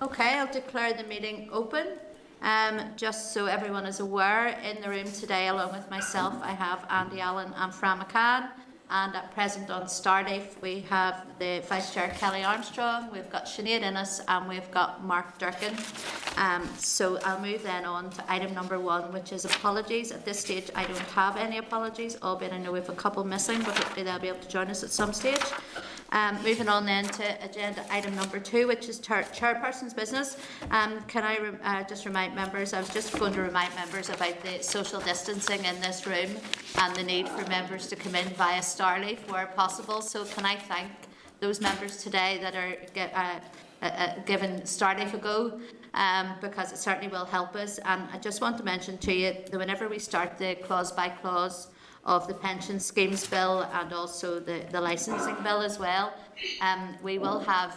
Okay, I'll declare the meeting open. Just so everyone is aware, in the room today, along with myself, I have Andy Allen and Fran McCann. And at present on Starleaf, we have the Vice Chair Kelly Armstrong, we've got Sinead Innes, and we've got Mark Durkin. So I'll move then on to item number 1, which is apologies. At this stage, I don't have any apologies, albeit I know we have a couple missing, but hopefully they'll be able to join us at some stage. Moving on then to agenda item number 2, which is chairperson's business. Can I just remind members, I was just going to remind members about the social distancing in this room and the need for members to come in via Starleaf where possible. So can I thank those members today that are giving Starleaf a go, because it certainly will help us. And I just want to mention to you that whenever we start the clause by clause of the pension schemes bill and also the licensing bill as well, we will have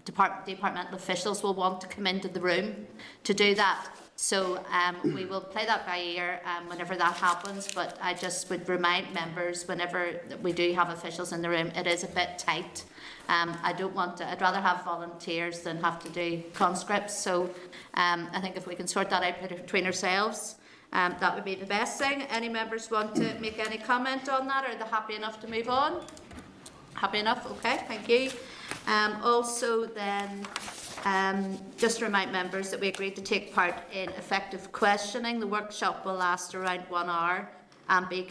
departmental officials will want to come into the room to do that. So we will play that by ear whenever that happens, but I just would remind members whenever we do have officials in the room, it is a bit tight. I don't want to, I'd rather have volunteers than have to do conscripts. So I think if we can sort that out between ourselves, that would be the best thing. Any members want to make any comment on that? Are they happy enough to move on? Happy enough? Okay, thank you. Also then, just to remind members that we agreed to take part in effective questioning. The workshop will last around 1 hour and be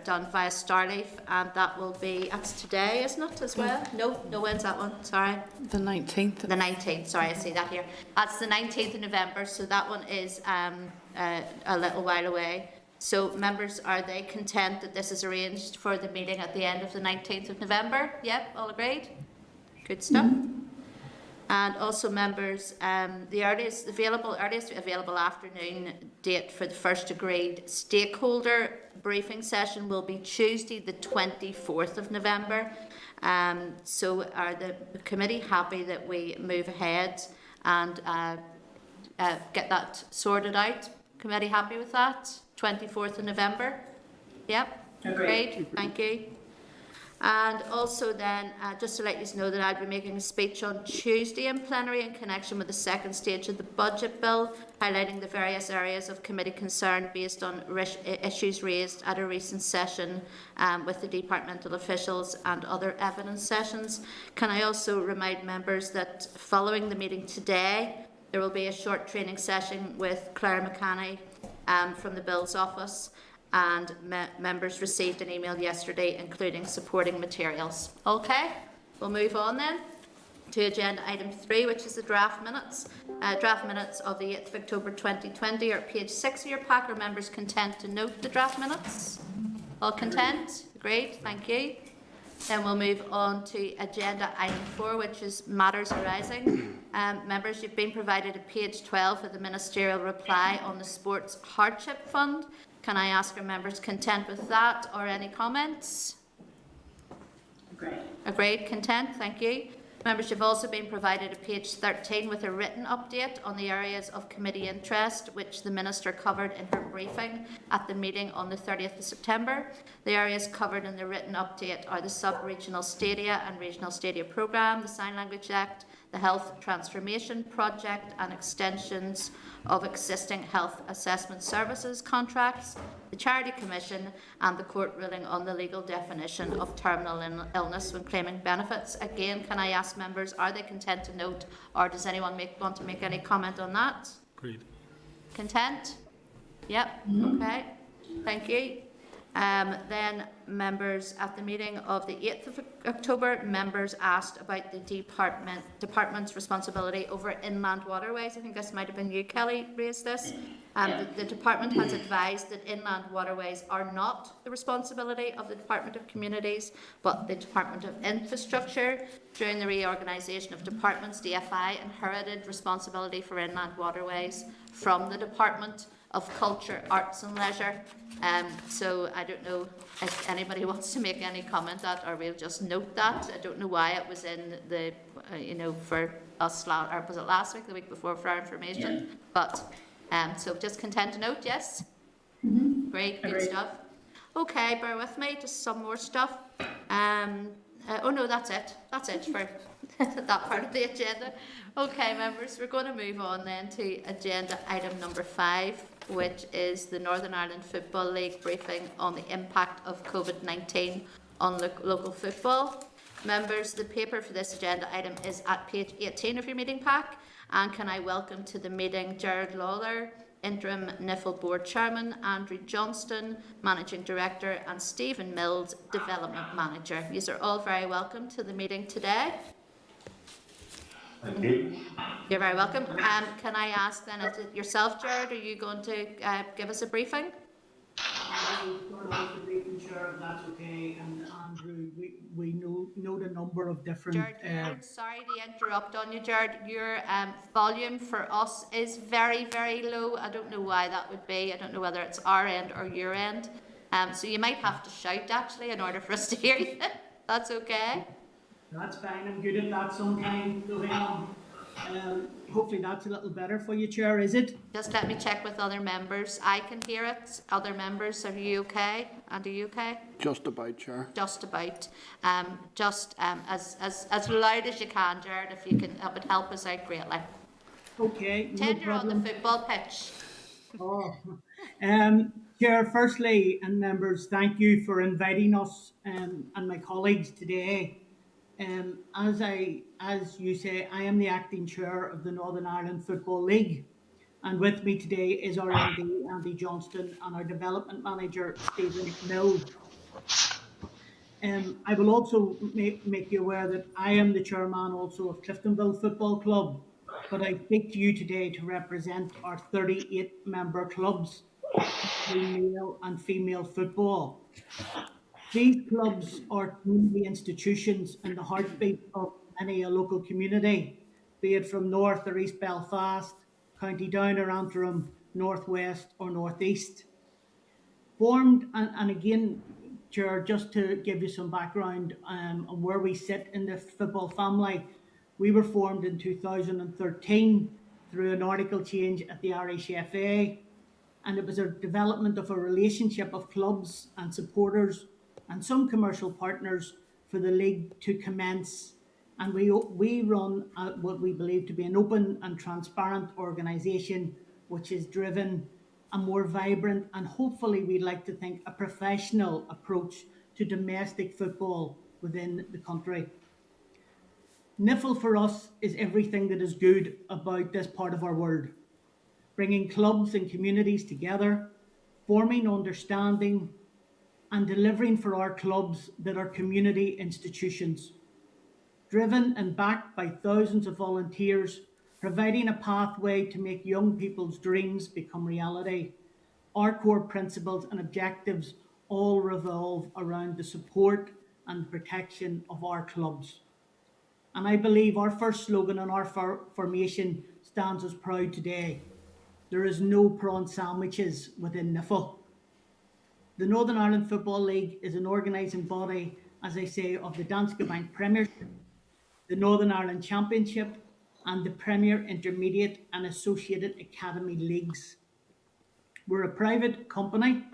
done via Starleaf, and that will be, that's today, isn't it, as well? No, when's that one? Sorry. The 19th. The 19th, sorry, I see that here. That's the 19th of November, so that one is a little while away. So members, are they content that this is arranged for the meeting at the end of the 19th of November? Yep, all agreed? Good stuff. And also members, the earliest available afternoon date for the first agreed stakeholder briefing session will be Tuesday the 24th of November. So are the committee happy that we move ahead and get that sorted out? Committee happy with that? 24th of November? Yep, great, thank you. And also then, just to let you know that I'll be making a speech on Tuesday in plenary in connection with the second stage of the budget bill, highlighting the various areas of committee concern based on issues raised at a recent session with the departmental officials and other evidence sessions. Can I also remind members that following the meeting today, there will be a short training session with Claire McCanney from the Bills Office, and members received an email yesterday including supporting materials. Okay, we'll move on then to agenda item 3, which is the draft minutes. Draft minutes of the 8th of October 2020 are at page 6 of your pack. Are members content to note the draft minutes? All content? Great, thank you. Then we'll move on to agenda item 4, which is matters arising. Members, you've been provided a page 12 of the ministerial reply on the Sports Hardship Fund. Can I ask our members content with that or any comments? Agreed. Agreed, content, thank you. Members, you've also been provided a page 13 with a written update on the areas of committee interest which the Minister covered in her briefing at the meeting on the 30th of September. The areas covered in the written update are the Sub-Regional Stadia and Regional Stadia Programme, the Sign Language Act, the Health Transformation Project and extensions of existing health assessment services contracts, the Charity Commission and the court ruling on the legal definition of terminal illness when claiming benefits. Again, can I ask members, are they content to note, or does anyone want to make any comment on that? Agreed. Content? Yep, okay, thank you. Then members, at the meeting of the 8th of October, members asked about the department's responsibility over inland waterways. I think this might have been you, Kelly, raised this. The department has advised that inland waterways are not the responsibility of the Department of Communities, but the Department of Infrastructure. During the reorganisation of departments, DFI inherited responsibility for inland waterways from the Department of Culture, Arts and Leisure. So I don't know if anybody wants to make any comment on that, or we'll just note that. I don't know why it was in the, for us, or was it last week, the week before, for our information? Yeah. But, so just content to note, yes? Great, good stuff. Okay, bear with me, just some more stuff. Oh no, that's it. That's it for that part of the agenda. Okay, members, we're going to move on then to agenda item number 5, which is the Northern Ireland Football League briefing on the impact of COVID-19 on local football. Members, the paper for this agenda item is at page 18 of your meeting pack. And can I welcome to the meeting Gerard Lawler, Interim NIFL Board Chairman, Andrew Johnston, Managing Director, and Stephen Mills, Development Manager. These are all very welcome to the meeting today. Thank you. You're very welcome. Can I ask then, is it yourself, Gerard, are you going to give us a briefing? I will start off the briefing, Chair, if that's okay. And Andrew, we know the number of different. Gerard, sorry to interrupt on you, Gerard. Your volume for us is very, very low. I don't know why that would be. I don't know whether it's our end or your end. So you might have to shout actually in order for us to hear you. That's okay. That's fine. I'm good at that sometimes. So hang on. Hopefully that's a little better for you, Chair, is it? Just let me check with other members. I can hear it. Other members, are you okay? And are you okay? Just about, Chair. Just about. As loud as you can, Gerard, if you can, that would help us out greatly. Okay, no Pretend you're on problem. the football pitch. Oh. Chair, firstly, and members, thank you for inviting us and my colleagues today. As you say, I am the acting chair of the Northern Ireland Football League, and with me today is our MD, Andy Johnston, and our development manager, Stephen Mills. I will also make you aware that I am the chairman also of Cliftonville Football Club, but I speak to you today to represent our 38 member clubs in male and female football. These clubs are community institutions in the heartbeat of many a local community, be it from North or East Belfast, County Down or Antrim, North West or North East. Formed, and again, Chair, just to give you some background on where we sit in the football family, we were formed in 2013 through an article change at the Irish FA, and it was a development of a relationship of clubs and supporters and some commercial partners for the league to commence. And we run what we believe to be an open and transparent organisation which is driven a more vibrant and hopefully we'd like to think a professional approach to domestic football within the country. NIFL for us is everything that is good about this part of our world, bringing clubs and communities together, forming understanding and delivering for our clubs that are community institutions. Driven and backed by thousands of volunteers, providing a pathway to make young people's dreams become reality. Our core principles and objectives all revolve around the support and protection of our clubs. And I believe our first slogan on our formation stands as proud today. There is no prawn sandwiches within NIFL. The Northern Ireland Football League is an organising body, as I say, of the Danske Bank Premiership, the Northern Ireland Championship, and the Premier Intermediate and Associated Academy Leagues. We're a private company.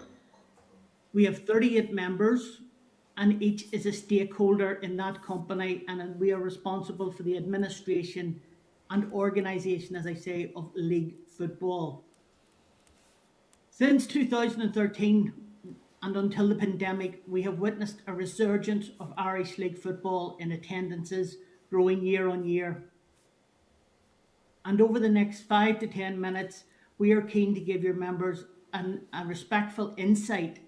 We have 38 members, and each is a stakeholder in that company, and we are responsible for the administration and organisation, as I say, of league football. Since 2013, and until the pandemic, we have witnessed a resurgence of Irish League football in attendances, growing year on year. And over the next 5 to 10 minutes, we are keen to give your members a respectful insight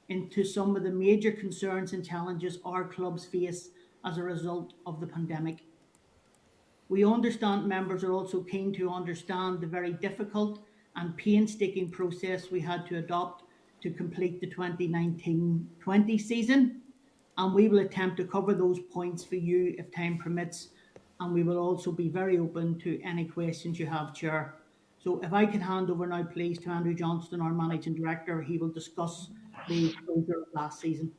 into some of the major concerns and challenges our clubs face as a result of the pandemic. We understand members are also keen to understand the very difficult and painstaking process we had to adopt to complete the 2019-20 season, and we will attempt to cover those points for you if time permits, and we will also be very open to any questions you have, Chair. So if I can hand over now, please, to Andrew Johnston, our Managing Director. He will discuss the closure of last season.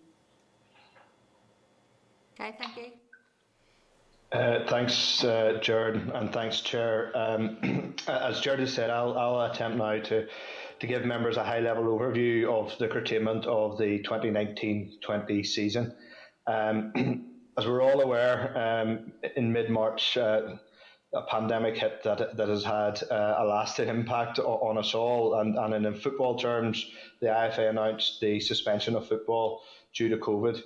Okay, thank you. Thanks, Gerard, and thanks, Chair. As Gerard has said, I'll attempt now to give members a high-level overview of the curtailment of the 2019-20 season. As we're all aware, in mid-March, a pandemic hit that has had a lasting impact on us all. And in football terms, the IFA announced the suspension of football due to COVID.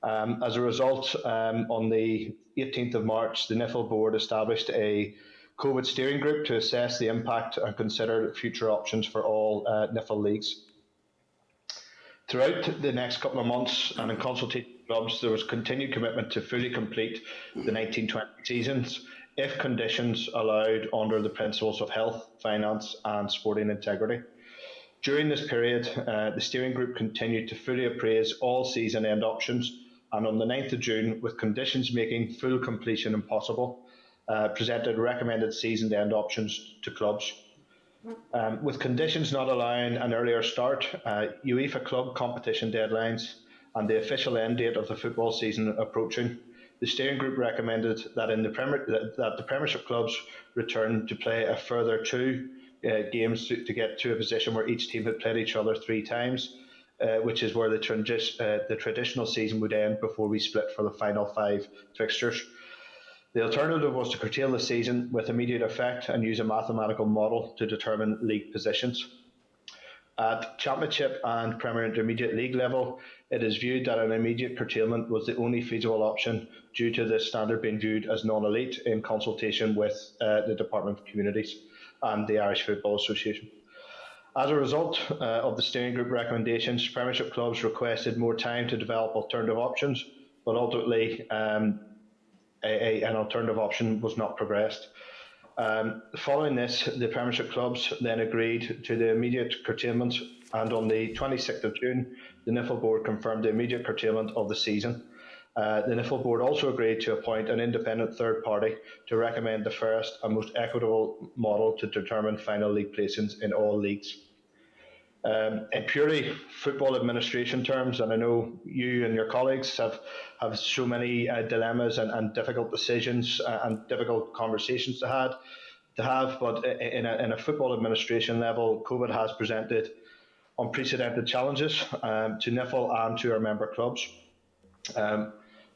As a result, on the 18th of March, the NIFL board established a COVID steering group to assess the impact and consider future options for all NIFL leagues. Throughout the next couple of months and in consultation with clubs, there was continued commitment to fully complete the 1920 seasons if conditions allowed under the principles of health, finance and sporting integrity. During this period, the steering group continued to fully appraise all season end options, and on the 9th of June, with conditions making full completion impossible, presented recommended season end options to clubs. With conditions not allowing an earlier start, UEFA club competition deadlines and the official end date of the football season approaching, the steering group recommended that the Premiership clubs return to play a further two games to get to a position where each team had played each other 3 times, which is where the traditional season would end before we split for the final 5 fixtures. The alternative was to curtail the season with immediate effect and use a mathematical model to determine league positions. At Championship and Premier Intermediate League level, it is viewed that an immediate curtailment was the only feasible option due to the standard being viewed as non-elite in consultation with the Department of Communities and the Irish Football Association. As a result of the steering group recommendations, Premiership clubs requested more time to develop alternative options, but ultimately an alternative option was not progressed. Following this, the Premiership clubs then agreed to the immediate curtailment, and on the 26th of June, the NIFL board confirmed the immediate curtailment of the season. The NIFL board also agreed to appoint an independent third party to recommend the fairest and most equitable model to determine final league placings in all leagues. In purely football administration terms, and I know you and your colleagues have so many dilemmas and difficult decisions and difficult conversations to have, but in a football administration level, COVID has presented unprecedented challenges to NIFL and to our member clubs.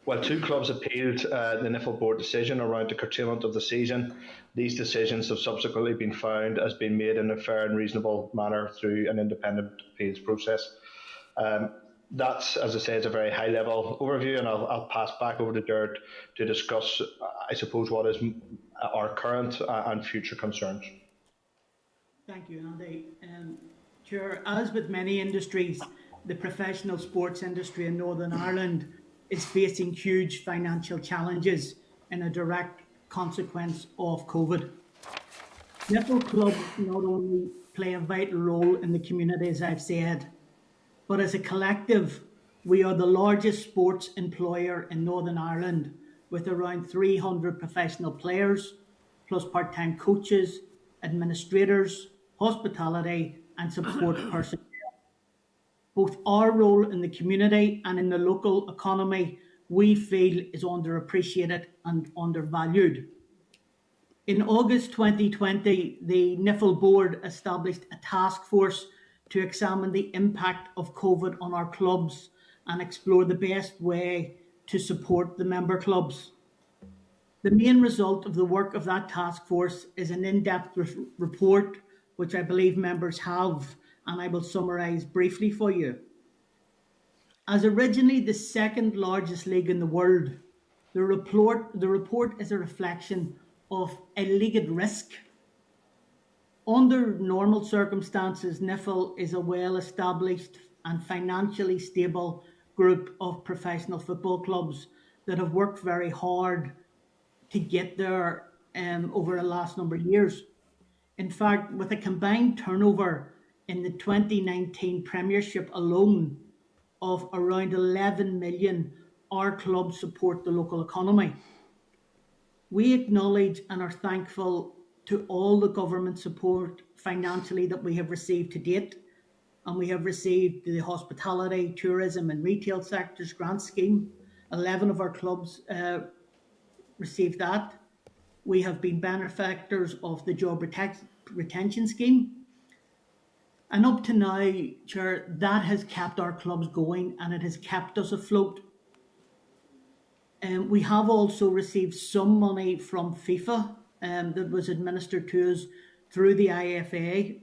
While 2 clubs appealed the NIFL board decision around the curtailment of the season, these decisions have subsequently been found as being made in a fair and reasonable manner through an independent appeals process. That's, as I say, is a very high-level overview, and I'll pass back over to Jared to discuss, I suppose, what is our current and future concerns. Thank you, Andy. Chair, as with many industries, the professional sports industry in Northern Ireland is facing huge financial challenges in a direct consequence of COVID. NIFL clubs not only play a vital role in the community, as I've said, but as a collective, we are the largest sports employer in Northern Ireland, with around 300 professional players, plus part-time coaches, administrators, hospitality and support personnel. Both our role in the community and in the local economy, we feel, is underappreciated and undervalued. In August 2020, the NIFL board established a task force to examine the impact of COVID on our clubs and explore the best way to support the member clubs. The main result of the work of that task force is an in-depth report, which I believe members have, and I will summarise briefly for you. As originally the second largest league in the world, the report is a reflection of a league at risk. Under normal circumstances, NIFL is a well-established and financially stable group of professional football clubs that have worked very hard to get there over the last number of years. In fact, with a combined turnover in the 2019 Premiership alone of around 11 million, our clubs support the local economy. We acknowledge and are thankful to all the government support financially that we have received to date, and we have received the hospitality, tourism and retail sectors grant scheme. 11 of our clubs received that. We have been benefactors of the job retention scheme. And up to now, Chair, that has kept our clubs going and it has kept us afloat. We have also received some money from FIFA that was administered to us through the IFA.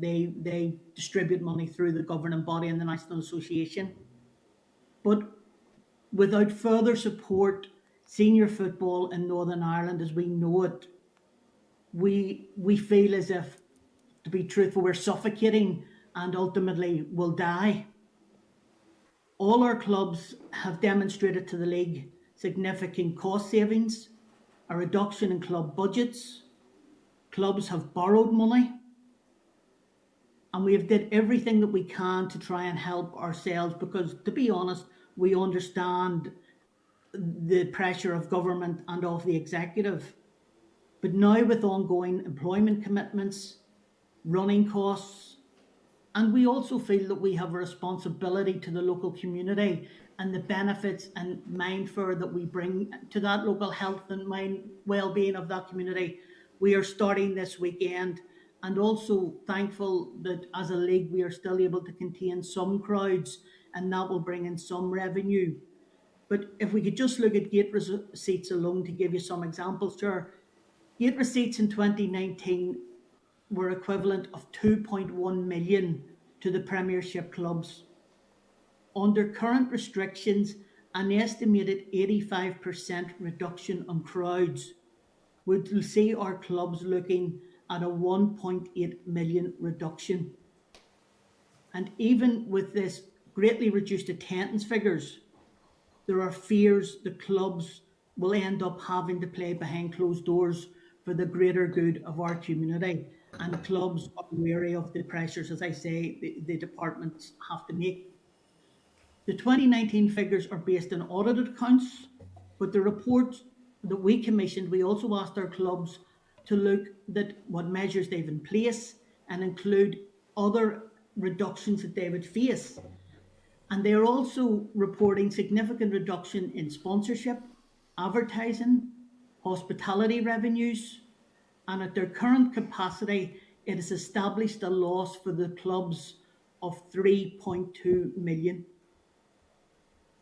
They distribute money through the governing body and the National Association. But without further support, senior football in Northern Ireland as we know it, we feel as if, to be truthful, we're suffocating and ultimately will die. All our clubs have demonstrated to the league significant cost savings, a reduction in club budgets. Clubs have borrowed money, and we have did everything that we can to try and help ourselves because, to be honest, we understand the pressure of government and of the executive. But now with ongoing employment commitments, running costs, and we also feel that we have a responsibility to the local community and the benefits and mindfare that we bring to that local health and mind well-being of that community. We are starting this weekend, and also thankful that as a league we are still able to contain some crowds, and that will bring in some revenue. But if we could just look at gate receipts alone to give you some examples, Chair, gate receipts in 2019 were equivalent of 2.1 million to the Premiership clubs. Under current restrictions, an estimated 85% reduction on crowds would see our clubs looking at a 1.8 million reduction. And even with this greatly reduced attendance figures, there are fears the clubs will end up having to play behind closed doors for the greater good of our community. And clubs are wary of the pressures, as I say, the departments have to make. The 2019 figures are based on audited accounts, but the report that we commissioned, we also asked our clubs to look at what measures they've in place and include other reductions that they would face. And they are also reporting significant reduction in sponsorship, advertising, hospitality revenues, and at their current capacity, it has established a loss for the clubs of 3.2 million.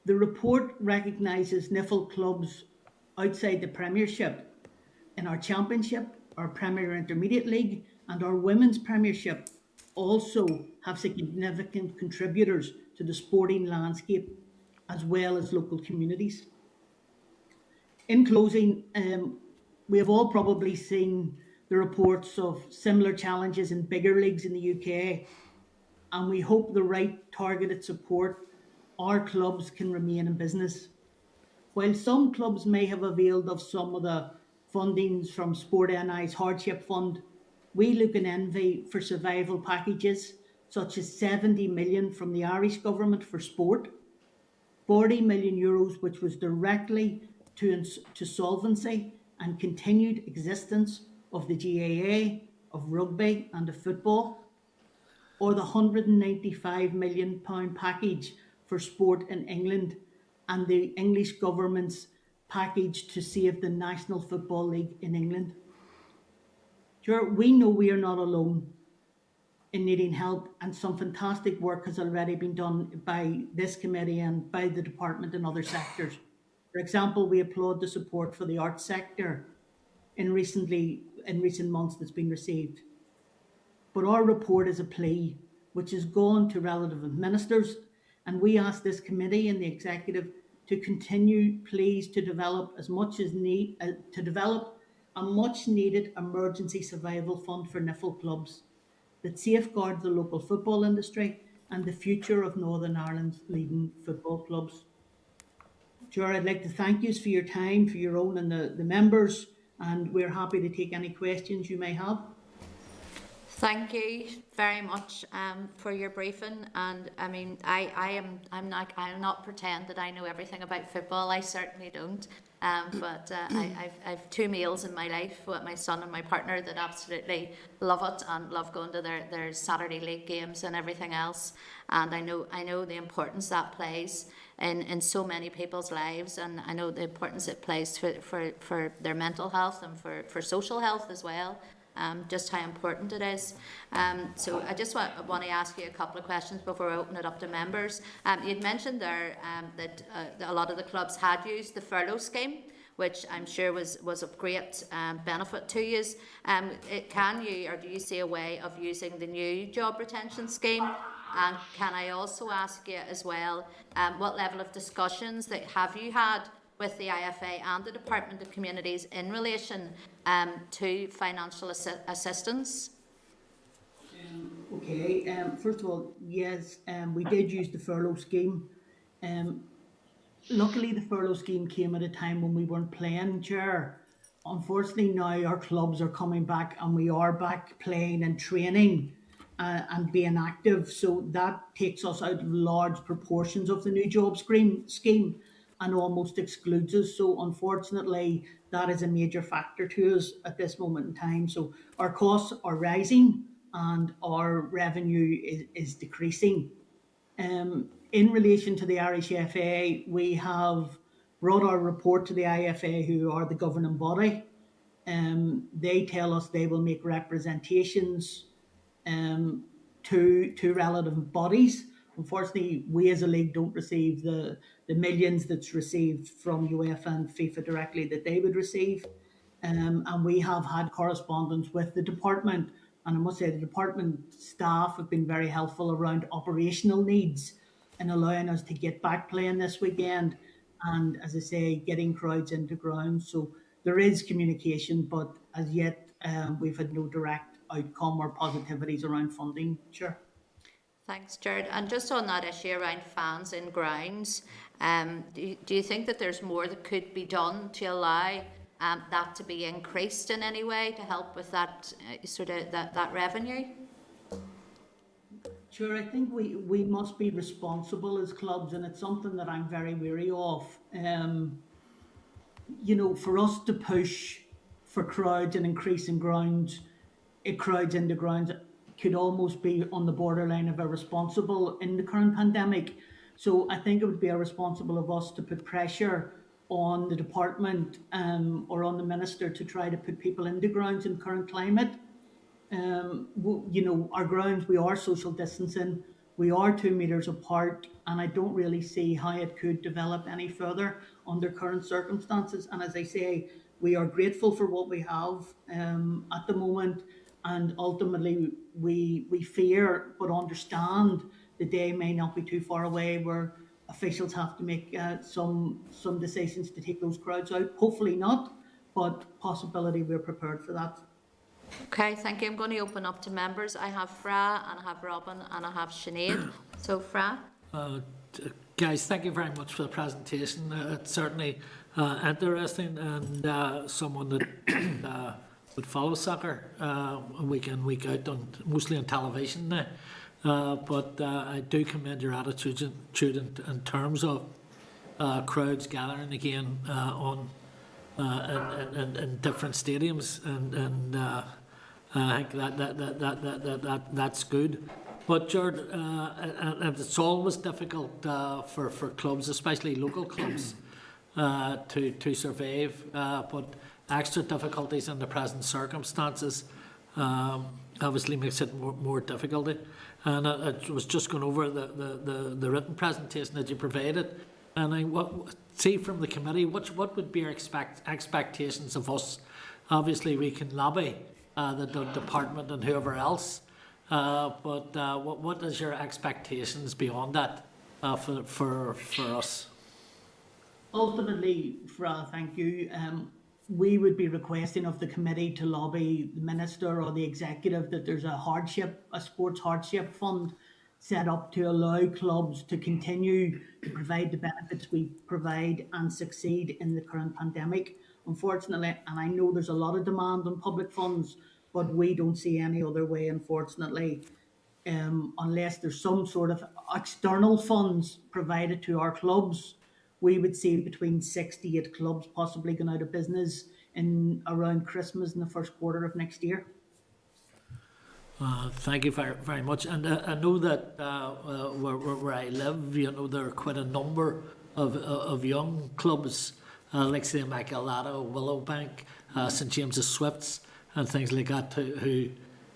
The report recognises NIFL clubs outside the Premiership in our Championship, our Premier Intermediate League, and our Women's Premiership also have significant contributors to the sporting landscape as well as local communities. In closing, we have all probably seen the reports of similar challenges in bigger leagues in the UK, and we hope the right targeted support our clubs can remain in business. While some clubs may have availed of some of the fundings from Sport NI's Hardship Fund, we look in envy for survival packages such as 70 million from the Irish government for sport, 40 million euros which was directly to solvency and continued existence of the GAA, of rugby and of football, or the £195 million package for sport in England and the English government's package to save the National Football League in England. Sure, we know we are not alone in needing help, and some fantastic work has already been done by this committee and by the department and other sectors. For example, we applaud the support for the arts sector in recent months that's been received. But our report is a plea which has gone to relevant ministers, and we ask this committee and the executive to continue, please, to develop a much needed emergency survival fund for NIFL clubs that safeguard the local football industry and the future of Northern Ireland's leading football clubs. Chair, I'd like to thank you for your time, for your own and the members, and we're happy to take any questions you may have. Thank you very much for your briefing. And I mean, I'll not pretend that I know everything about football. I certainly don't. But I've two males in my life, with my son and my partner, that absolutely love it and love going to their Saturday league games and everything else. And I know the importance that plays in so many people's lives, and I know the importance it plays for their mental health and for social health as well. just how important it is. So I just want to ask you a couple of questions before I open it up to members. You'd mentioned there that a lot of the clubs had used the furlough scheme, which I'm sure was of great benefit to you. Can you, or do you see a way of using the new job retention scheme? And can I also ask you as well, what level of discussions that have you had with the IFA and the Department of Communities in relation to financial assistance? Okay, first of all, yes, we did use the furlough scheme. Luckily, the furlough scheme came at a time when we weren't playing, Chair. Unfortunately, now our clubs are coming back and we are back playing and training and being active. So that takes us out of large proportions of the new job scheme and almost excludes us. So unfortunately, that is a major factor to us at this moment in time. So our costs are rising and our revenue is decreasing. In relation to the Irish FA, we have brought our report to the IFA, who are the governing body. They tell us they will make representations to relative bodies. Unfortunately, we as a league don't receive the millions that's received from UEFA and FIFA directly that they would receive. And we have had correspondence with the department. And I must say the department staff have been very helpful around operational needs and allowing us to get back playing this weekend. And as I say, getting crowds into ground. So there is communication, but as yet we've had no direct outcome or positivities around funding. Sure. Thanks, Jared. And just on that issue around fans in grounds, do you think that there's more that could be done to allow that to be increased in any way to help with that that revenue? Sure, I think we must be responsible as clubs, and it's something that I'm very wary of. For us to push for crowds and increasing crowds into grounds could almost be on the borderline of irresponsible in the current pandemic. So I think it would be irresponsible of us to put pressure on the department or on the minister to try to put people into grounds in current climate. Our grounds, we are social distancing, we are 2 metres apart, and I don't really see how it could develop any further under current circumstances. And as I say, we are grateful for what we have at the moment, and ultimately we fear but understand the day may not be too far away where officials have to make some decisions to take those crowds out. Hopefully not, but possibility we're prepared for that. Okay, thank you. I'm going to open up to members. I have Fra, and I have Robin, and I have Sinead. So, Fra. Guys, thank you very much for the presentation. It's certainly interesting, and someone that would follow soccer week in, week out, mostly on television now. But I do commend your attitude in terms of crowds gathering again in different stadiums, and I think that's good. But Jared, and it's always difficult for clubs, especially local clubs, to survive. But extra difficulties in the present circumstances obviously makes it more difficult. And I was just going over the written presentation that you provided, and I see from the committee what would be our expectations of us. Obviously, we can lobby the department and whoever else, but what is your expectations beyond that for us? Ultimately, Fra, thank you. We would be requesting of the committee to lobby the minister or the executive that there's a sports hardship fund set up to allow clubs to continue to provide the benefits we provide and succeed in the current pandemic. Unfortunately, and I know there's a lot of demand on public funds, but we don't see any other way, unfortunately, unless there's some sort of external funds provided to our clubs. We would see between 68 clubs possibly going out of business in around Christmas in the first quarter of next year. Thank you very, very much. And I know that where I live, there are quite a number of young clubs, like say Macalata, Willowbank, St James's Swifts, and things like that who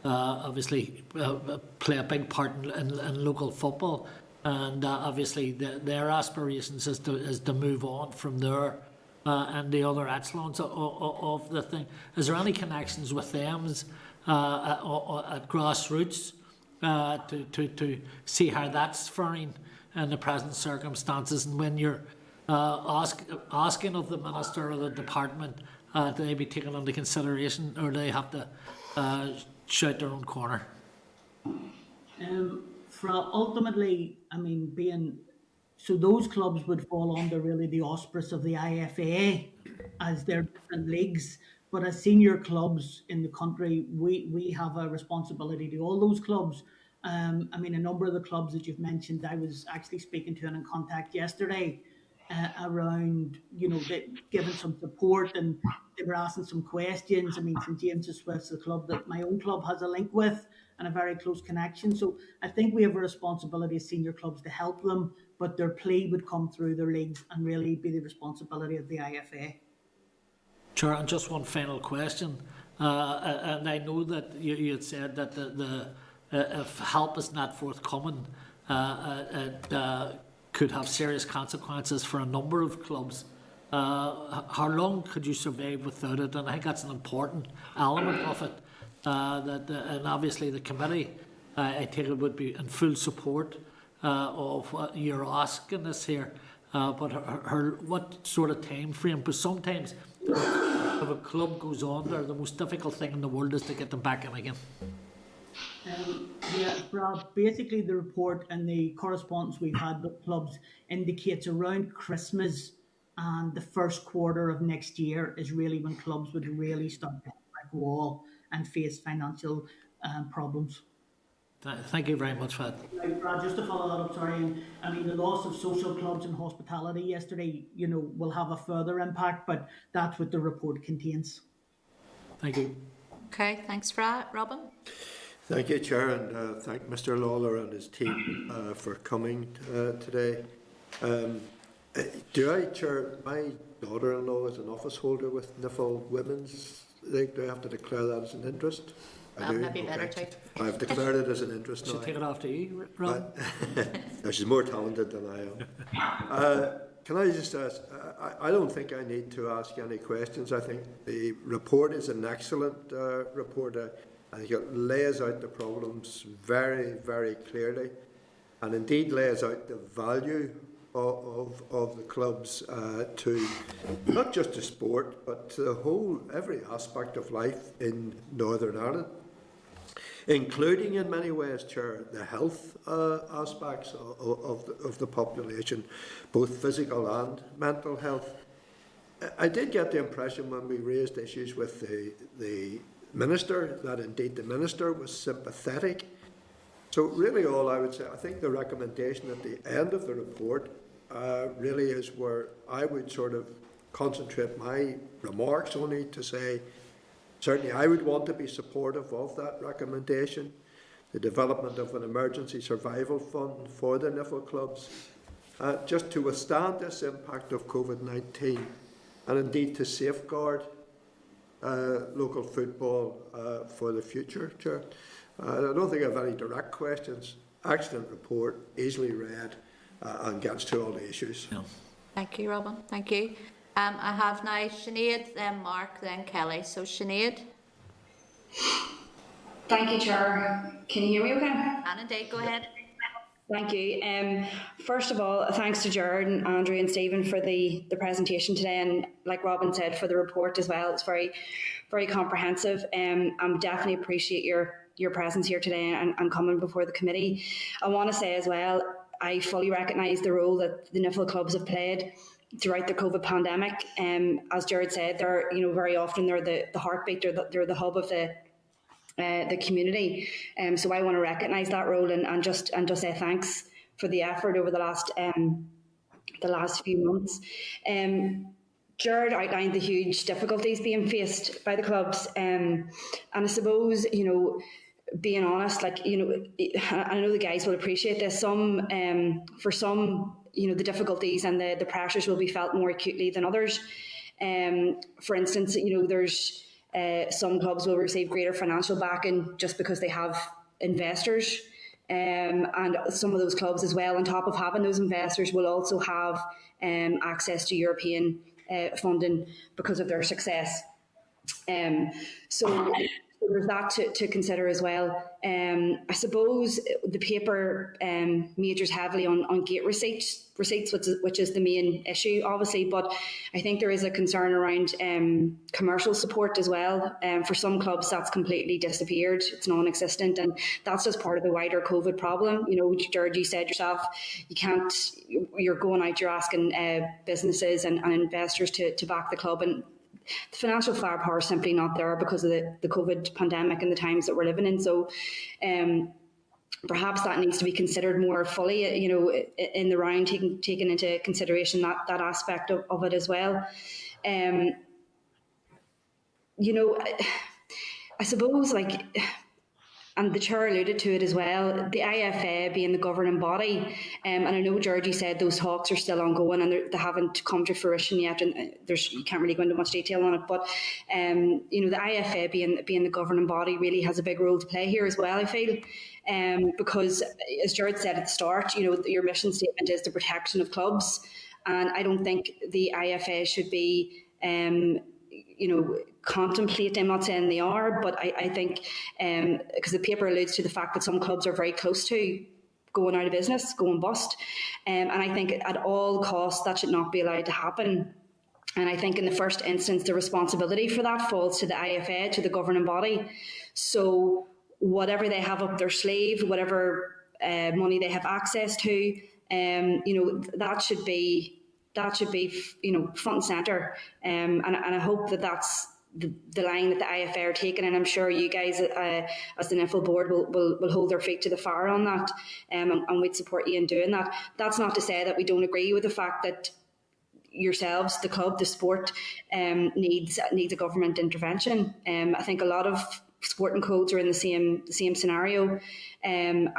obviously play a big part in local football, and obviously their aspirations is to move on from there and the other echelons of the thing. Is there any connections with them at grassroots to see how that's faring in the present circumstances, and when you're asking of the minister or the department, do they be taken into consideration, or do they have to shout their own corner? Ultimately, so those clubs would fall under really the auspice of the IFA as their different leagues. But as senior clubs in the country, we have a responsibility to all those clubs. A number of the clubs that you've mentioned, I was actually speaking to and in contact yesterday around, giving some support, and they were asking some questions. St James's Swift's the club that my own club has a link with and a very close connection. So I think we have a responsibility as senior clubs to help them, but their plea would come through their leagues and really be the responsibility of the IFA. Sure, and just one final question. And I know that you had said that if help is not forthcoming, it could have serious consequences for a number of clubs. How long could you survive without it? And I think that's an important element of it. And obviously the committee, I think it would be in full support of what you're asking us here. But what sort of time frame? Because sometimes if a club goes under, the most difficult thing in the world is to get them back in again. Brad, basically the report and the correspondence we've had with clubs indicates around Christmas and the first quarter of next year is really when clubs would really start to hit the brick wall and face financial problems. Thank you very much for that. Right, Brad, just to follow that up, sorry, the loss of social clubs and hospitality yesterday, will have a further impact, but that's what the report contains. Thank you. Okay, thanks for that. Robin? Thank you, Chair, and thank Mr. Lawler and his team for coming today. Chair, my daughter-in-law is an office holder with Niffle Women's League. Do I have to declare that as an interest? Well, maybe better too. I've declared it as an interest now. Should take it after you, Rob. No, she's more talented than I am. Can I just ask, I don't think I need to ask any questions. I think the report is an excellent report. I think it lays out the problems very, very clearly, and indeed lays out the value of the clubs to not just to sport, but to every aspect of life in Northern Ireland, including in many ways, Chair, the health aspects of the population, both physical and mental health. I did get the impression when we raised issues with the Minister that indeed the Minister was sympathetic. So really all I would say, I think the recommendation at the end of the report really is where I would sort of concentrate my remarks only to say, certainly I would want to be supportive of that recommendation, the development of an emergency survival fund for the Niffle clubs, just to withstand this impact of COVID-19 and indeed to safeguard local football for the future, Chair. I don't think I have any direct questions. Excellent report, easily read, and gets to all the issues. Yeah. Thank you, Robin. Thank you. I have now Sinead, then Mark, then Kelly. So Sinead. Thank you, Chair. Can you hear me okay? And indeed, go ahead. Thank you. First of all, thanks to Jared and Andrew and Stephen for the presentation today, and like Robin said, for the report as well. It's very, very comprehensive. I definitely appreciate your presence here today and coming before the committee. I want to say as well, I fully recognise the role that the Niffle clubs have played throughout the COVID pandemic. As Jared said, they're very often they're the heartbeat, they're the hub of the community. So I want to recognise that role and just say thanks for the effort over the last few months. Jared outlined the huge difficulties being faced by the clubs, and I suppose, being honest, I know the guys will appreciate this. For some, the difficulties and the pressures will be felt more acutely than others. For instance, there's Some clubs will receive greater financial backing just because they have investors. And some of those clubs as well, on top of having those investors, will also have access to European funding because of their success. So there's that to consider as well. I suppose the paper majors heavily on gate receipts, which is the main issue, obviously. But I think there is a concern around commercial support as well. For some clubs, that's completely disappeared. It's non-existent, and that's just part of the wider COVID problem. You know, George, you said yourself, you're going out, you're asking businesses and investors to back the club, and the financial firepower is simply not there because of the COVID pandemic and the times that we're living in. So perhaps that needs to be considered more fully, you know, in the round, taking into consideration that aspect of it as well. You know, I suppose, like, and the chair alluded to it as well, the IFA being the governing body, and I know Georgie said those talks are still ongoing and they haven't come to fruition yet, and you can't really go into much detail on it, but you know, the IFA being the governing body really has a big role to play here as well, I feel, because as George said at the start, you know, your mission statement is the protection of clubs, and I don't think the IFA should be you know, contemplate. I'm not saying they are, but I think because the paper alludes to the fact that some clubs are very close to going out of business, going bust, and I think at all costs that should not be allowed to happen. And I think in the first instance, the responsibility for that falls to the IFA, to the governing body. So whatever they have up their sleeve, whatever money they have access to, you know, that should be, you know, front and centre, and I hope that that's the line that the IFA are taking, and I'm sure you guys as the NIFL board will hold their feet to the fire on that, and we'd support you in doing that. That's not to say that we don't agree with the fact that yourselves, the club, the sport, needs a government intervention. I think a lot of sporting codes are in the same scenario, and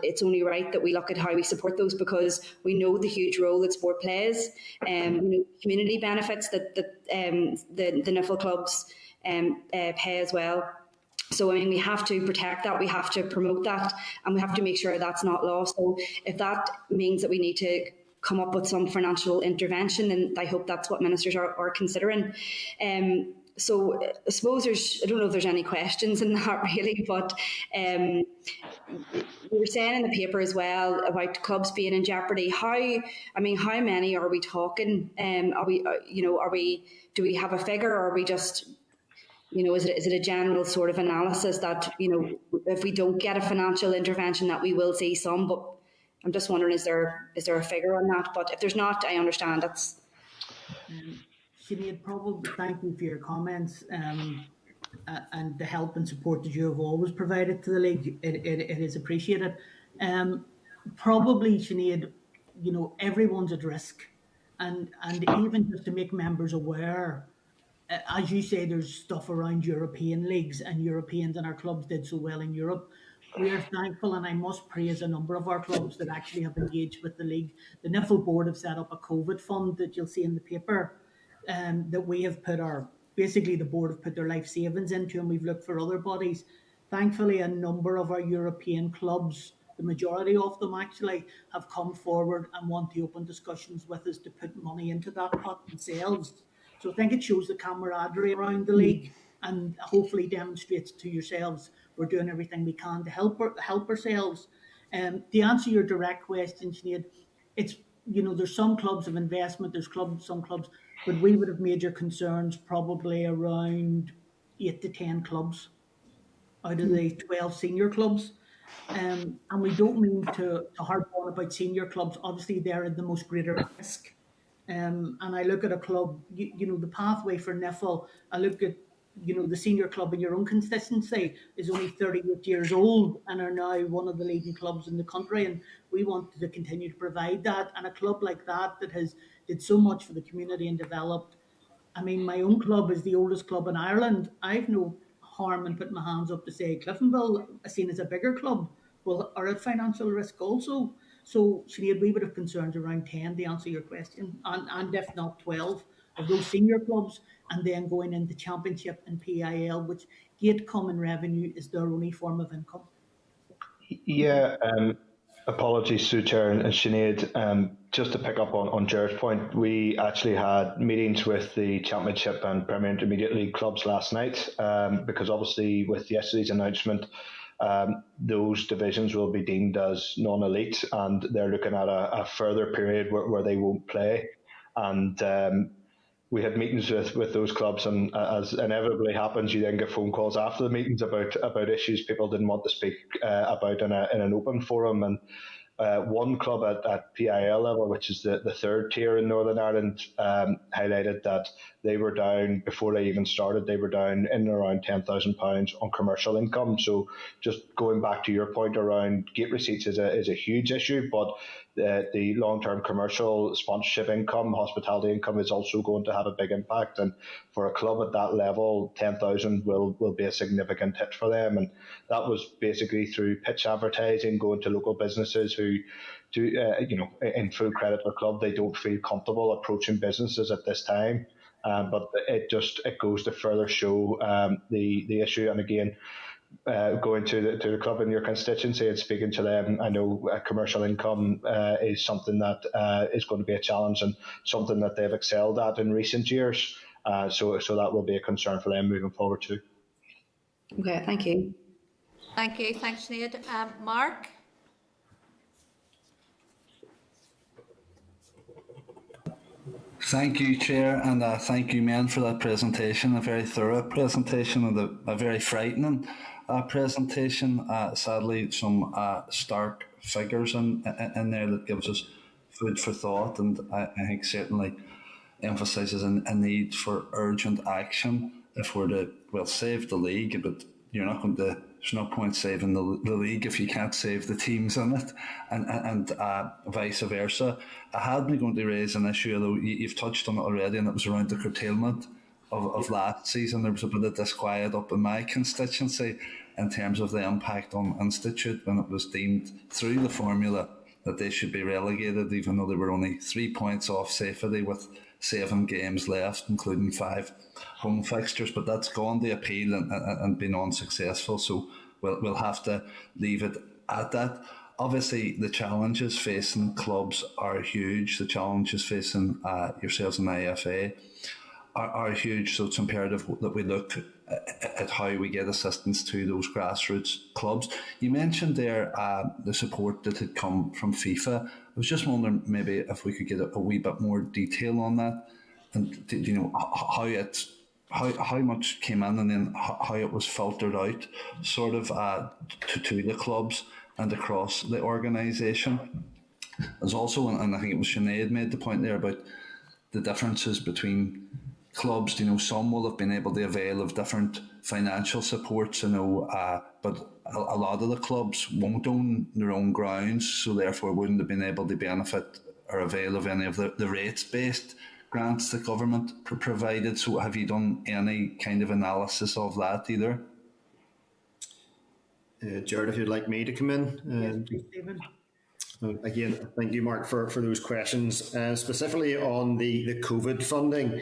it's only right that we look at how we support those, because we know the huge role that sport plays, you know, community benefits that the NIFL clubs pay as well. So I mean, we have to protect that, we have to promote that, and we have to make sure that's not lost. So if that means that we need to come up with some financial intervention, and I hope that's what ministers are considering. So I suppose I don't know if there's any questions in that really, but we were saying in the paper as well about clubs being in jeopardy. How many are we talking? Do we have a figure, or are we just, you know, is it a general sort of analysis that, you know, if we don't get a financial intervention that we will see some, but I'm just wondering, is there a figure on that? But if there's not, I understand that's... Sinead, probably thank you for your comments and the help and support that you have always provided to the league. It is appreciated. Probably, Sinead, you know, everyone's at risk, and even just to make members aware, as you say, there's stuff around European leagues, and Europeans and our clubs did so well in Europe. We are thankful, and I must praise a number of our clubs that actually have engaged with the league. The NIFL board have set up a COVID fund that you'll see in the paper, that we have basically the board have put their life savings into, and we've looked for other bodies. Thankfully, a number of our European clubs, the majority of them actually, have come forward and want to open discussions with us to put money into that pot themselves. So I think it shows the camaraderie around the league, and hopefully demonstrates to yourselves we're doing everything we can to help ourselves. To answer your direct question, Sinead, it's, you know, there's some clubs of investment, some clubs, but we would have major concerns probably around 8 to 10 clubs out of the 12 senior clubs. And we don't mean to harp on about senior clubs. Obviously, they're at the most greater risk. And I look at a club, you know, the pathway for NIFL, I look at, you know, the senior club in your own constituency is only 38 years old and are now one of the leading clubs in the country, and we want to continue to provide that. And a club like that has did so much for the community and developed. I mean, my own club is the oldest club in Ireland. I've no harm in putting my hands up to say Cliftonville, seen as a bigger club, are at financial risk also. So, Sinead, we would have concerns around 10 to answer your question, and if not 12 of those senior clubs, and then going into Championship and PIL, which gate common revenue is their only form of income. Yeah, apologies, Sue Chair and Sinead. Just to pick up on Jared's point, we actually had meetings with the Championship and Premier Intermediate League clubs last night, because obviously with yesterday's announcement, those divisions will be deemed as non-elite, and they're looking at a further period where they won't play. And we had meetings with those clubs, and as inevitably happens, you then get phone calls after the meetings about issues people didn't want to speak about in an open forum. And one club at PIL level, which is the third tier in Northern Ireland, highlighted that they were down, before they even started, they were down in around £10,000 on commercial income. So just going back to your point around gate receipts is a huge issue, but the long-term commercial sponsorship income, hospitality income is also going to have a big impact. And for a club at that level, 10,000 will be a significant hit for them. And that was basically through pitch advertising, going to local businesses who do, in full credit to the club, they don't feel comfortable approaching businesses at this time. But it goes to further show the issue. And again, going to the club in your constituency and speaking to them, I know commercial income is something that is going to be a challenge and something that they've excelled at in recent years. So that will be a concern for them moving forward too. Okay, thank you. Thank you. Thanks, Sinead. Mark? Thank you, Chair, and thank you, men, for that presentation, a very thorough presentation and a very frightening presentation. Sadly, some stark figures in there that gives us food for thought, and I think certainly emphasises a need for urgent action if we're to, well, save the league, but you're not going to, there's no point saving the league if you can't save the teams in it, and vice versa. I had been going to raise an issue, although you've touched on it already, and it was around the curtailment of last season. There was a bit of disquiet up in my constituency in terms of the impact on Institute when it was deemed through the formula that they should be relegated, even though they were only 3 points off safety with 7 games left, including 5 home fixtures. But that's gone to appeal and been unsuccessful, so we'll have to leave it at that. Obviously, the challenges facing clubs are huge. The challenges facing yourselves in IFA are huge, so it's imperative that we look at how we get assistance to those grassroots clubs. You mentioned there the support that had come from FIFA. I was just wondering maybe if we could get a wee bit more detail on that, and you know how much came in, and then how it was filtered out, sort of to the clubs and across the organisation. There's also, and I think it was Sinead made the point there about the differences between clubs. You know, some will have been able to avail of different financial supports, you know, but a lot of the clubs won't own their own grounds, so therefore wouldn't have been able to benefit or avail of any of the rates-based grants the government provided. So have you done any kind of analysis of that either? Jared, if you'd like me to come in. Yes, please, Stephen. Again, thank you, Mark, for those questions. Specifically on the COVID funding,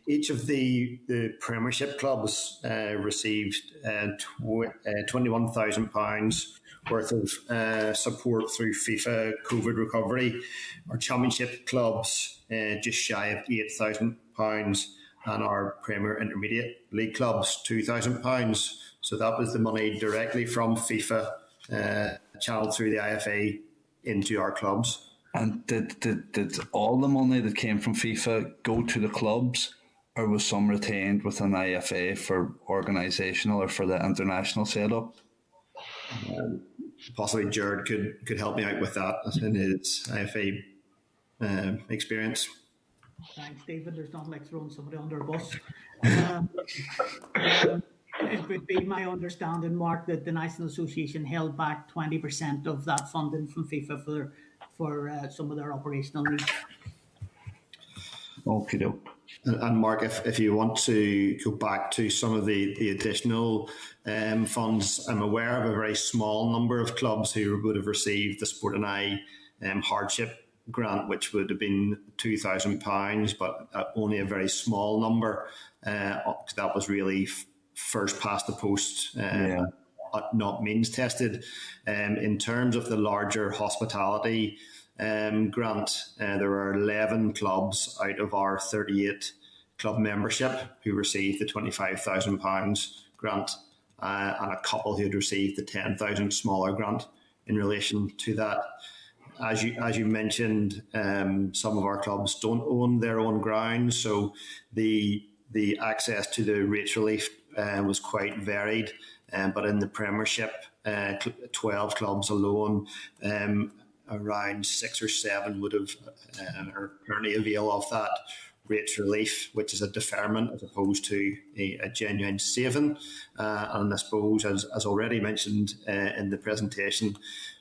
each of the Premiership clubs received £21,000 worth of support through FIFA COVID recovery. Our Championship clubs just shy of £8,000, and our Premier Intermediate League clubs £2,000. So that was the money directly from FIFA channeled through the IFA into our clubs. And did all the money that came from FIFA go to the clubs, or was some retained within IFA for organisational or for the international setup? Possibly Jared could help me out with that in his IFA experience. Thanks, David. There's not like throwing somebody under a bus. It would be my understanding, Mark, that the National Association held back 20% of that funding from FIFA for some of their operational needs. Okay, doke. And Mark, if you want to go back to some of the additional funds, I'm aware of a very small number of clubs who would have received the Sport and I hardship grant, which would have been £2,000, but only a very small number. That was really first past the post, not means tested. In terms of the larger hospitality grant, there are 11 clubs out of our 38 club membership who received the £25,000 grant, and a couple who had received the 10,000 smaller grant in relation to that. As you mentioned, some of our clubs don't own their own grounds, so the access to the rates relief was quite varied. But in the Premiership, 12 clubs alone, around 6 or 7 would have are currently avail of that rates relief, which is a deferment as opposed to a genuine saving. And I suppose, as already mentioned in the presentation,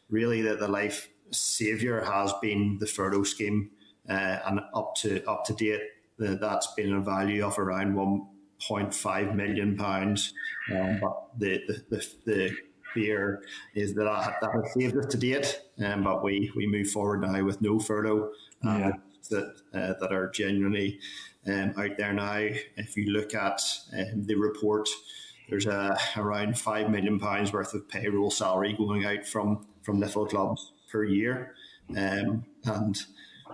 really the life saviour has been the furlough scheme, and up to date, that's been a value of around £1.5 million. But the fear is that has saved us to date, but we move forward now with no furlough. That are genuinely out there now. If you look at the report, there's around £5 million worth of payroll salary going out from little clubs per year, and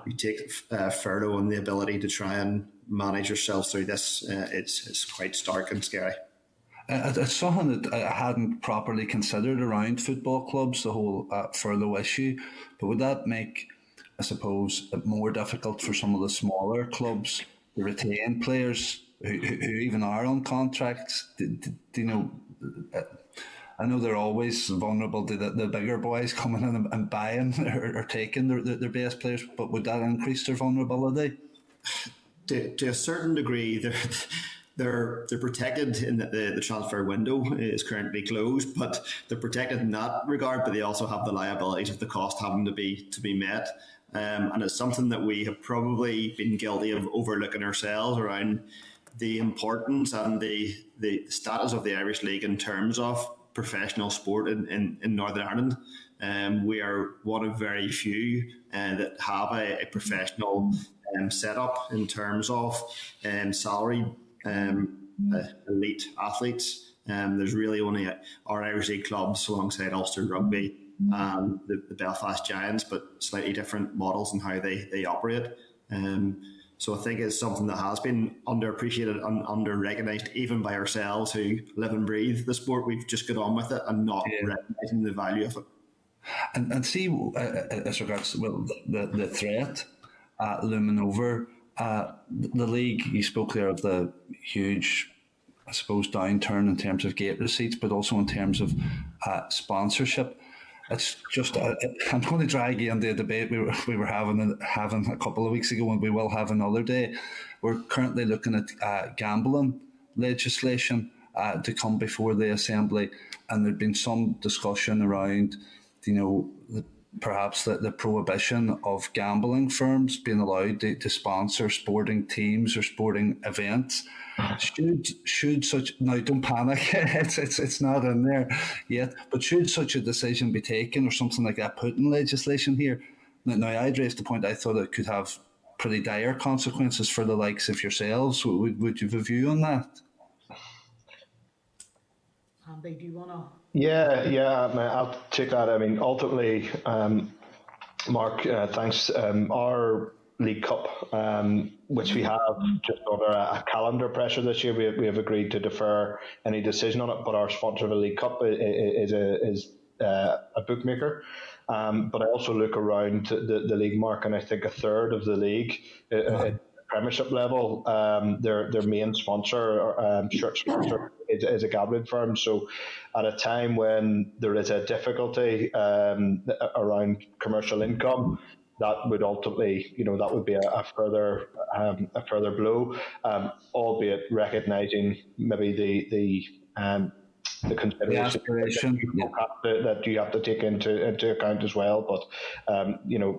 we take furlough and the ability to try and manage yourselves through this. It's quite stark and scary. It's something that I hadn't properly considered around football clubs, the whole furlough issue. But would that make, I suppose, it more difficult for some of the smaller clubs to retain players who even are on contracts? I know they're always vulnerable to the bigger boys coming in and buying or taking their best players, but would that increase their vulnerability? To a certain degree, they're protected in that the transfer window is currently closed, but they're protected in that regard, but they also have the liabilities of the cost having to be met. And it's something that we have probably been guilty of overlooking ourselves around the importance and the status of the Irish League in terms of professional sport in Northern Ireland. We are one of very few that have a professional setup in terms of salary elite athletes. There's really only our Irish League clubs alongside Ulster Rugby and the Belfast Giants, but slightly different models in how they operate. So I think it's something that has been underappreciated and under-recognised even by ourselves who live and breathe the sport. We've just got on with it and not recognising the value of it. And see, as regards the threat looming over the league, you spoke there of the huge, I suppose, downturn in terms of gate receipts, but also in terms of sponsorship. It's just, I'm going to drag you into a debate we were having a couple of weeks ago, and we will have another day. We're currently looking at gambling legislation to come before the Assembly, and there'd been some discussion around, perhaps the prohibition of gambling firms being allowed to sponsor sporting teams or sporting events. Should such, now don't panic, it's not in there yet, but should such a decision be taken or something like that put in legislation here? Now I'd raised the point, I thought it could have pretty dire consequences for the likes of yourselves. Would you have a view on that? Andy, do you want to? Yeah, I'll take that. I mean, ultimately, Mark, thanks. Our League Cup, which we have just under a calendar pressure this year, we have agreed to defer any decision on it. But our sponsor of the League Cup is a bookmaker. But I also look around the league, Mark, and I think a third of the league at Premiership level, their main sponsor, shirt sponsor, is a gambling firm. So at a time when there is a difficulty around commercial income, that would ultimately, that would be a further blow, albeit recognising maybe the consideration that you have to take into account as well. But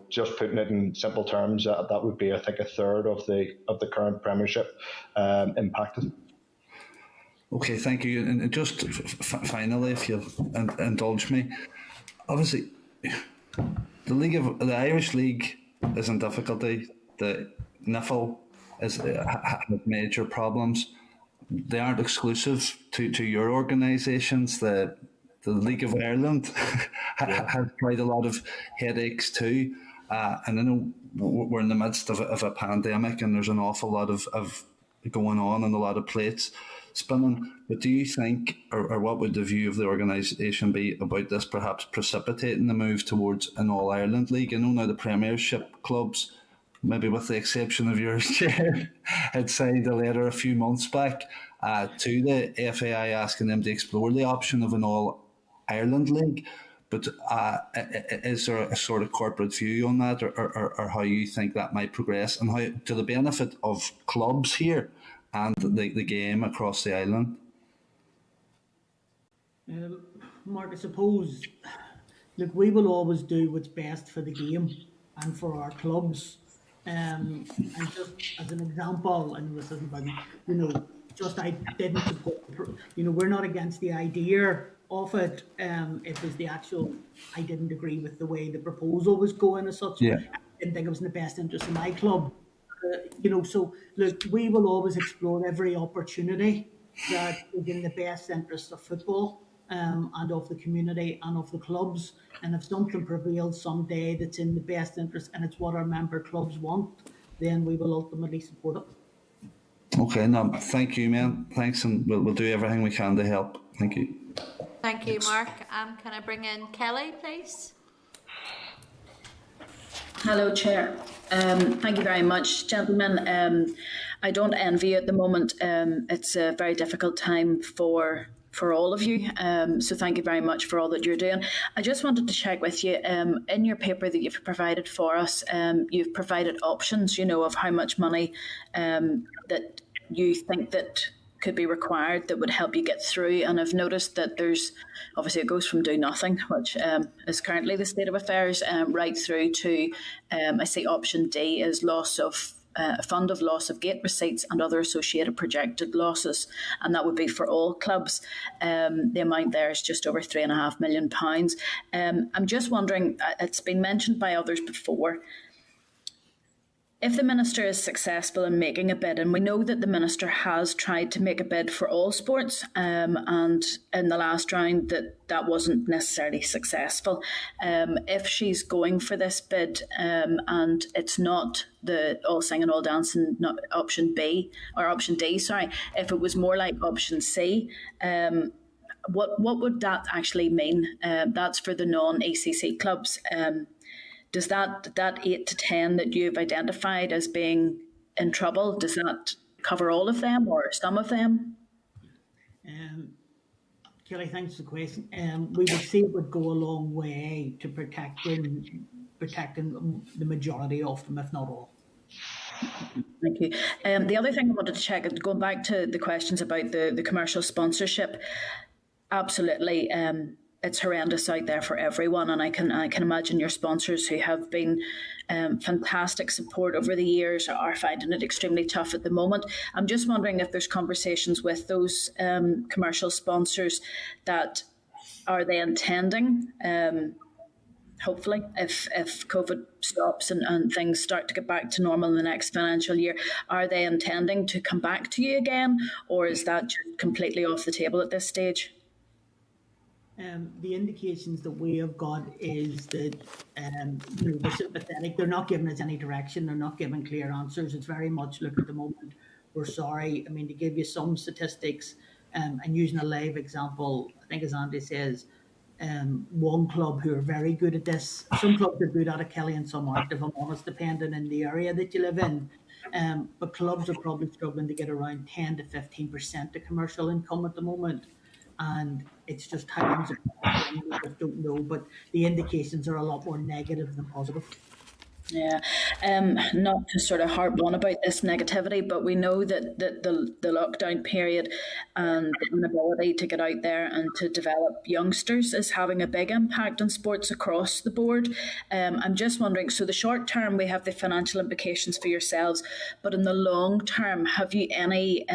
just putting it in simple terms, that would be, I think, a third of the current Premiership impacted. Okay, thank you. And just finally, if you'll indulge me, obviously, the Irish League is in difficulty. The NIFL has major problems. They aren't exclusive to your organisations. The League of Ireland has quite a lot of headaches too. And I know we're in the midst of a pandemic, and there's an awful lot of going on and a lot of plates spinning. But do you think, or what would the view of the organisation be about this perhaps precipitating the move towards an All-Ireland League? I know now the Premiership clubs, maybe with the exception of yours, Chair, had signed a letter a few months back to the FAI asking them to explore the option of an All-Ireland League. But is there a sort of corporate view on that, or how you think that might progress, and how to the benefit of clubs here and the game across the island? Mark, I suppose, look, we will always do what's best for the game and for our clubs. And just as an example, and this isn't about, just I didn't support, we're not against the idea of it. It was the actual, I didn't agree with the way the proposal was going as such. Yeah. I didn't think it was in the best interest of my club. So look, we will always explore every opportunity that is in the best interest of football, and of the community and of the clubs. And if something prevails someday that's in the best interest and it's what our member clubs want, then we will ultimately support it. Okay, no, thank you, man. Thanks, and we'll do everything we can to help. Thank you. Thank you, Mark. Can I bring in Kelly, please? Hello, Chair. Thank you very much, gentlemen. I don't envy you at the moment. It's a very difficult time for all of you. So thank you very much for all that you're doing. I just wanted to check with you, in your paper that you've provided for us, you've provided options, of how much money that you think that could be required that would help you get through. And I've noticed that there's, obviously it goes from do nothing, which is currently the state of affairs, right through to, I see option D is loss of a fund of loss of gate receipts and other associated projected losses, and that would be for all clubs. The amount there is just over £3.5 million. I'm just wondering, it's been mentioned by others before, if the Minister is successful in making a bid, and we know that the Minister has tried to make a bid for all sports, and in the last round that wasn't necessarily successful. If she's going for this bid, and it's not the all singing, all dancing, not option B or option D, sorry, if it was more like option C, what would that actually mean? That's for the non-ECC clubs. Does that 8 to 10 that you've identified as being in trouble, does that cover all of them or some of them? Kelly, thanks for the question. We would say it would go a long way to protecting the majority of them, if not all. Thank you. The other thing I wanted to check, going back to the questions about the commercial sponsorship, absolutely. It's horrendous out there for everyone, and I can imagine your sponsors who have been fantastic support over the years are finding it extremely tough at the moment. I'm just wondering if there's conversations with those commercial sponsors that are they intending, hopefully, if COVID stops and things start to get back to normal in the next financial year, are they intending to come back to you again, or is that just completely off the table at this stage? The indications that we have got is that they're sympathetic. They're not giving us any direction. They're not giving clear answers. It's very much, look, at the moment, we're sorry. I mean, to give you some statistics and using a live example, I think as Andy says, one club who are very good at this, some clubs are good at it, Kelly, and some aren't, if I'm honest, depending on the area that you live in. But clubs are probably struggling to get around 10 to 15% of commercial income at the moment. And it's just how we just don't know, but the indications are a lot more negative than positive. Yeah, not to sort of harp on about this negativity, but we know that the lockdown period and the inability to get out there and to develop youngsters is having a big impact on sports across the board. I'm just wondering, so the short term we have the financial implications for yourselves, but in the long term, have you any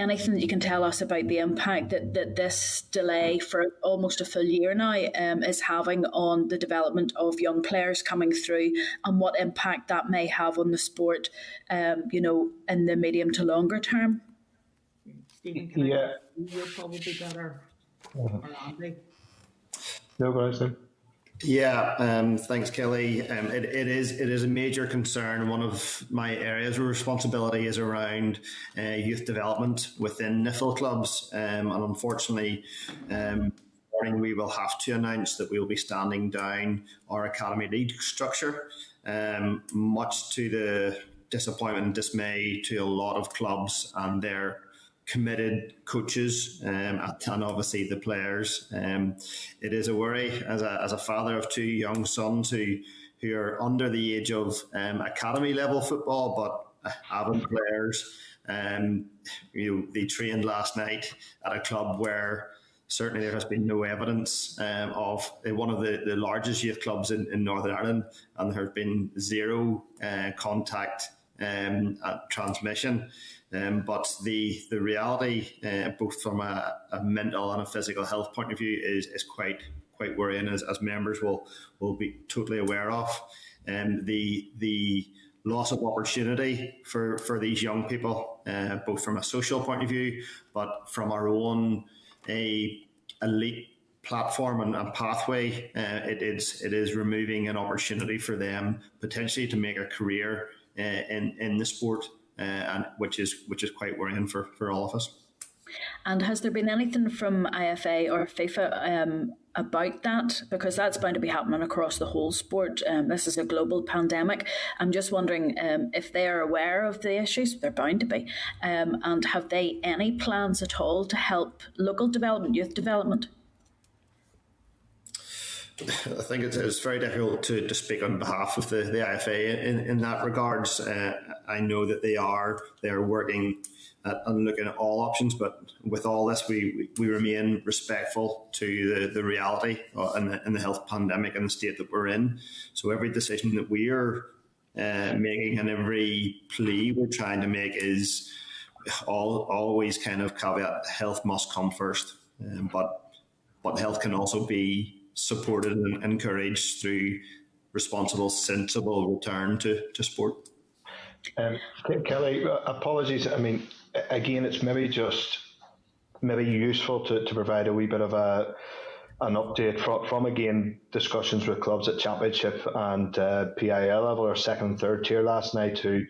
anything that you can tell us about the impact that this delay for almost a full year now is having on the development of young players coming through, and what impact that may have on the sport, in the medium to longer term? Stephen, can Yeah. you're probably better, or Andy? No, guys. Yeah, thanks, Kelly. It is a major concern. One of my areas of responsibility is around youth development within NIFL clubs, and unfortunately, morning we will have to announce that we will be standing down our academy league structure, much to the disappointment and dismay to a lot of clubs and their committed coaches, and obviously the players. It is a worry as a father of two young sons who are under the age of academy level football, but avid players. They trained last night at a club where certainly there has been no evidence of one of the largest youth clubs in Northern Ireland, and there has been zero contact transmission. But the reality, both from a mental and a physical health point of view, is quite worrying, as members will be totally aware of. The loss of opportunity for these young people, both from a social point of view, but from our own elite platform and pathway, it is removing an opportunity for them potentially to make a career in the sport. And which is quite worrying for all of us. And has there been anything from IFA or FIFA about that? Because that's bound to be happening across the whole sport. This is a global pandemic. I'm just wondering if they are aware of the issues. They're bound to be. And have they any plans at all to help local development, youth development? I think it's very difficult to speak on behalf of the IFA in that regards. I know that they're working and looking at all options, but with all this, we remain respectful to the reality and the health pandemic and the state that we're in. So every decision that we are making and every plea we're trying to make is always kind of caveat: health must come first, but health can also be supported and encouraged through responsible, sensible return to sport. Kelly, apologies. I mean, again, it's maybe useful to provide a wee bit of an update from again discussions with clubs at Championship and PIL level, or second and third tier last night, who,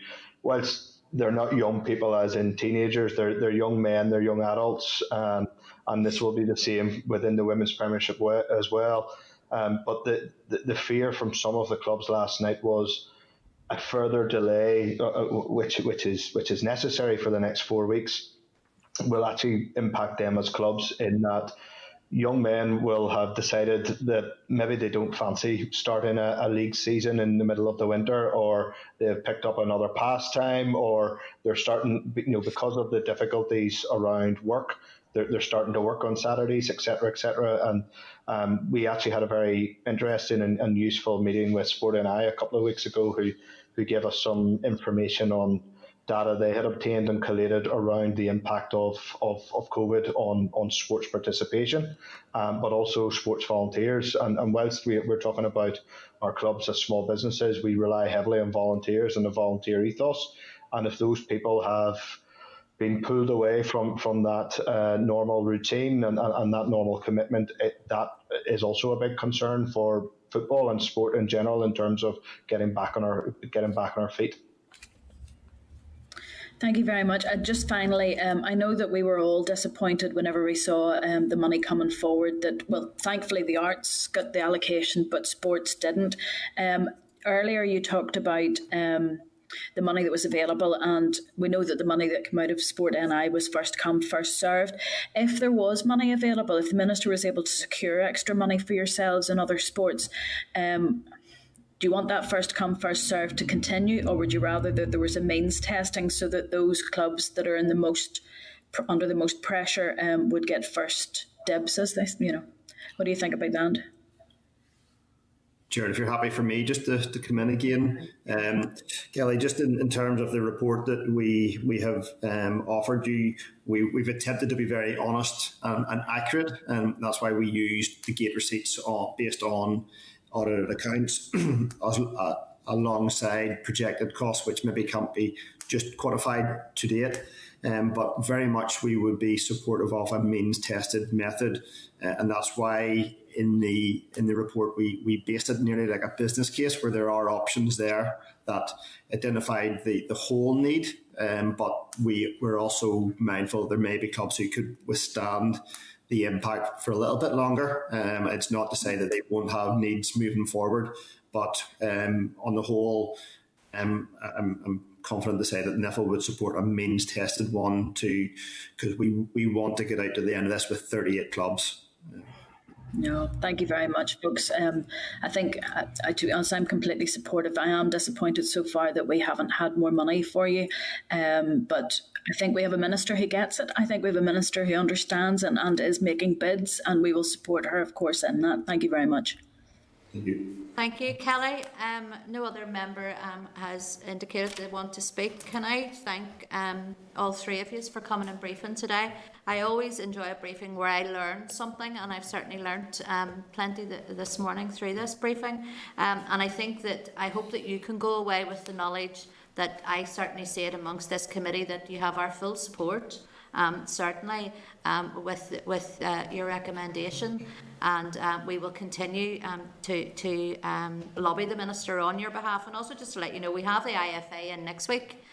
whilst they're not young people as in teenagers, they're young men, they're young adults, and this will be the same within the Women's Premiership as well. But the fear from some of the clubs last night was a further delay, which is necessary for the next 4 weeks, will actually impact them as clubs, in that young men will have decided that maybe they don't fancy starting a league season in the middle of the winter, or they've picked up another pastime, or they're starting, because of the difficulties around work, they're starting to work on Saturdays, etc., etc. And we actually had a very interesting and useful meeting with Sport NI a couple of weeks ago, who gave us some information on data they had obtained and collated around the impact of COVID on sports participation, but also sports volunteers. And whilst we're talking about our clubs as small businesses, we rely heavily on volunteers and the volunteer ethos. And if those people have been pulled away from that normal routine and that normal commitment, that is also a big concern for football and sport in general, in terms of getting back on our feet. Thank you very much. Just finally, I know that we were all disappointed whenever we saw the money coming forward. Thankfully the arts got the allocation, but sports didn't. Earlier you talked about the money that was available, and we know that the money that came out of Sport NI was first come, first served. If there was money available, if the Minister was able to secure extra money for yourselves and other sports, do you want that first come, first served to continue, or would you rather that there was a means testing so that those clubs that are in under the most pressure would get first dibs, as this? What do you think about that? Jared, if you're happy for me just to come in again. Kelly, just in terms of the report that we have offered you, we've attempted to be very honest and accurate, and that's why we used the gate receipts based on audited accounts alongside projected costs, which maybe can't be just quantified to date. But very much we would be supportive of a means-tested method, and that's why in the report we based it nearly like a business case where there are options there that identified the whole need, but we're also mindful there may be clubs who could withstand the impact for a little bit longer. It's not to say that they won't have needs moving forward, but on the whole, I'm confident to say that NIFL would support a means-tested one too, because we want to get out to the end of this with 38 clubs. No, thank you very much, folks. I think, to be honest, I'm completely supportive. I am disappointed so far that we haven't had more money for you, but I think we have a minister who gets it. I think we have a minister who understands and is making bids, and we will support her, of course, in that. Thank you very much. Thank you. Thank you, Kelly. No other member has indicated they want to speak. Can I thank all three of you for coming and briefing today? I always enjoy a briefing where I learn something, and I've certainly learnt plenty this morning through this briefing. And I think that I hope that you can go away with the knowledge that I certainly see it amongst this committee that you have our full support. Certainly with your recommendation, and we will continue to lobby the Minister on your behalf. And also just to let you know, we have the IFA in next week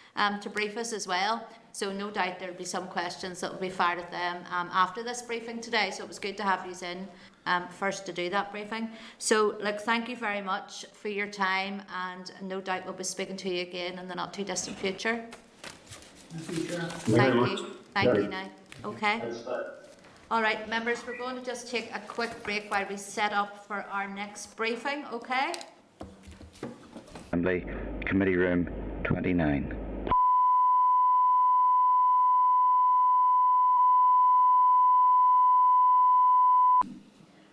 to brief us as well, so no doubt there will be some questions that will be fired at them after this briefing today, so it was good to have you in first to do that briefing. So look, thank you very much for your time, and no doubt we'll be speaking to you again in the not too distant future. Thank you. Thank you now. Okay. All right, members, we're going to just take a quick break while we set up for our next briefing, okay? Assembly, Committee Room 29.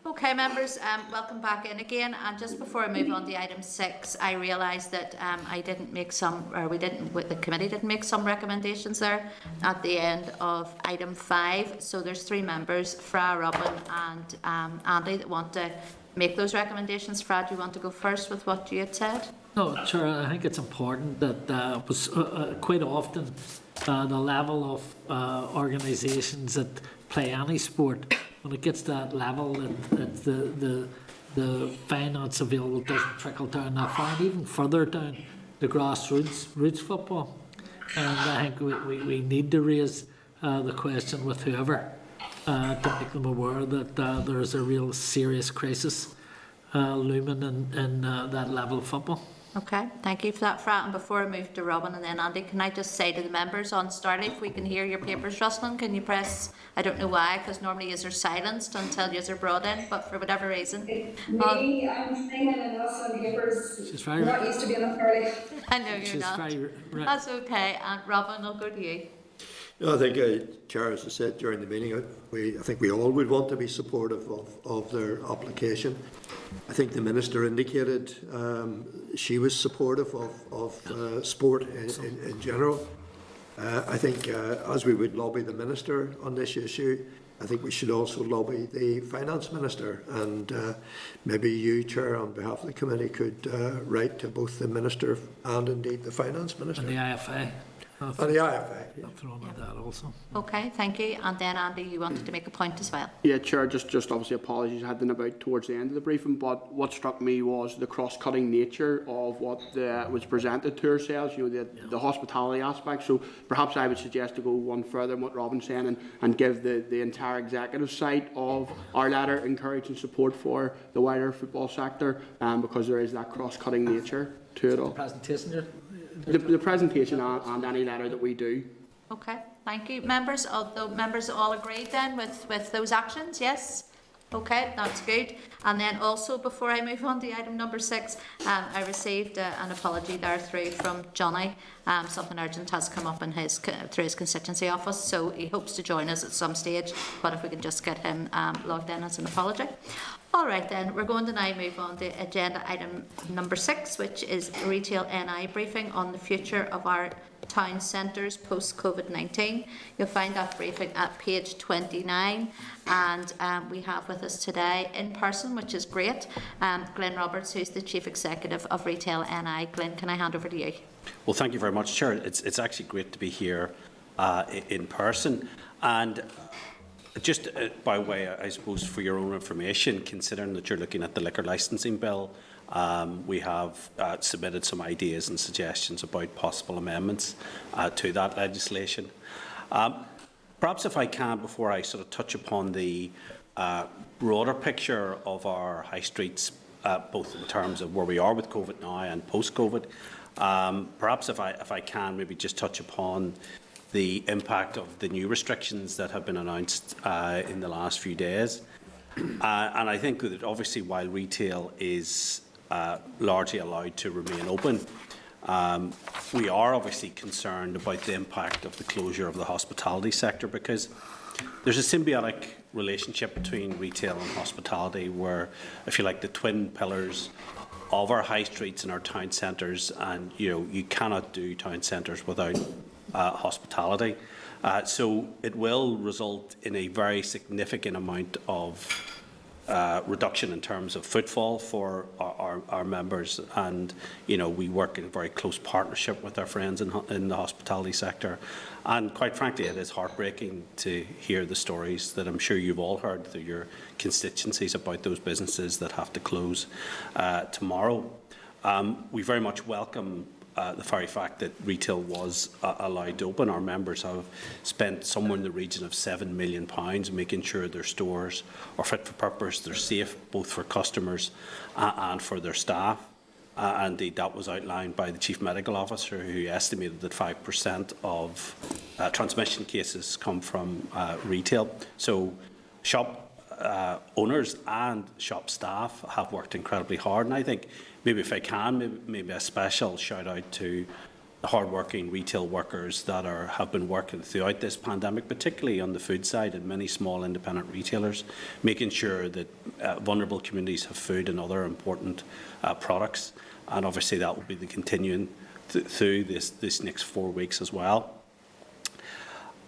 Okay, members, welcome back in again. And just before I move on to item 6, I realised that the committee didn't make some recommendations there at the end of item 5. So there's 3 members, Fra, Robin, and Andy, that want to make those recommendations. Fra, do you want to go first with what you had said? No, sure. I think it's important that quite often the level of organisations that play any sport, when it gets to that level, that the finance available doesn't trickle down that far, and even further down the roots football. And I think we need to raise the question with whoever to make them aware that there is a real serious crisis looming in that level of football. Okay, thank you for that, Fra. And before I move to Robin and then Andy, can I just say to the members on Starley, if we can hear your papers rustling, can you press, I don't know why, because normally yous are silenced until yous are brought in, but for whatever reason. Me, I'm singing and us on papers. She's very, We're not used to being up early. I know you're she's not. very That's okay. And Robin, I'll go to you. I think, Chair, as I said during the meeting, I think we all would want to be supportive of their application. I think the Minister indicated she was supportive of sport in general. I think as we would lobby the Minister on this issue, I think we should also lobby the Finance Minister, and maybe you, Chair, on behalf of the committee could write to both the Minister and indeed the Finance Minister. and the IFA. And the IFA. I've thrown at that also. Okay, thank you. And then Andy, you wanted to make a point as well. Yeah, Chair, just obviously apologies, I had to nip out towards the end of the briefing, but what struck me was the cross-cutting nature of what was presented to ourselves, the hospitality aspect. So perhaps I would suggest to go one further in what Robin's saying and give the entire executive side of our letter encouraging support for the wider football sector, because there is that cross-cutting nature to it all. Presentation. The presentation and any letter that we do. Okay, thank you. Members, although members all agreed then with those actions, yes? Okay, that's good. And then also, before I move on to item number 6, I received an apology there through from Johnny. Something urgent has come up in through his constituency office, so he hopes to join us at some stage, but if we can just get him logged in as an apology. All right then, we're going to now move on to agenda item number 6, which is Retail NI briefing on the future of our town centres post-COVID-19. You'll find that briefing at page 29, and we have with us today in person, which is great, Glyn Roberts, who's the Chief Executive of Retail NI. Glyn, can I hand over to you? Well, thank you very much, Chair. It's actually great to be here in person, and just by way, I suppose, for your own information, considering that you're looking at the liquor licensing bill, we have submitted some ideas and suggestions about possible amendments to that legislation. Perhaps if I can, before I sort of touch upon the broader picture of our high streets, both in terms of where we are with COVID now and post-COVID, perhaps if I can maybe just touch upon the impact of the new restrictions that have been announced in the last few days. And I think that obviously while retail is largely allowed to remain open, we are obviously concerned about the impact of the closure of the hospitality sector, because there's a symbiotic relationship between retail and hospitality where, if you like, the twin pillars of our high streets and our town centres, and you cannot do town centres without hospitality. So it will result in a very significant amount of reduction in terms of footfall for our members, and we work in very close partnership with our friends in the hospitality sector, and quite frankly it is heartbreaking to hear the stories that I'm sure you've all heard through your constituencies about those businesses that have to close tomorrow. We very much welcome the very fact that retail was allowed to open. Our members have spent somewhere in the region of £7 million making sure their stores are fit for purpose, they're safe both for customers and for their staff. Indeed, that was outlined by the Chief Medical Officer, who estimated that 5% of transmission cases come from retail. So shop owners and shop staff have worked incredibly hard, and I think maybe if I can, maybe a special shout out to the hard-working retail workers that have been working throughout this pandemic, particularly on the food side, and many small independent retailers, making sure that vulnerable communities have food and other important products. And obviously that will be the continuing through this next 4 weeks as well.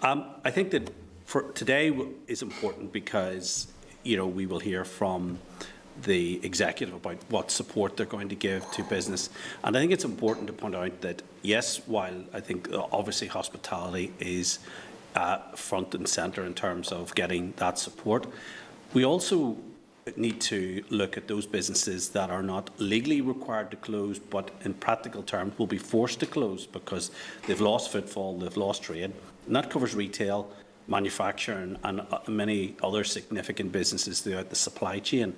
I think that for today is important because we will hear from the executive about what support they're going to give to business. And I think it's important to point out that, yes, while I think obviously hospitality is front and centre in terms of getting that support, we also need to look at those businesses that are not legally required to close, but in practical terms will be forced to close because they've lost footfall, they've lost trade. And that covers retail, manufacturing and many other significant businesses throughout the supply chain.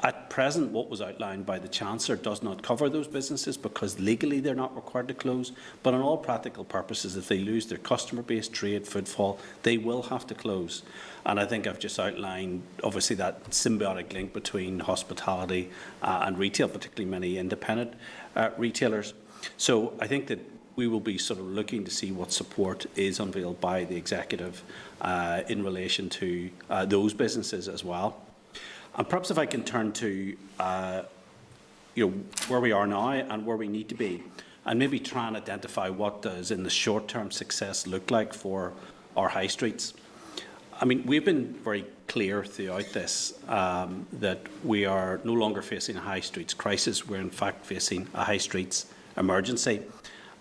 At present, what was outlined by the Chancellor does not cover those businesses because legally they're not required to close, but on all practical purposes, if they lose their customer base, trade, footfall, they will have to close. And I think I've just outlined, obviously, that symbiotic link between hospitality and retail, particularly many independent retailers. So I think that we will be sort of looking to see what support is unveiled by the Executive in relation to those businesses as well. And perhaps if I can turn to where we are now and where we need to be, and maybe try and identify what does in the short-term success look like for our high streets. I mean, we've been very clear throughout this that we are no longer facing a high streets crisis. We're in fact facing a high streets emergency,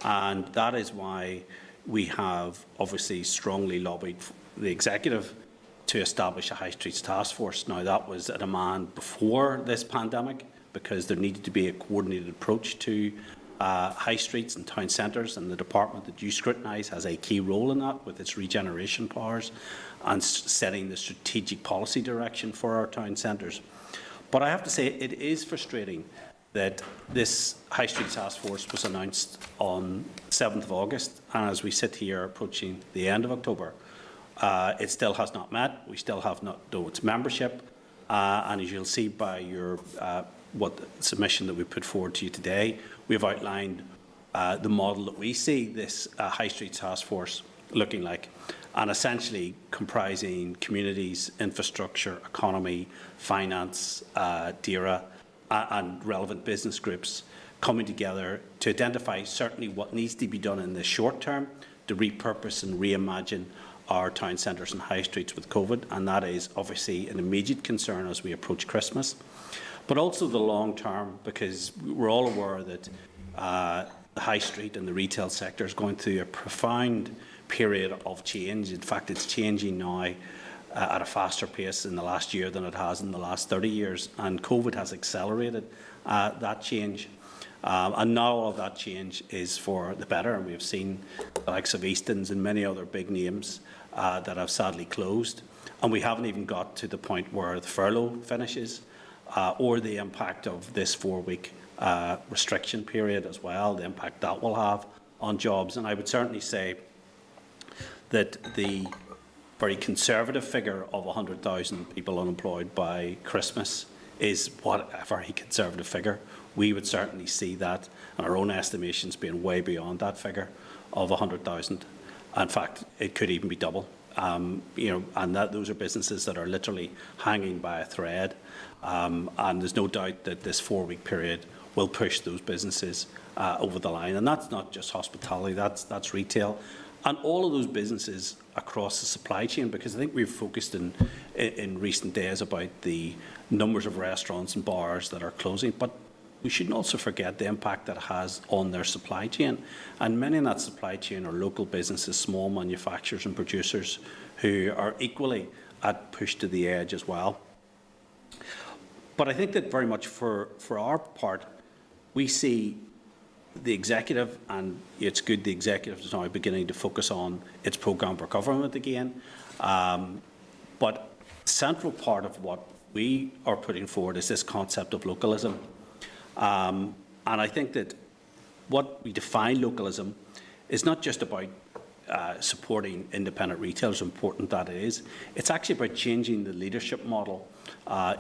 and that is why we have obviously strongly lobbied the Executive to establish a High Streets Task Force. Now, that was a demand before this pandemic because there needed to be a coordinated approach to high streets and town centres, and the department that you scrutinise has a key role in that with its regeneration powers and setting the strategic policy direction for our town centres. But I have to say it is frustrating that this High Street Task Force was announced on 7th of August, and as we sit here approaching the end of October, it still has not met. We still have not known its membership. And as you'll see by your what submission that we put forward to you today, we've outlined the model that we see this High Street Task Force looking like, and essentially comprising communities, infrastructure, economy, finance, DERA, and relevant business groups coming together to identify certainly what needs to be done in the short term to repurpose and reimagine our town centres and high streets with COVID, and that is obviously an immediate concern as we approach Christmas, but also the long term, because we're all aware that the high street and the retail sector is going through a profound period of change. In fact, it's changing now at a faster pace in the last year than it has in the last 30 years, and COVID has accelerated that change. And now all of that change is for the better, and we've seen the likes of Easton's and many other big names that have sadly closed. And we haven't even got to the point where the furlough finishes or the impact of this 4-week restriction period as well, the impact that will have on jobs. And I would certainly say that the very conservative figure of 100,000 people unemployed by Christmas is what a very conservative figure. We would certainly see that, and our own estimations being way beyond that figure of 100,000. In fact, it could even be double. And those are businesses that are literally hanging by a thread. And there's no doubt that this 4-week period will push those businesses over the line. And that's not just hospitality, that's retail. And all of those businesses across the supply chain, because I think we've focused in recent days about the numbers of restaurants and bars that are closing, but we shouldn't also forget the impact that it has on their supply chain. And many in that supply chain are local businesses, small manufacturers and producers who are equally pushed to the edge as well. But I think that very much for our part, we see the executive, and it's good the executive is now beginning to focus on its programme for government again. But central part of what we are putting forward is this concept of localism. And I think that what we define localism is not just about supporting independent retailers, important that is. It's actually about changing the leadership model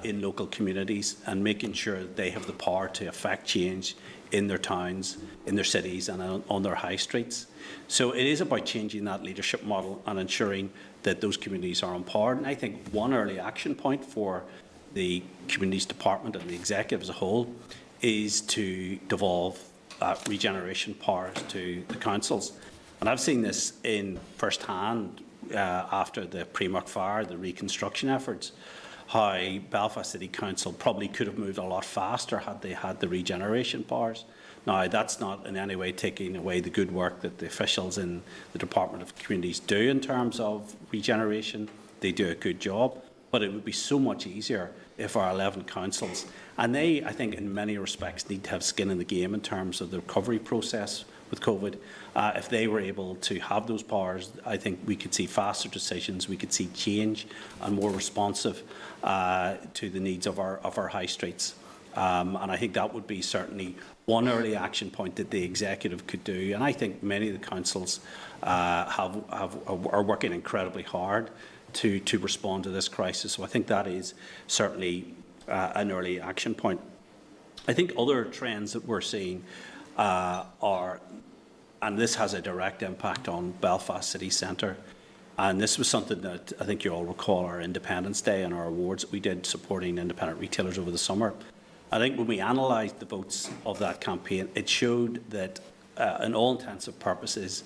in local communities and making sure that they have the power to affect change in their towns, in their cities and on their high streets. So it is about changing that leadership model and ensuring that those communities are empowered. And I think one early action point for the Communities Department and the executive as a whole is to devolve regeneration powers to the councils. And I've seen this in first hand after the Primark fire, the reconstruction efforts, how Belfast City Council probably could have moved a lot faster had they had the regeneration powers. Now, that's not in any way taking away the good work that the officials in the Department of Communities do in terms of regeneration. They do a good job, but it would be so much easier if our 11 councils, and they, I think, in many respects need to have skin in the game in terms of the recovery process with COVID. If they were able to have those powers, I think we could see faster decisions, we could see change and more responsive to the needs of our high streets. And I think that would be certainly one early action point that the executive could do. And I think many of the councils are working incredibly hard to respond to this crisis. So I think that is certainly an early action point. I think other trends that we're seeing are, and this has a direct impact on Belfast City Centre, and this was something that I think you all recall our Independence Day and our awards that we did supporting independent retailers over the summer. I think when we analysed the votes of that campaign, it showed that in all intensive purposes,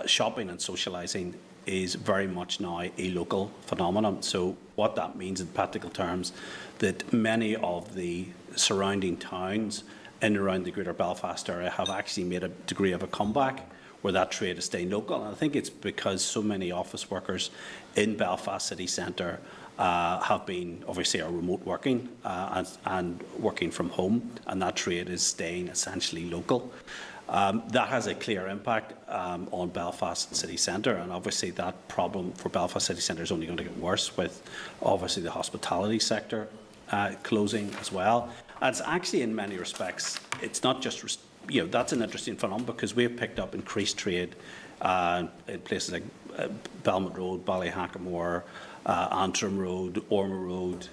shopping and socialising is very much now a local phenomenon. So what that means in practical terms, that many of the surrounding towns in and around the Greater Belfast area have actually made a degree of a comeback where that trade is staying local. And I think it's because so many office workers in Belfast City Centre have been obviously are remote working and working from home, and that trade is staying essentially local. That has a clear impact on Belfast City Centre, and obviously that problem for Belfast City Centre is only going to get worse with obviously the hospitality sector closing as well. And it's actually in many respects, it's not just, that's an interesting phenomenon because we have picked up increased trade in places like Belmont Road, Ballyhackamore, Antrim Road, Ormer Road,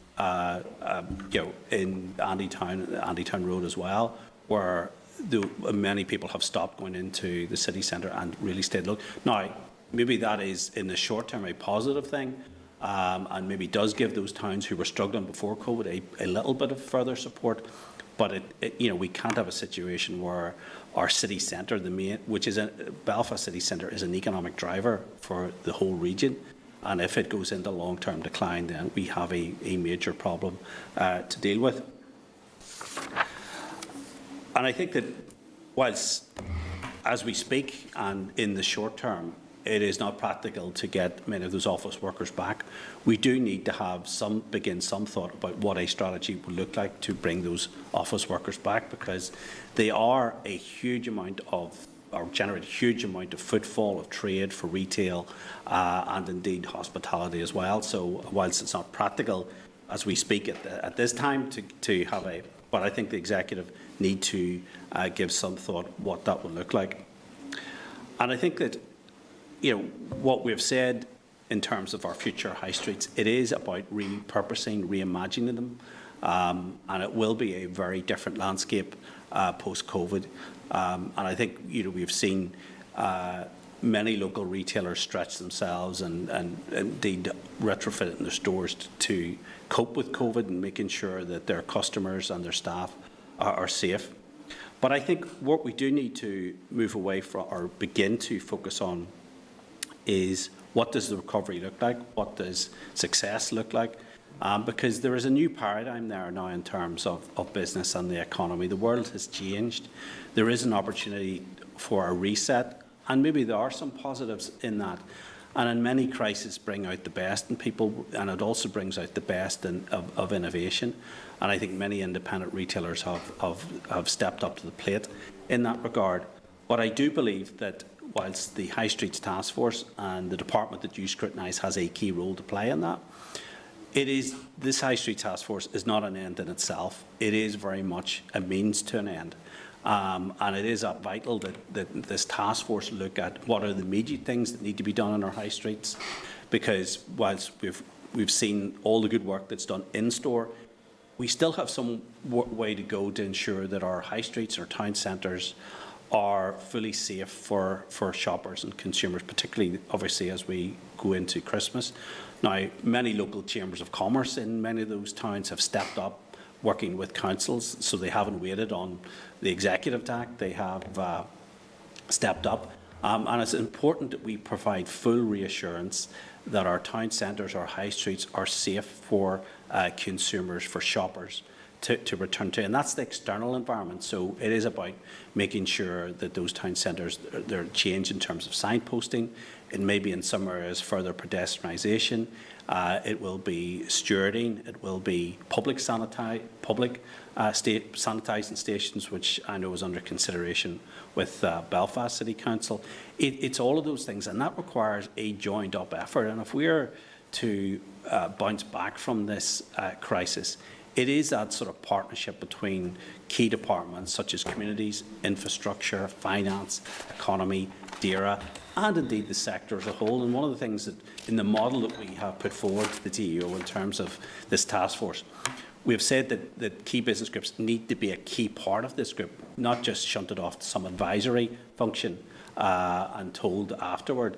in Andytown Road as well, where many people have stopped going into the city centre and really stayed local. Now, maybe that is in the short term a positive thing, and maybe does give those towns who were struggling before COVID a little bit of further support. But we can't have a situation where our city centre, Belfast city centre, is an economic driver for the whole region. And if it goes into long-term decline, then we have a major problem to deal with. And I think that whilst, as we speak, and in the short term, it is not practical to get many of those office workers back, we do need to begin some thought about what a strategy will look like to bring those office workers back, because they are a huge amount of, or generate a huge amount of footfall of trade for retail and indeed hospitality as well. So whilst it's not practical as we speak at this time to have but I think the executive need to give some thought what that will look like. And I think that what we've said in terms of our future high streets, it is about repurposing, reimagining them, and it will be a very different landscape post-COVID. And I think we've seen many local retailers stretch themselves and indeed retrofit in their stores to cope with COVID and making sure that their customers and their staff are safe. But I think what we do need to move away from or begin to focus on is what does the recovery look like? What does success look like? Because there is a new paradigm there now in terms of business and the economy. The world has changed. There is an opportunity for a reset, and maybe there are some positives in that. And in many crises bring out the best in people, and it also brings out the best of innovation. And I think many independent retailers have stepped up to the plate in that regard. But I do believe that whilst the High Streets Task Force and the department that you scrutinise has a key role to play in that, this High Street Task Force is not an end in itself. It is very much a means to an end. And it is vital that this task force look at what are the immediate things that need to be done on our high streets, because whilst we've seen all the good work that's done in store, we still have some way to go to ensure that our high streets, our town centres, are fully safe for shoppers and consumers, particularly obviously as we go into Christmas. Now, many local chambers of commerce in many of those towns have stepped up working with councils, so they haven't waited on the executive to act, they have stepped up. And it's important that we provide full reassurance that our town centres, our high streets are safe for consumers, for shoppers to return to. And that's the external environment. So it is about making sure that those town centres, they're changed in terms of signposting. It may be in some areas further pedestrianisation. It will be stewarding. It will be public sanitising stations, which I know is under consideration with Belfast City Council. It's all of those things, and that requires a joined-up effort. And if we are to bounce back from this crisis, it is that sort of partnership between key departments such as communities, infrastructure, finance, economy, DAERA, and indeed the sector as a whole. And one of the things that in the model that we have put forward to the TEO in terms of this task force, we have said that key business groups need to be a key part of this group, not just shunted off to some advisory function and told afterward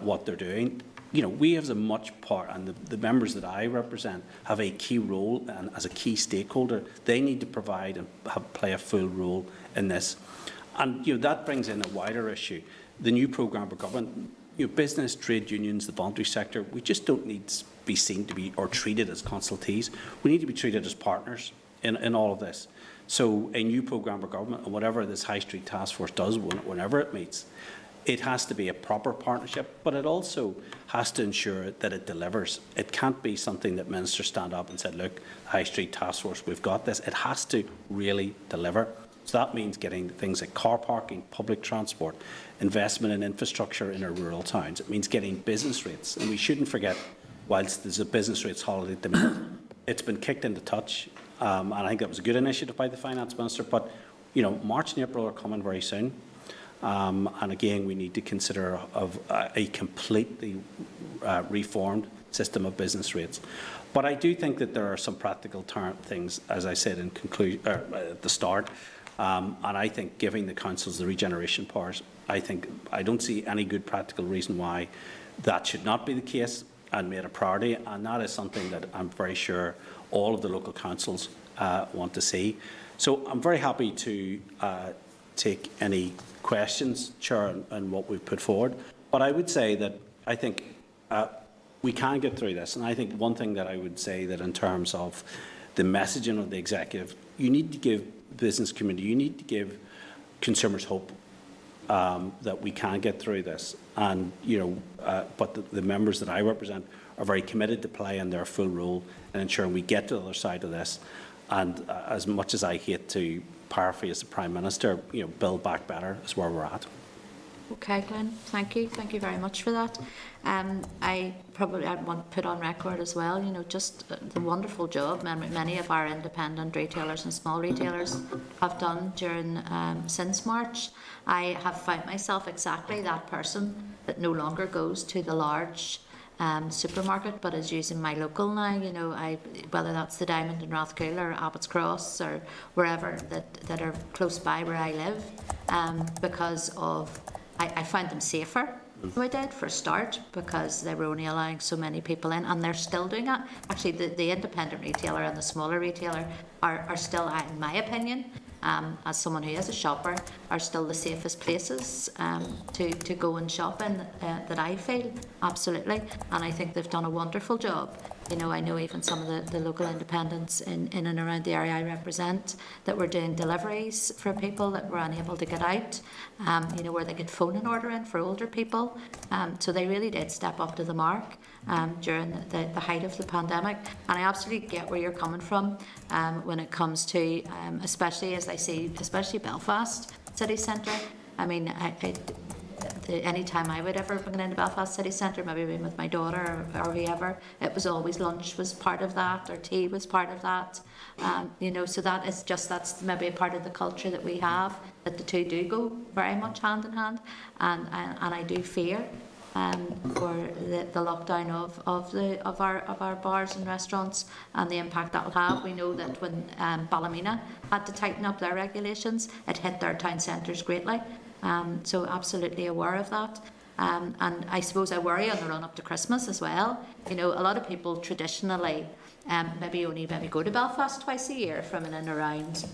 what they're doing. We have a much part, and the members that I represent have a key role, and as a key stakeholder, they need to provide and play a full role in this. And that brings in a wider issue. The new programme for government, business, trade unions, the voluntary sector, we just don't need to be seen to be or treated as consultees. We need to be treated as partners in all of this. So a new programme for government, and whatever this High Street Task Force does whenever it meets, it has to be a proper partnership, but it also has to ensure that it delivers. It can't be something that ministers stand up and said, look, High Street Task Force, we've got this. It has to really deliver. So that means getting things like car parking, public transport, investment in infrastructure in our rural towns. It means getting business rates. And we shouldn't forget, whilst there's a business rates holiday at the minute, it's been kicked into touch. And I think that was a good initiative by the Finance Minister. But, March and April are coming very soon. And again, we need to consider a completely reformed system of business rates. But I do think that there are some practical things, as I said in conclusion at the start, and I think giving the councils the regeneration powers, I don't see any good practical reason why that should not be the case and made a priority, and that is something that I'm very sure all of the local councils want to see. So I'm very happy to take any questions, Chair, on what we've put forward. But I would say that I think we can get through this. And I think one thing that I would say that in terms of the messaging of the executive, you need to give business community, you need to give consumers hope that we can get through this. And, but the members that I represent are very committed to playing their full role in ensuring we get to the other side of this. And as much as I hate to paraphrase the Prime Minister, build back better is where we're at. Okay, Glyn, thank you. Thank you very much for that. I want to put on record as well, just the wonderful job many of our independent retailers and small retailers have done during since March. I have found myself exactly that person that no longer goes to the large supermarket, but is using my local now. Whether that's the Diamond in Rathcoole or Abbott's Cross or wherever that are close by where I live, because of I found them safer. I did for a start, because they were only allowing so many people in, and they're still doing it. Actually, the independent retailer and the smaller retailer are still, in my opinion, as someone who is a shopper, are still the safest places to go and shop in that I feel, absolutely. And I think they've done a wonderful job. I know even some of the local independents in and around the area I represent that were doing deliveries for people that were unable to get out, where they could phone an order in for older people. So they really did step up to the mark during the height of the pandemic. And I absolutely get where you're coming from when it comes to, especially as I see, especially Belfast city centre. I mean, any time I would ever been into Belfast city centre, maybe being with my daughter or whoever, it was always lunch was part of that, or tea was part of that. So that's maybe a part of the culture that we have, that the two do go very much hand in hand, and I do fear for the lockdown of our bars and restaurants and the impact that will have. We know that when Ballymena had to tighten up their regulations, it hit their town centres greatly. So absolutely aware of that. And I suppose I worry on the run up to Christmas as well. A lot of people traditionally maybe go to Belfast twice a year from in and around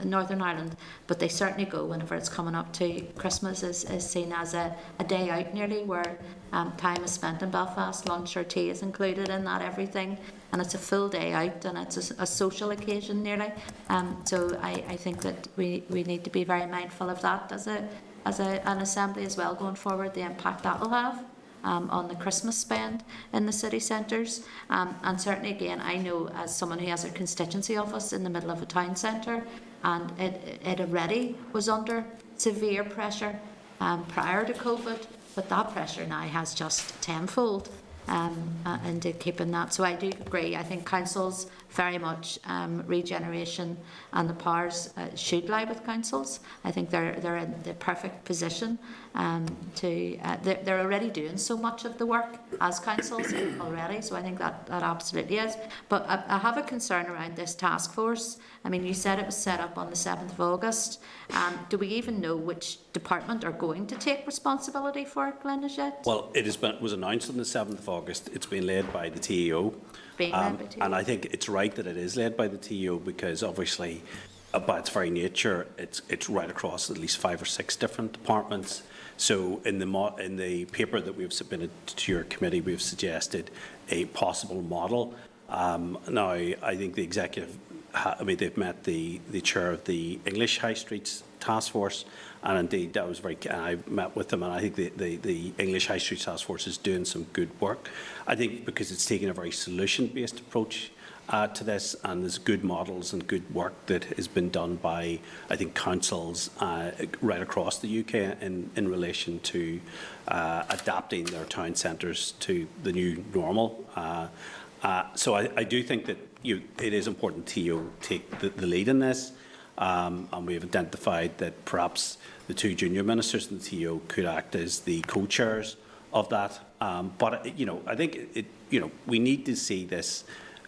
Northern Ireland, but they certainly go whenever it's coming up to Christmas. Is seen as a day out nearly, where time is spent in Belfast, lunch or tea is included in that, everything, and it's a full day out, and it's a social occasion nearly. So I think that we need to be very mindful of that as an assembly as well going forward, the impact that will have on the Christmas spend in the city centres. And certainly again, I know as someone who has a constituency office in the middle of a town centre, and it already was under severe pressure prior to COVID, but that pressure now has just tenfold into keeping that. So I do agree. I think councils very much regeneration and the powers should lie with councils. I think they're in the perfect position they're already doing so much of the work as councils already. So I think that absolutely is. But I have a concern around this task force. I mean, you said it was set up on the 7th of August. Do we even know which department are going to take responsibility for it, Glyn, as yet? Well, it was announced on the 7th of August. It's been led by the TEO. And I think it's right that it is led by the TEO, because obviously, by its very nature, it's right across at least 5 or 6 different departments. So in the paper that we've submitted to your committee, we've suggested a possible model. Now, I think the executive, they've met the chair of the English High Streets Task Force, and indeed I met with them, and I think the English High Street Task Force is doing some good work. I think because it's taking a very solution-based approach to this, and there's good models and good work that has been done by, I think, councils right across the UK in relation to adapting their town centres to the new normal. So I do think that it is important TEO take the lead in this. And we've identified that perhaps the two junior ministers in the TO could act as the co-chairs of that. But I think we need to see this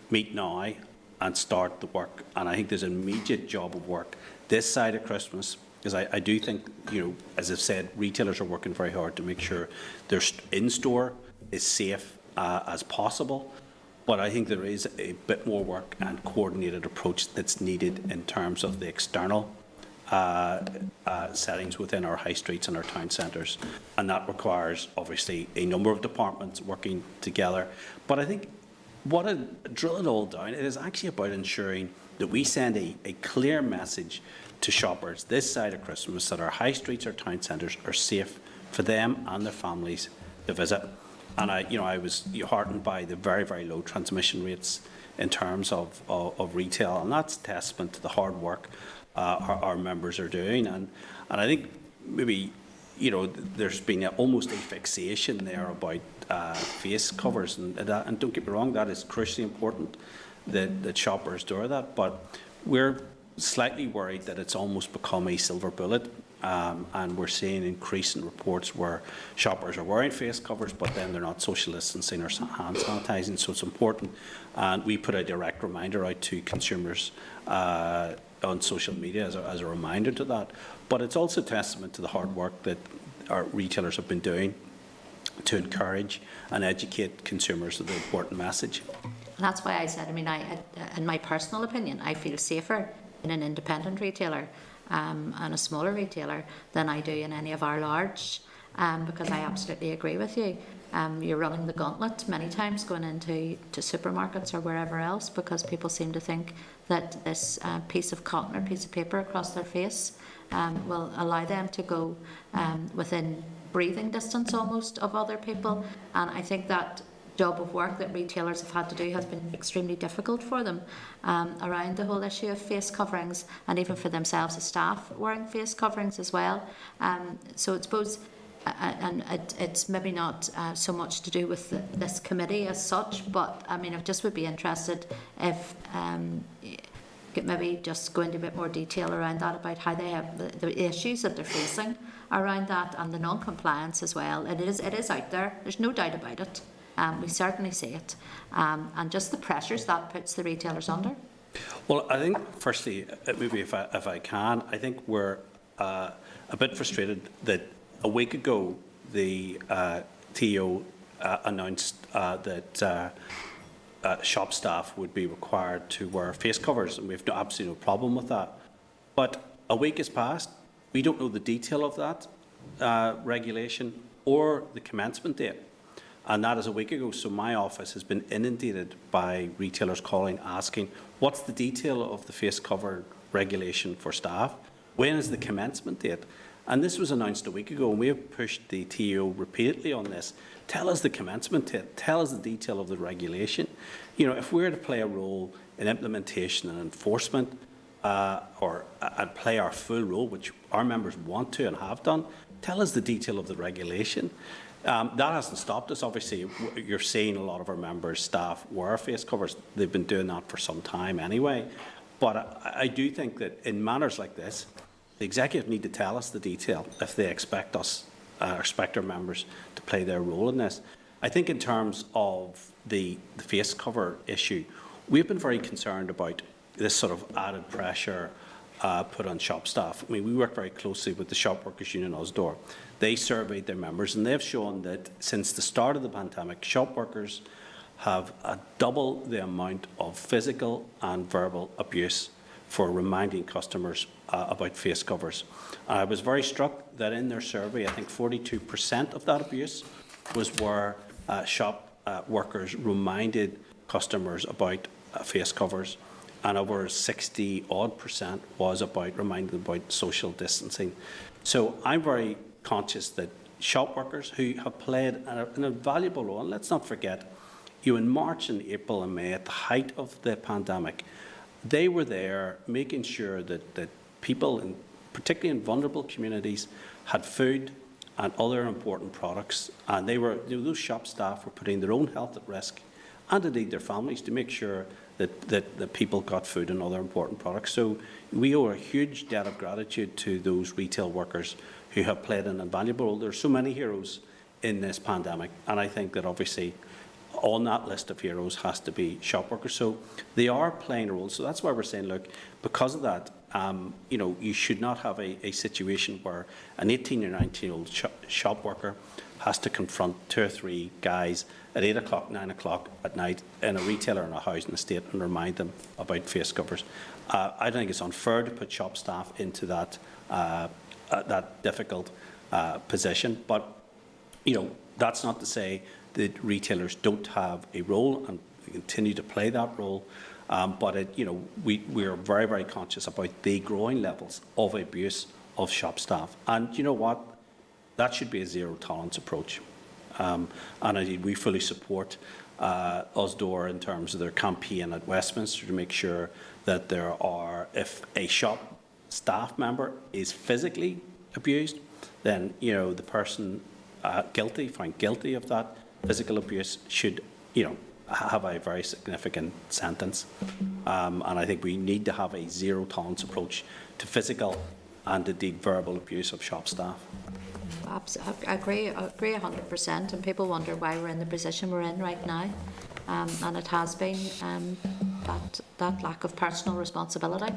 meet now and start the work. And I think there's an immediate job of work this side of Christmas, because I do think, as I've said, retailers are working very hard to make sure their in-store is safe as possible. But I think there is a bit more work and coordinated approach that's needed in terms of the external settings within our high streets and our town centres. And that requires, obviously, a number of departments working together. But I think drill it all down, it is actually about ensuring that we send a clear message to shoppers this side of Christmas that our high streets, our town centres are safe for them and their families to visit. And I was heartened by the very, very low transmission rates in terms of retail, and that's a testament to the hard work our members are doing. And I think maybe there's been almost a fixation there about face covers, and don't get me wrong, that is crucially important that shoppers do that. But we're slightly worried that it's almost become a silver bullet. And we're seeing increasing reports where shoppers are wearing face covers, but then they're not social distancing or hand sanitising. So it's important. And we put a direct reminder out to consumers on social media as a reminder to that. But it's also a testament to the hard work that our retailers have been doing to encourage and educate consumers of the important message. And that's why I said, in my personal opinion, I feel safer in an independent retailer and a smaller retailer than I do in any of our large, because I absolutely agree with you. You're running the gauntlet many times going into supermarkets or wherever else, because people seem to think that this piece of cotton or piece of paper across their face will allow them to go within breathing distance almost of other people. And I think that job of work that retailers have had to do has been extremely difficult for them around the whole issue of face coverings, and even for themselves as staff wearing face coverings as well. So I suppose, and it's maybe not so much to do with this committee as such, but I just would be interested if could maybe just go into a bit more detail around that, about how they have the issues that they're facing around that, and the non-compliance as well. It is out there, there's no doubt about it. We certainly see it, and just the pressures that puts the retailers under. Well, I think firstly, maybe if I can, I think we're a bit frustrated that a week ago the TO announced that shop staff would be required to wear face covers, and we have absolutely no problem with that. But a week has passed, we don't know the detail of that regulation or the commencement date. And that is a week ago, so my office has been inundated by retailers calling, asking, what's the detail of the face cover regulation for staff? When is the commencement date? And this was announced a week ago, and we have pushed the TO repeatedly on this. Tell us the commencement date, tell us the detail of the regulation. If we're to play a role in implementation and enforcement, and play our full role, which our members want to and have done, tell us the detail of the regulation. That hasn't stopped us. Obviously, you're seeing a lot of our members' staff wear face covers. They've been doing that for some time anyway. But I do think that in matters like this, the executive need to tell us the detail if they expect us, expect our members to play their role in this. I think in terms of the face cover issue, we've been very concerned about this sort of added pressure put on shop staff. We work very closely with the Shop Workers Union Osdor. They surveyed their members, and they've shown that since the start of the pandemic, shop workers have double the amount of physical and verbal abuse for reminding customers about face covers. I was very struck that in their survey, I think 42% of that abuse was where shop workers reminded customers about face covers, and over 60% was about reminding them about social distancing. So I'm very conscious that shop workers who have played an invaluable role, and let's not forget, in March and April and May, at the height of the pandemic, they were there making sure that people, particularly in vulnerable communities, had food and other important products, and those shop staff were putting their own health at risk, and indeed their families, to make sure that people got food and other important products. So we owe a huge debt of gratitude to those retail workers who have played an invaluable role. There are so many heroes in this pandemic, and I think that obviously on that list of heroes has to be shop workers. So they are playing a role. So that's why we're saying, look, because of that, you should not have a situation where an 18 or 19-year-old shop worker has to confront 2 or 3 guys at 8 o'clock, 9 o'clock at night in a retailer in a housing estate and remind them about face covers. I don't think it's unfair to put shop staff into that difficult position. But that's not to say that retailers don't have a role and continue to play that role. But we are very, very conscious about the growing levels of abuse of shop staff. And you know what? That should be a zero tolerance approach. And indeed, we fully support Usdaw in terms of their campaign at Westminister to make sure that if a shop staff member is physically abused, then the person found guilty of that physical abuse should have a very significant sentence. And I think we need to have a zero tolerance approach to physical and indeed verbal abuse of shop staff. I agree 100%, and people wonder why we're in the position we're in right now, and it has been that lack of personal responsibility,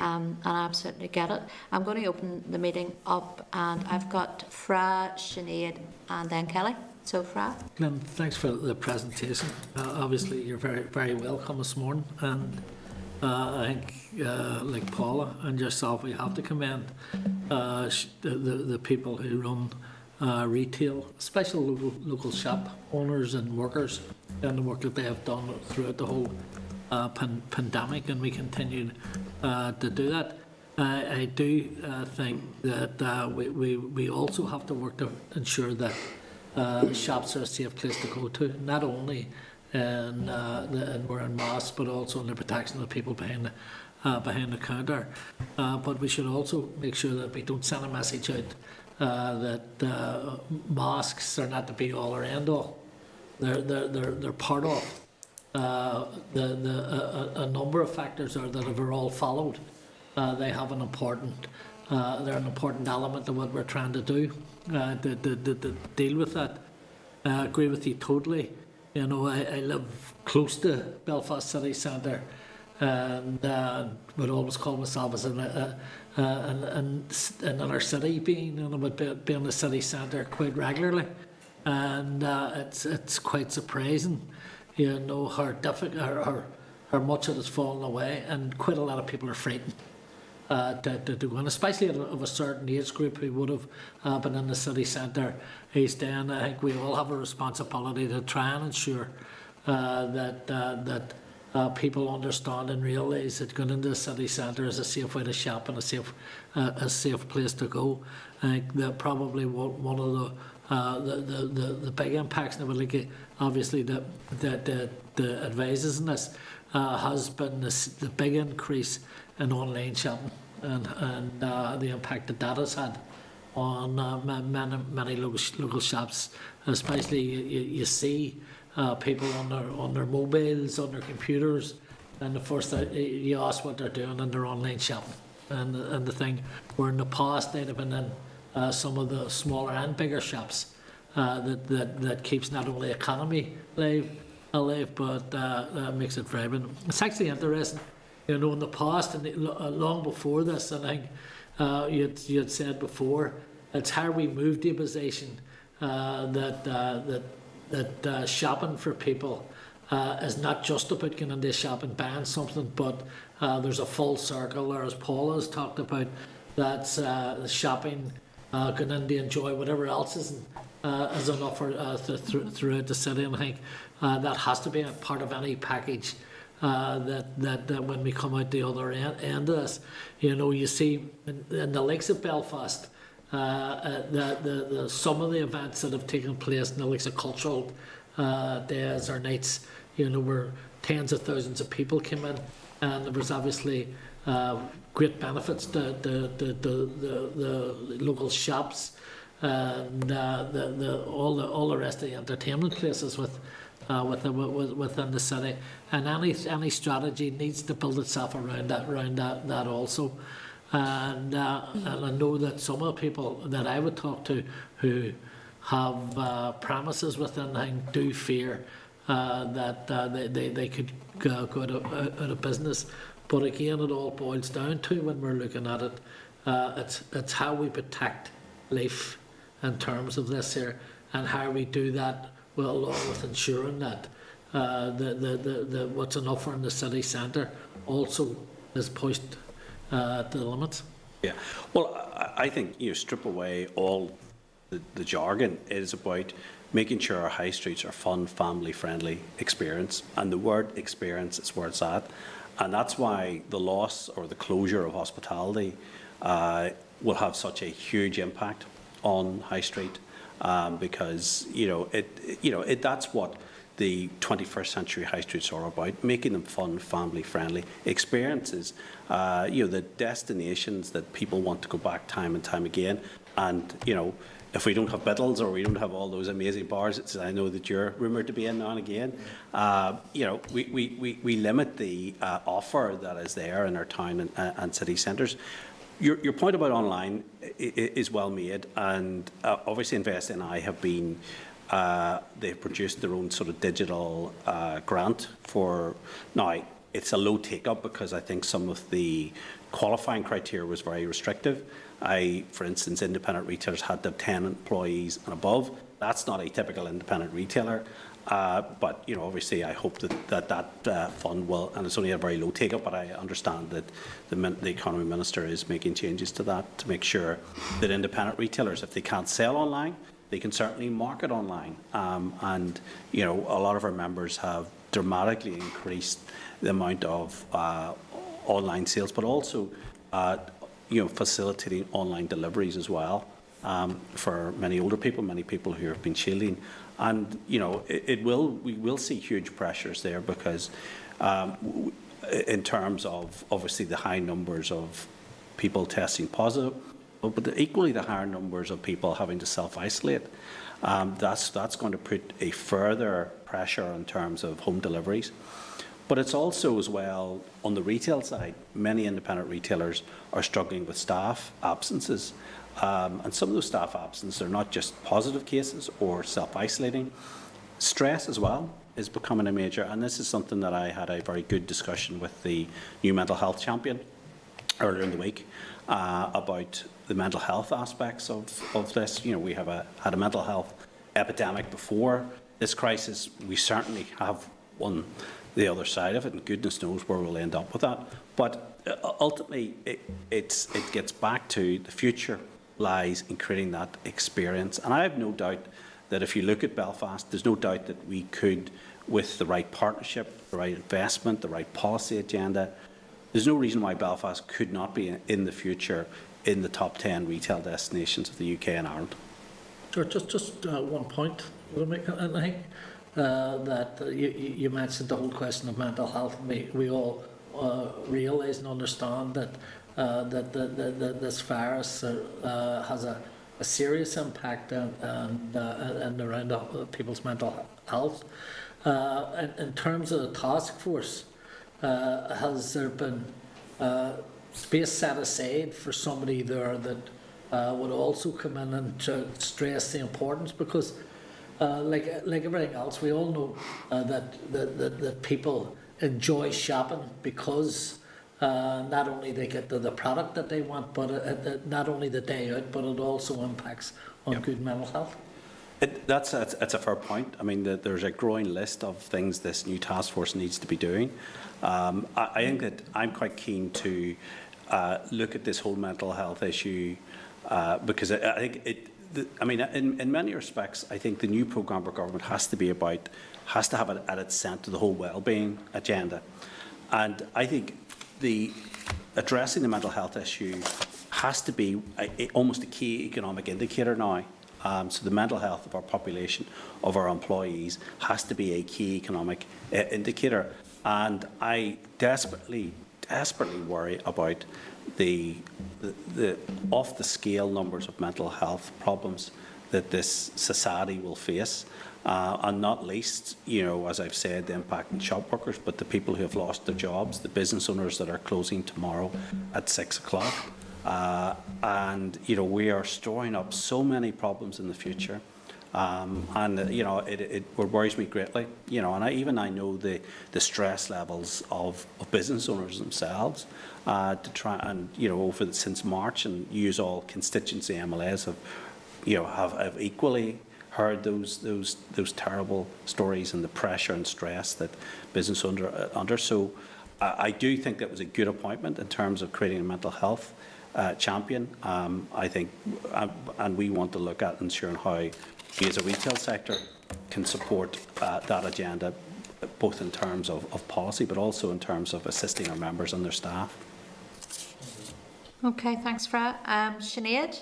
and I absolutely get it. I'm going to open the meeting up, and I've got Fra, Sinead, and then Kelly. So, Fra. Glyn, thanks for the presentation. Obviously, you're very, very welcome this morning, and I think, like Paula and yourself, we have to commend the people who run retail, especially local shop owners and workers, and the work that they have done throughout the whole pandemic, and we continue to do that. I do think that we also have to work to ensure that shops are a safe place to go to, not only in wearing masks, but also in the protection of the people behind the counter. But we should also make sure that we don't send a message out that masks are not the be all or end all. They're part of a number of factors that if we're all followed, they have an important. They're an important element of what we're trying to do to deal with that. I agree with you totally. I live close to Belfast city centre, and would always call myself as an inner city being, and I would be in the city centre quite regularly, and it's quite surprising, how difficult, how much it has fallen away, and quite a lot of people are frightened to go in, especially of a certain age group who would have been in the city centre East End. I think we all have a responsibility to try and ensure that people understand and realise that going into the city centre is a safe way to shop and a safe place to go. I think that probably one of the big impacts, and I would like obviously the advisors in this has been the big increase in online shopping and the impact that has had on many local shops. Especially you see people on their mobiles, on their computers, and the first you ask what they're doing in their online shopping. And the thing where in the past they'd have been in some of the smaller and bigger shops that keeps not only economy alive, but makes it vibrant. It's actually interesting. In the past, and long before this, and I think you had said before, it's how we moved to a position that shopping for people is not just about going into a shop and buying something, but there's a full circle, or as Paul has talked about, that's shopping, going in to enjoy whatever else is an offer throughout the city, and I think that has to be a part of any package. That when we come out the other end of this, you see in the likes of Belfast, the some of the events that have taken place in the likes of cultural days or nights, where tens of thousands of people came in, and there was obviously great benefits to the local shops and all the rest of the entertainment places with within the city, and any strategy needs to build itself around that also. And I know that some of the people that I would talk to who have premises within thing do fear that they could go out of business. But again, it all boils down to, when we're looking at it, it's how we protect life in terms of this here, and how we do that, well, along with ensuring that the what's on offer in the city centre also is pushed to the limits. Yeah, well, I think strip away all the jargon. It is about making sure our high streets are fun, family-friendly experience, and the word experience is where it's at, and that's why the loss or the closure of hospitality will have such a huge impact on high street, because that's what the 21st century high streets are about, making them fun, family-friendly experiences, the destinations that people want to go back time and time again. And, if we don't have Biddles or we don't have all those amazing bars, I know that you're rumoured to be in now and again, we limit the offer that is there in our town and city centres. Your point about online is well made, and obviously Invest and I have been, they've produced their own sort of digital grant for, now it's a low take-up because I think some of the qualifying criteria was very restrictive. For instance, independent retailers had to have 10 employees and above. That's not a typical independent retailer. But obviously, I hope that fund will, and it's only a very low take-up. But I understand that the economy minister is making changes to that to make sure that independent retailers, if they can't sell online, they can certainly market online. And a lot of our members have dramatically increased the amount of online sales, but also facilitating online deliveries as well. For many older people, many people who have been shielding, and we will see huge pressures there because, in terms of obviously the high numbers of people testing positive, but equally the higher numbers of people having to self-isolate, that's going to put a further pressure in terms of home deliveries. But it's also as well on the retail side, many independent retailers are struggling with staff absences. And some of those staff absences are not just positive cases or self-isolating. Stress as well is becoming a major, and this is something that I had a very good discussion with the new mental health champion earlier in the week about the mental health aspects of this. We have had a mental health epidemic before this crisis. We certainly have one the other side of it, and goodness knows where we'll end up with that. But ultimately, it gets back to the future lies in creating that experience. And I have no doubt that if you look at Belfast, there's no doubt that we could, with the right partnership, the right investment, the right policy agenda, there's no reason why Belfast could not be in the future in the top 10 retail destinations of the UK and Ireland. Sure, just one point. And I think that you mentioned the whole question of mental health. We all realise and understand that this virus has a serious impact and around people's mental health. In terms of the task force, has there been space set aside for somebody there that would also come in and to stress the importance? Because like everything else, we all know that people enjoy shopping because not only they get the product that they want, but not only the day out, but it also impacts on good mental health. That's a fair point. I mean, there's a growing list of things this new task force needs to be doing. I think that I'm quite keen to look at this whole mental health issue because I think in many respects, I think the new programme for government has to have it at its centre the whole well-being agenda, and I think addressing the mental health issue has to be almost a key economic indicator now. So the mental health of our population, of our employees, has to be a key economic indicator. And I desperately worry about the off-the-scale numbers of mental health problems that this society will face. And not least, as I've said, the impact on shop workers, but the people who have lost their jobs, the business owners that are closing tomorrow at 6 o'clock. And we are storing up so many problems in the future. It worries me greatly, and I know the stress levels of business owners themselves to try and, since March, and use all constituency MLAs have equally heard those terrible stories and the pressure and stress that business under. So I do think that was a good appointment in terms of creating a mental health champion. I think, and we want to look at ensuring how we as a retail sector can support that agenda, both in terms of policy, but also in terms of assisting our members and their staff. Okay, thanks, Fra. Sinead?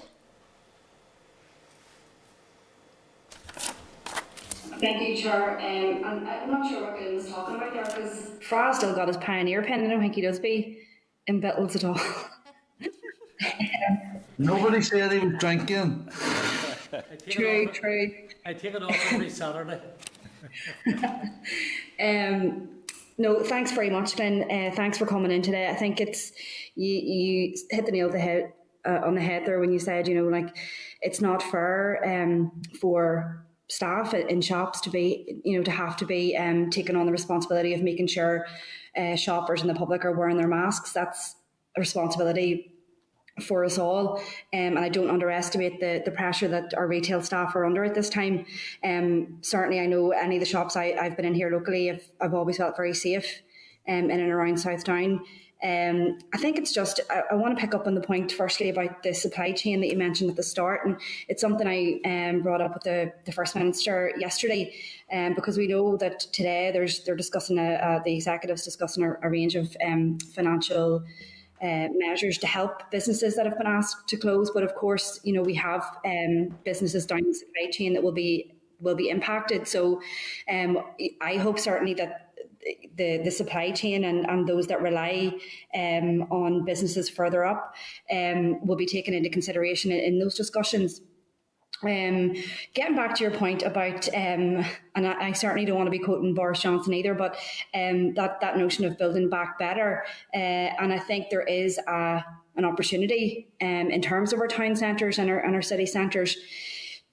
Thank you, Chair. And I'm not sure what Glyn was talking about there, because Fra's still got his pioneer pen. I don't think he does be embeddled at all. Nobody said he was drinking. True. I take it off every Saturday. No, thanks very much, Glyn. Thanks for coming in today. I think it's you hit the nail on the head there when you said, it's not fair for staff in shops to be, to have to be taking on the responsibility of making sure shoppers and the public are wearing their masks. That's a responsibility for us all, and I don't underestimate the pressure that our retail staff are under at this time. Certainly, I know any of the shops I've been in here locally, I've always felt very safe in and around Southdown. I think it's just, I want to pick up on the point firstly about the supply chain that you mentioned at the start, and it's something I brought up with the First Minister yesterday, because we know that today they're discussing, the executives discussing a range of financial measures to help businesses that have been asked to close. But of course, we have businesses down the supply chain that will be impacted. So I hope certainly that the supply chain and those that rely on businesses further up will be taken into consideration in those discussions. Getting back to your point about, and I certainly don't want to be quoting Boris Johnson either, but that notion of building back better, and I think there is an opportunity in terms of our town centres and our city centres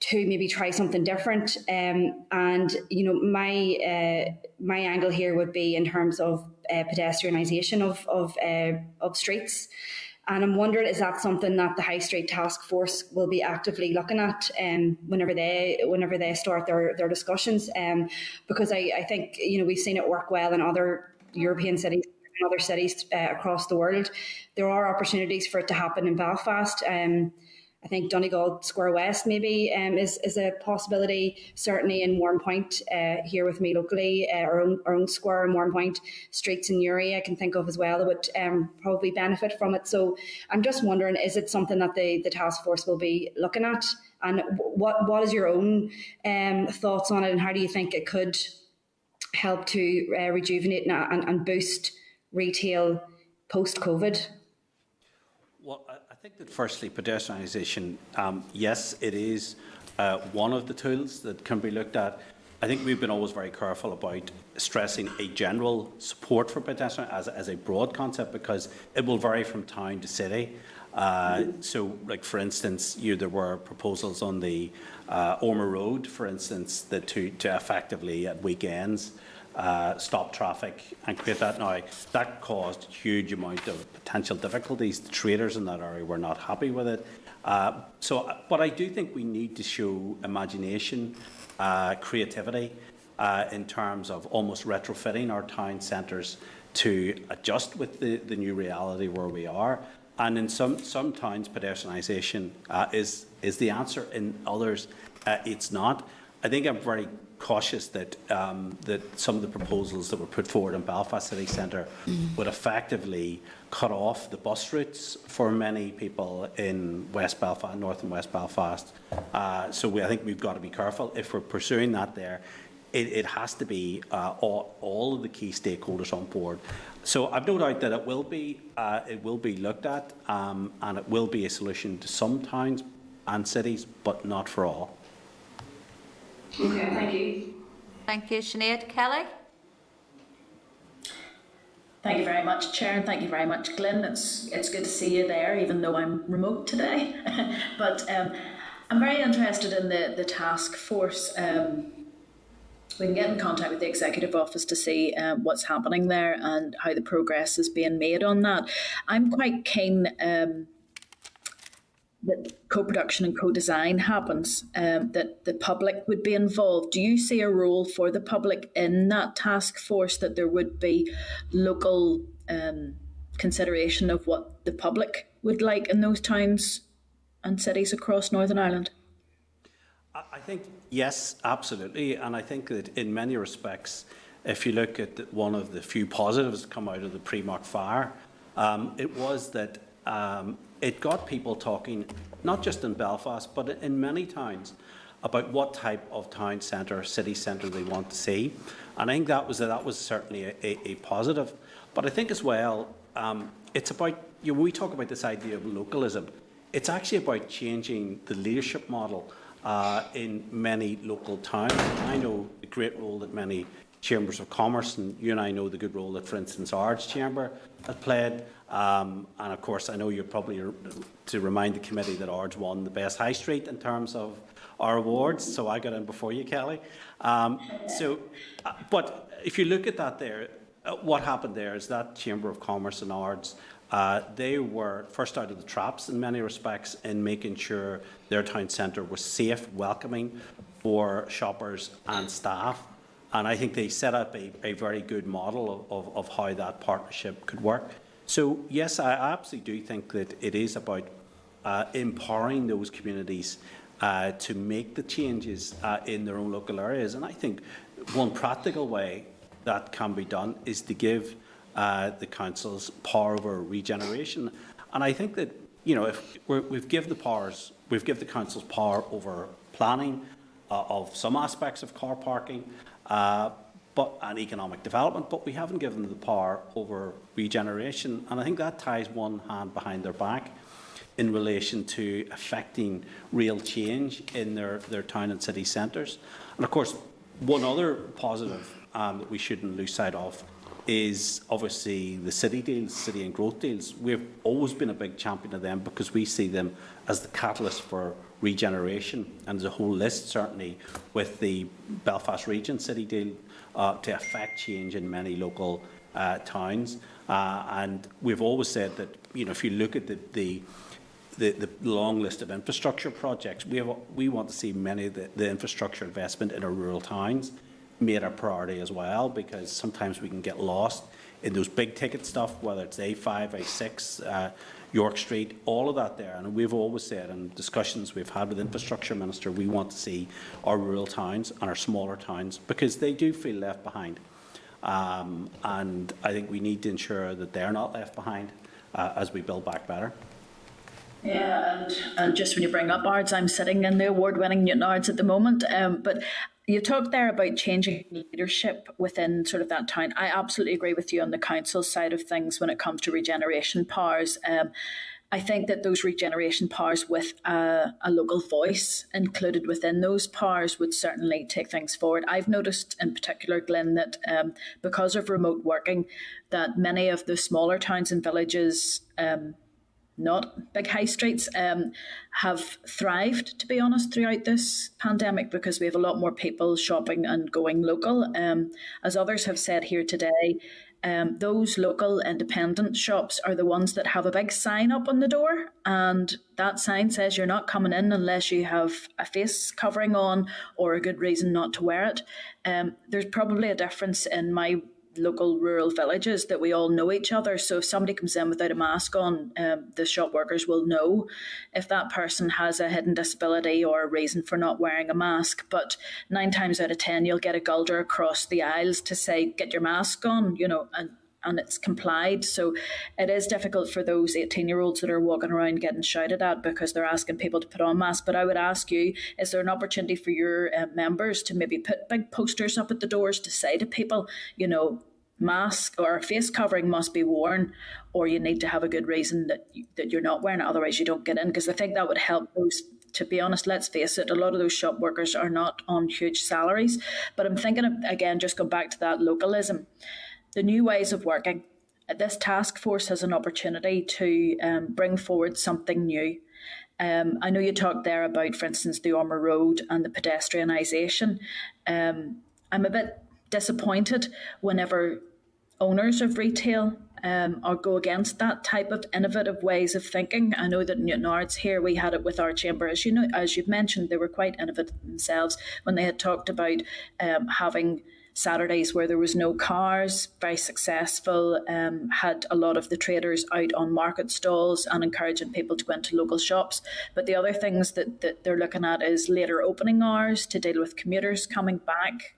to maybe try something different. And my angle here would be in terms of pedestrianisation of streets. And I'm wondering, is that something that the High Street Task Force will be actively looking at whenever they start their discussions? Because I think we've seen it work well in other European cities and other cities across the world. There are opportunities for it to happen in Belfast. I think Donegal Square West maybe is a possibility. Certainly in Warrenpoint, here with me locally, our own square in Warrenpoint, streets in Newry I can think of as well that would probably benefit from it. So I'm just wondering, is it something that the task force will be looking at? And what is your own thoughts on it, and how do you think it could help to rejuvenate and boost retail post-COVID? Well, I think that firstly, pedestrianisation, yes, it is one of the tools that can be looked at. I think we've been always very careful about stressing a general support for pedestrian as a broad concept, because it will vary from town to city. So, like for instance, there were proposals on the Ormer Road, for instance, that to effectively at weekends stop traffic and create that. Now, that caused a huge amount of potential difficulties. The traders in that area were not happy with it. But I do think we need to show imagination, creativity in terms of almost retrofitting our town centres to adjust with the new reality where we are. And in some towns, pedestrianisation is the answer. In others, it's not. I think I'm very cautious that some of the proposals that were put forward in Belfast City Centre would effectively cut off the bus routes for many people in West Belfast, North and West Belfast. So I think we've got to be careful if we're pursuing that there. It has to be all of the key stakeholders on board. So I've no doubt that it will be looked at, and it will be a solution to some towns and cities, but not for all. Okay, thank you. Thank you, Sinead. Kelly? Thank you very much, Chair, and thank you very much, Glyn. It's good to see you there, even though I'm remote today. But I'm very interested in the task force. We can get in contact with the Executive Office to see what's happening there and how the progress is being made on that. I'm quite keen that co-production and co-design happens, that the public would be involved. Do you see a role for the public in that task force, that there would be local consideration of what the public would like in those towns and cities across Northern Ireland? I think, yes, absolutely. And I think that in many respects, if you look at one of the few positives that come out of the Primark fire, it was that it got people talking, not just in Belfast, but in many towns, about what type of town centre, city centre they want to see. And I think that was certainly a positive. But I think as well, it's about, when we talk about this idea of localism, it's actually about changing the leadership model in many local towns. I know the great role that many chambers of commerce, and you and I know the good role that, for instance, Ard's chamber has played. And of course, I know you're probably to remind the committee that Ard's won the best high street in terms of our awards, so I got in before you, Kelly. But if you look at that there, what happened there is that Chamber of Commerce and Ard's, they were first out of the traps in many respects in making sure their town centre was safe, welcoming for shoppers and staff. And I think they set up a very good model of how that partnership could work. So yes, I absolutely do think that it is about empowering those communities to make the changes in their own local areas. And I think one practical way that can be done is to give the councils power over regeneration. And I think that, you know, if we've given the councils power over planning of some aspects of car parking, and economic development, but we haven't given them the power over regeneration. And I think that ties one hand behind their back in relation to affecting real change in their town and city centres. And of course, one other positive that we shouldn't lose sight of is obviously the city deals, city and growth deals. We've always been a big champion of them because we see them as the catalyst for regeneration, and there's a whole list certainly with the Belfast Region City deal to affect change in many local towns. And we've always said that, you know, if you look at the long list of infrastructure projects, we want to see many of the infrastructure investment in our rural towns made a priority as well, because sometimes we can get lost in those big ticket stuff, whether it's A5, A6, York Street, all of that there. And we've always said in discussions we've had with the Infrastructure Minister, we want to see our rural towns and our smaller towns, because they do feel left behind. And I think we need to ensure that they're not left behind as we build back better. Yeah, and just when you bring up Ards, I'm sitting in the award-winning Newton Ards at the moment, but you talked there about changing leadership within sort of that town. I absolutely agree with you on the council side of things when it comes to regeneration powers. I think that those regeneration powers with a local voice included within those powers would certainly take things forward. I've noticed in particular, Glyn, that because of remote working, that many of the smaller towns and villages, not big high streets, have thrived, to be honest, throughout this pandemic, because we have a lot more people shopping and going local. As others have said here today, those local independent shops are the ones that have a big sign up on the door, and that sign says you're not coming in unless you have a face covering on or a good reason not to wear it. There's probably a difference in my local rural villages that we all know each other, so if somebody comes in without a mask on, the shop workers will know if that person has a hidden disability or a reason for not wearing a mask. But 9 times out of 10 you'll get a gulder across the aisles to say get your mask on, you know, and it's complied. So it is difficult for those 18-year-olds that are walking around getting shouted at because they're asking people to put on masks. But I would ask you, is there an opportunity for your members to maybe put big posters up at the doors to say to people, you know, mask or face covering must be worn, or you need to have a good reason that you're not wearing it, otherwise you don't get in? Because I think that would help to be honest, let's face it, a lot of those shop workers are not on huge salaries. But I'm thinking, again, just go back to that localism. The new ways of working. This task force has an opportunity to bring forward something new. I know you talked there about, for instance, the Ormer Road and the pedestrianisation. I'm a bit disappointed whenever owners of retail or go against that type of innovative ways of thinking. I know that Newtonards here, we had it with our chamber, as you know, as you've mentioned, they were quite innovative themselves when they had talked about having Saturdays where there was no cars, very successful, had a lot of the traders out on market stalls and encouraging people to go into local shops. But the other things that they're looking at is later opening hours to deal with commuters coming back,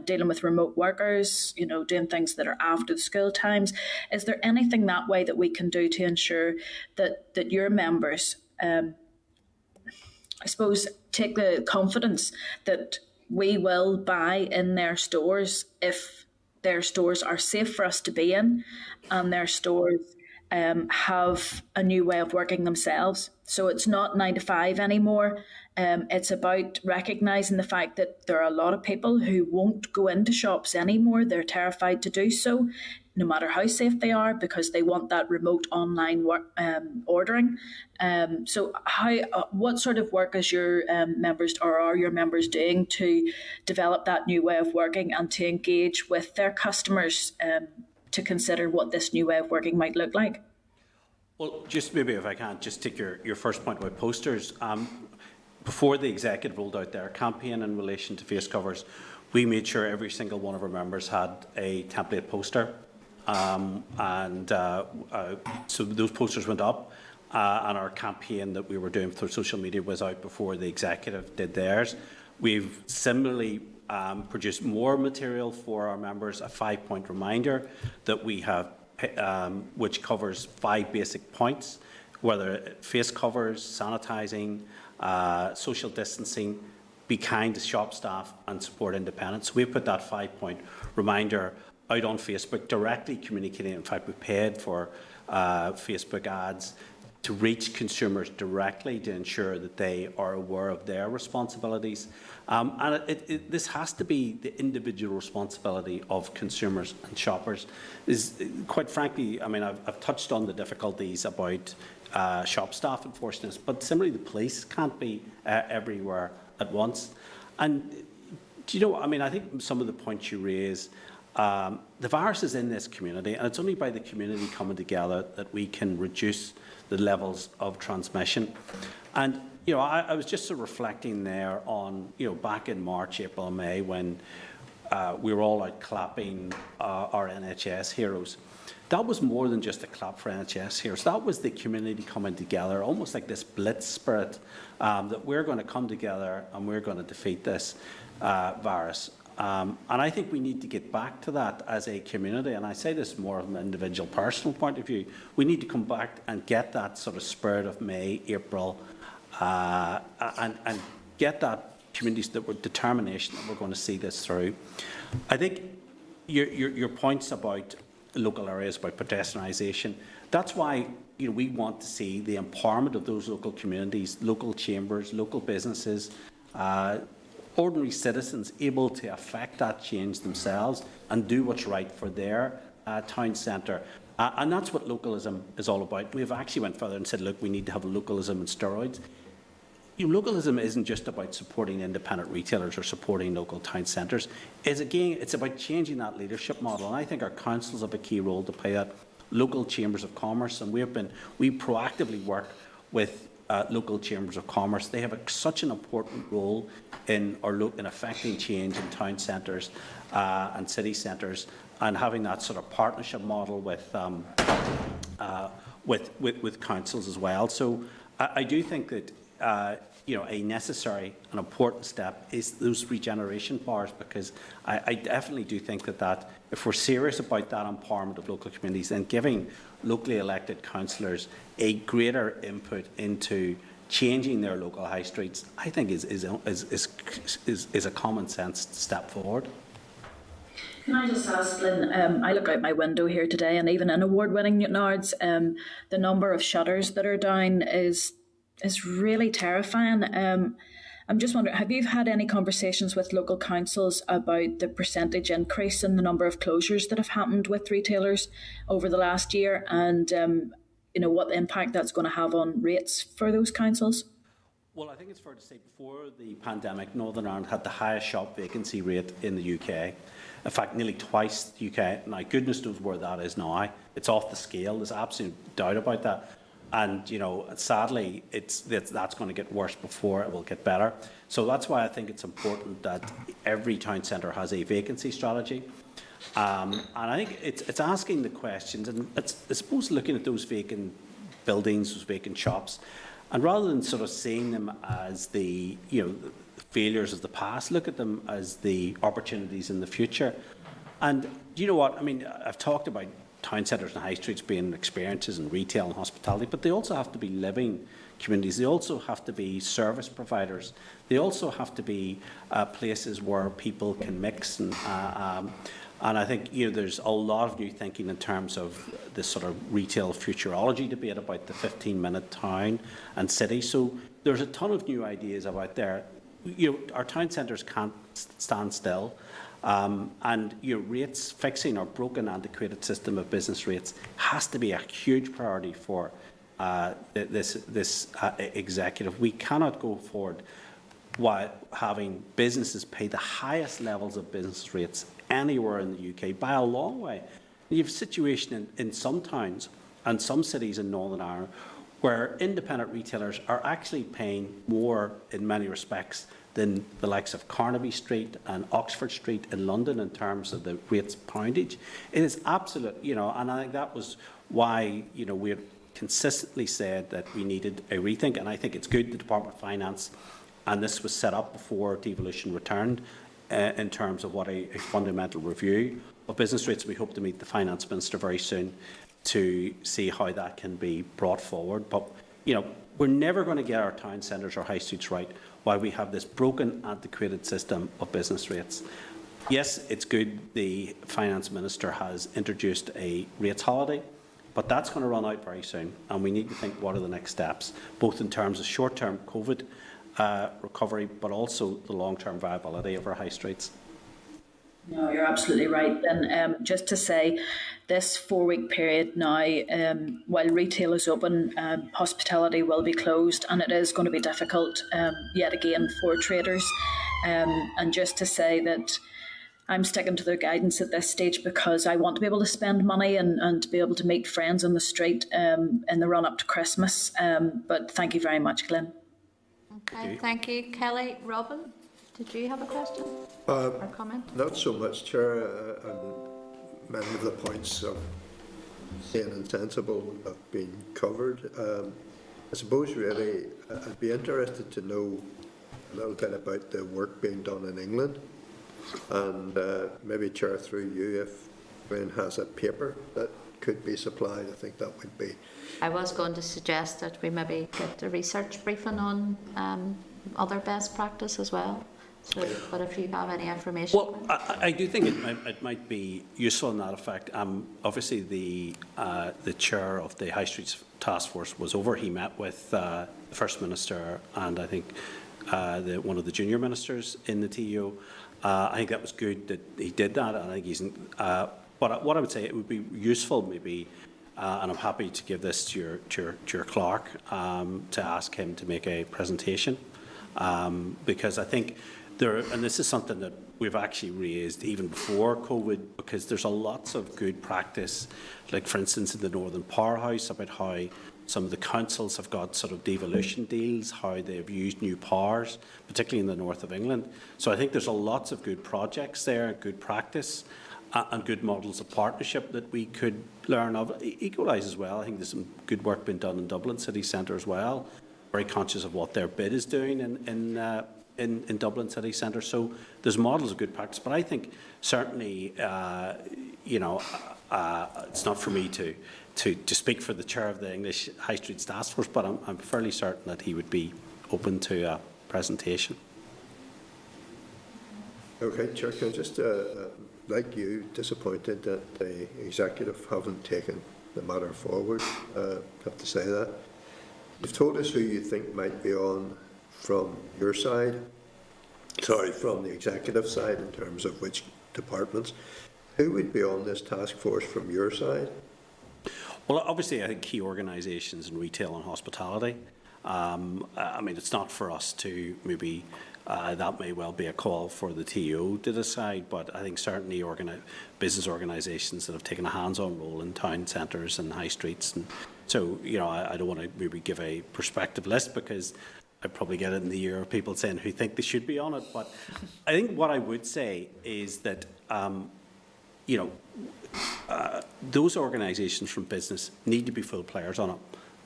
dealing with remote workers, doing things that are after the school times. Is there anything that way that we can do to ensure that your members, I suppose, take the confidence that we will buy in their stores if their stores are safe for us to be in and their stores have a new way of working themselves? So it's not 9 to 5 anymore. It's about recognising the fact that there are a lot of people who won't go into shops anymore. They're terrified to do so, no matter how safe they are, because they want that remote online ordering. So what sort of work is your members, or are your members doing to develop that new way of working and to engage with their customers to consider what this new way of working might look like? Well, just maybe if I can, just take your first point about posters. Before the executive rolled out their campaign in relation to face covers, we made sure every single one of our members had a template poster. So those posters went up, and our campaign that we were doing through social media was out before the executive did theirs. We've similarly produced more material for our members, a 5-point reminder that we have, which covers 5 basic points, whether face covers, sanitising, social distancing, be kind to shop staff and support independence. So we put that 5-point reminder out on Facebook, directly communicating. In fact, we paid for Facebook ads to reach consumers directly to ensure that they are aware of their responsibilities. And this has to be the individual responsibility of consumers and shoppers. Quite frankly, I mean, I've touched on the difficulties about shop staff enforcing this, but similarly, the police can't be everywhere at once. And do you know, I mean, I think some of the points you raise, the virus is in this community, and it's only by the community coming together that we can reduce the levels of transmission. And I was just sort of reflecting there on back in March, April, and May when we were all out clapping our NHS heroes. That was more than just a clap for NHS heroes. That was the community coming together, almost like this blitz spirit, that we're going to come together and we're going to defeat this virus. And I think we need to get back to that as a community. And I say this more from an individual, personal point of view. We need to come back and get that sort of spirit of May, April, and get that community determination that we're going to see this through. I think your points about local areas, about pedestrianisation, that's why we want to see the empowerment of those local communities, local chambers, local businesses, ordinary citizens able to affect that change themselves and do what's right for their town centre. And that's what localism is all about. We've actually went further and said, look, we need to have localism and steroids. Localism isn't just about supporting independent retailers or supporting local town centres. It's about changing that leadership model. And I think our councils have a key role to play that. Local chambers of commerce, and we proactively work with local chambers of commerce. They have such an important role in affecting change in town centres and city centres, and having that sort of partnership model with councils as well. So I do think that a necessary and important step is those regeneration powers, because I definitely do think that if we're serious about that empowerment of local communities and giving locally elected councillors a greater input into changing their local high streets, I think is a common sense step forward. Can I just ask, Glyn, I look out my window here today, and even in award-winning Newtonards, the number of shutters that are down is is really terrifying. I'm just wondering, have you had any conversations with local councils about the percentage increase in the number of closures that have happened with retailers over the last year, and what the impact that's going to have on rates for those councils? Well, I think it's fair to say before the pandemic, Northern Ireland had the highest shop vacancy rate in the UK. In fact, nearly twice the UK. Now, goodness knows where that is now. It's off the scale. There's absolute doubt about that. And, sadly, that's going to get worse before it will get better. So that's why I think it's important that every town centre has a vacancy strategy. And I think it's asking the questions, and I suppose looking at those vacant buildings, those vacant shops, and rather than sort of seeing them as the failures of the past, look at them as the opportunities in the future. And you know what? I mean, I've talked about town centres and high streets being experiences in retail and hospitality, but they also have to be living communities. They also have to be service providers. They also have to be places where people can mix. And I think there's a lot of new thinking in terms of this sort of retail futurology debate about the 15-minute town and city. So there's a ton of new ideas out there. Our town centres can't stand still. And rates, fixing our broken, antiquated system of business rates has to be a huge priority for this executive. We cannot go forward while having businesses pay the highest levels of business rates anywhere in the UK by a long way. You have a situation in some towns and some cities in Northern Ireland where independent retailers are actually paying more in many respects than the likes of Carnaby Street and Oxford Street in London in terms of the rates poundage. It is absolute, and I think that was why, we had consistently said that we needed a rethink, and I think it's good the Department of Finance, and this was set up before devolution returned, in terms of what a fundamental review of business rates. We hope to meet the Finance Minister very soon to see how that can be brought forward. But, we're never going to get our town centres or high streets right while we have this broken, antiquated system of business rates. Yes, it's good the Finance Minister has introduced a rates holiday, but that's going to run out very soon, and we need to think what are the next steps, both in terms of short-term COVID recovery, but also the long-term viability of our high streets. No, you're absolutely right. And just to say, this 4-week period now, while retail is open, hospitality will be closed, and it is going to be difficult yet again for traders. And just to say that I'm sticking to their guidance at this stage because I want to be able to spend money and to be able to meet friends on the street in the run-up to Christmas. But thank you very much, Glyn. Okay, thank you. Kelly, Robin, did you have a question or comment? Not so much, Chair, and many of the points of sane and sensible have been covered. I suppose really I'd be interested to know a little bit about the work being done in England, and maybe, Chair, through you, if Glyn has a paper that could be supplied, I think that would be. I was going to suggest that we maybe get a research briefing on other best practice as well. So, but if you have any information. Well, I do think it might be useful in that effect. Obviously, the chair of the High Streets Task Force was over. He met with the First Minister and I think one of the junior ministers in the TUO. I think that was good that he did that, and I think he's. But what I would say, it would be useful maybe, and I'm happy to give this to your clerk, to ask him to make a presentation, because I think and this is something that we've actually raised even before COVID, because there's a lots of good practice, like for instance in the Northern Powerhouse, about how some of the councils have got sort of devolution deals, how they've used new powers, particularly in the north of England. So I think there's a lots of good projects there, good practice, and good models of partnership that we could learn of. Equalise as well. I think there's some good work being done in Dublin City Centre as well. Very conscious of what their bid is doing in Dublin City Centre. So there's models of good practice. But I think certainly, it's not for me to speak for the chair of the English High Streets Task Force, but I'm fairly certain that he would be open to a presentation. Okay, Chair, can I just, like you, disappointed that the executive haven't taken the matter forward. I have to say that. You've told us who you think might be on from your side, from the executive side in terms of which departments. Who would be on this task force from your side? Well, obviously, I think key organisations in retail and hospitality. I mean, it's not for us to maybe, that may well be a call for the TO to decide, but I think certainly business organisations that have taken a hands-on role in town centres and high streets. And so, you know, I don't want to maybe give a perspective list because I'd probably get it in the ear of people saying who think they should be on it. But I think what I would say is that, you know, those organisations from business need to be full players on it,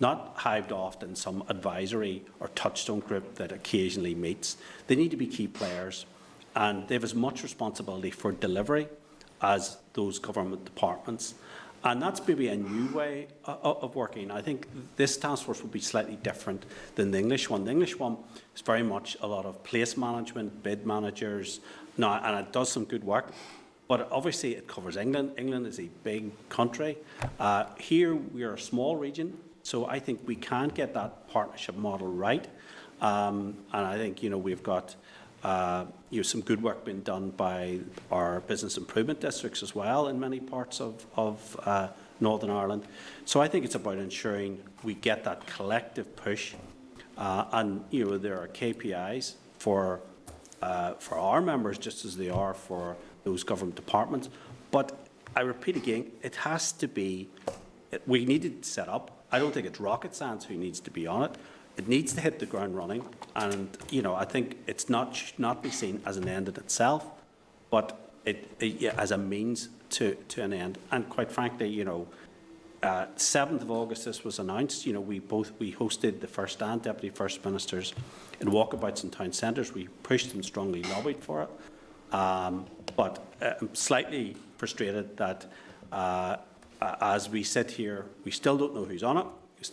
not hived off in some advisory or touchstone group that occasionally meets. They need to be key players, and they have as much responsibility for delivery as those government departments. And that's maybe a new way of working. I think this task force will be slightly different than the English one. The English one is very much a lot of place management, bid managers, now, and it does some good work. But obviously it covers England. England is a big country. Here we are a small region, so I think we can get that partnership model right. And I think, you know, we've got you know, some good work being done by our business improvement districts as well in many parts of Northern Ireland. So I think it's about ensuring we get that collective push, and you know, there are KPIs for our members just as they are for those government departments. But I repeat again, it has to be, we need it set up. I don't think it's rocket science who needs to be on it. It needs to hit the ground running, and you know, I think it's should not be seen as an end in itself, but yeah, as a means to an end. And quite frankly, you know, 7th of August this was announced. You know, we hosted the First and Deputy First Ministers in walkabouts in town centres. We pushed and strongly lobbied for it, but I'm slightly frustrated that as we sit here, we still don't know who's on it.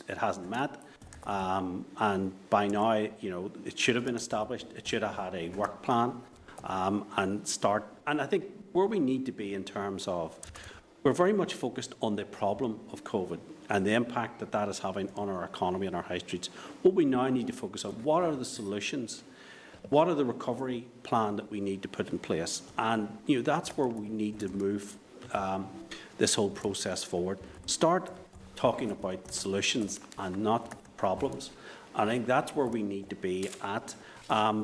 It hasn't met. And by now, you know, it should have been established. It should have had a work plan and start. And I think where we need to be in terms of, we're very much focused on the problem of COVID and the impact that that is having on our economy and our high streets. What we now need to focus on, what are the solutions? What are the recovery plan that we need to put in place? And, you know, that's where we need to move this whole process forward. Start talking about solutions and not problems. I think that's where we need to be at,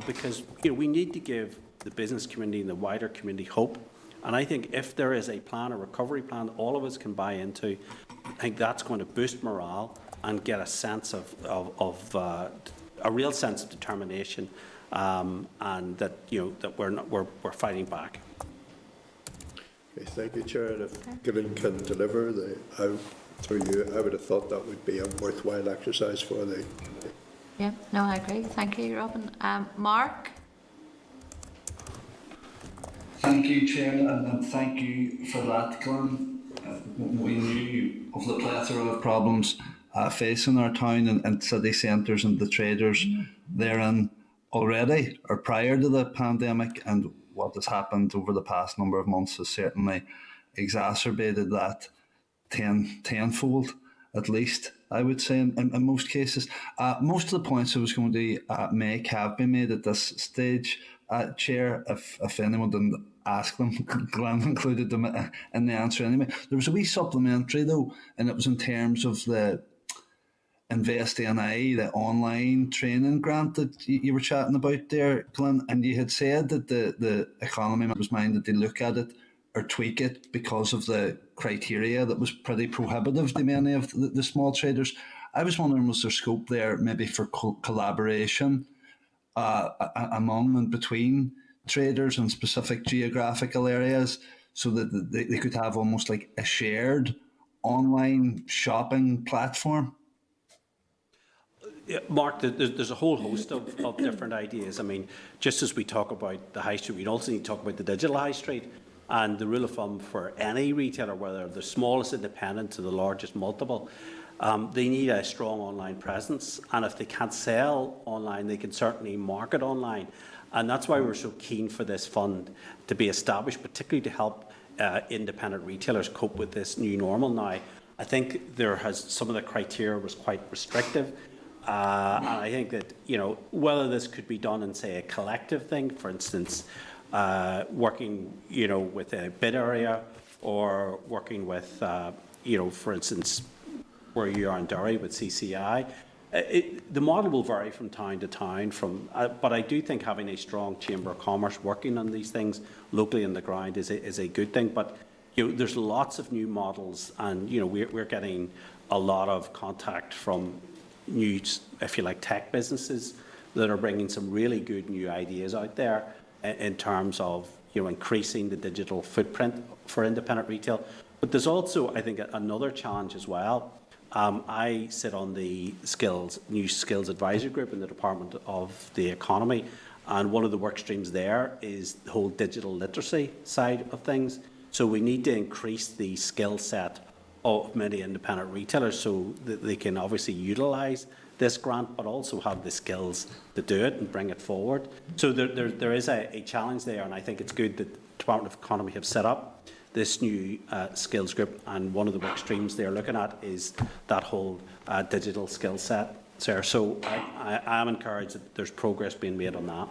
because you know, we need to give the business community and the wider community hope. And I think if there is a plan, a recovery plan that all of us can buy into, I think that's going to boost morale and get a sense of a real sense of determination, and that, you know, that we're fighting back. Okay, thank you, Chair. And if Glyn can deliver through you, I would have thought that would be a worthwhile exercise for the committee. Yeah, no, I agree. Thank you, Robin. Mark? Thank you, Chair, and thank you for that, Glyn. We knew of the plethora of problems facing our town and city centres and the traders therein already or prior to the pandemic, and what has happened over the past number of months has certainly exacerbated that tenfold, at least, I would say, in most cases. Most of the points I was going to make have been made at this stage, Chair, if anyone didn't ask them. Glyn included them in the answer anyway. There was a wee supplementary, though, and it was in terms of the Invest NI, the online training grant that you were chatting about there, Glyn, and you had said that the economy was minded to look at it or tweak it because of the criteria that was pretty prohibitive to many of the small traders. I was wondering, was there scope there maybe for collaboration among and between traders in specific geographical areas so that they could have almost like a shared online shopping platform? Yeah, Mark, there's a whole host of different ideas. I mean, just as we talk about the high street, we also need to talk about the digital high street. And the rule of thumb for any retailer, whether the smallest independent to the largest multiple, they need a strong online presence. And if they can't sell online, they can certainly market online. And that's why we're so keen for this fund to be established, particularly to help independent retailers cope with this new normal now. I think some of the criteria was quite restrictive. And I think that, whether this could be done in, say, a collective thing, for instance, working, with a bid area, or working with, for instance, where you are in Derry with CCI. The model will vary from town to town, but I do think having a strong Chamber of Commerce working on these things locally on the ground is a good thing. But there's lots of new models, and we're getting a lot of contact from new, if you like, tech businesses that are bringing some really good new ideas out there in terms of increasing the digital footprint for independent retail. But there's also, I think, another challenge as well. I sit on the new skills advisory group in the Department of the Economy, and one of the work streams there is the whole digital literacy side of things. So we need to increase the skill set of many independent retailers so that they can obviously utilise this grant, but also have the skills to do it and bring it forward. So there is a challenge there, and I think it's good that the Department of Economy have set up this new skills group, and one of the work streams they're looking at is that whole digital skill set, sir. So I am encouraged that there's progress being made on that.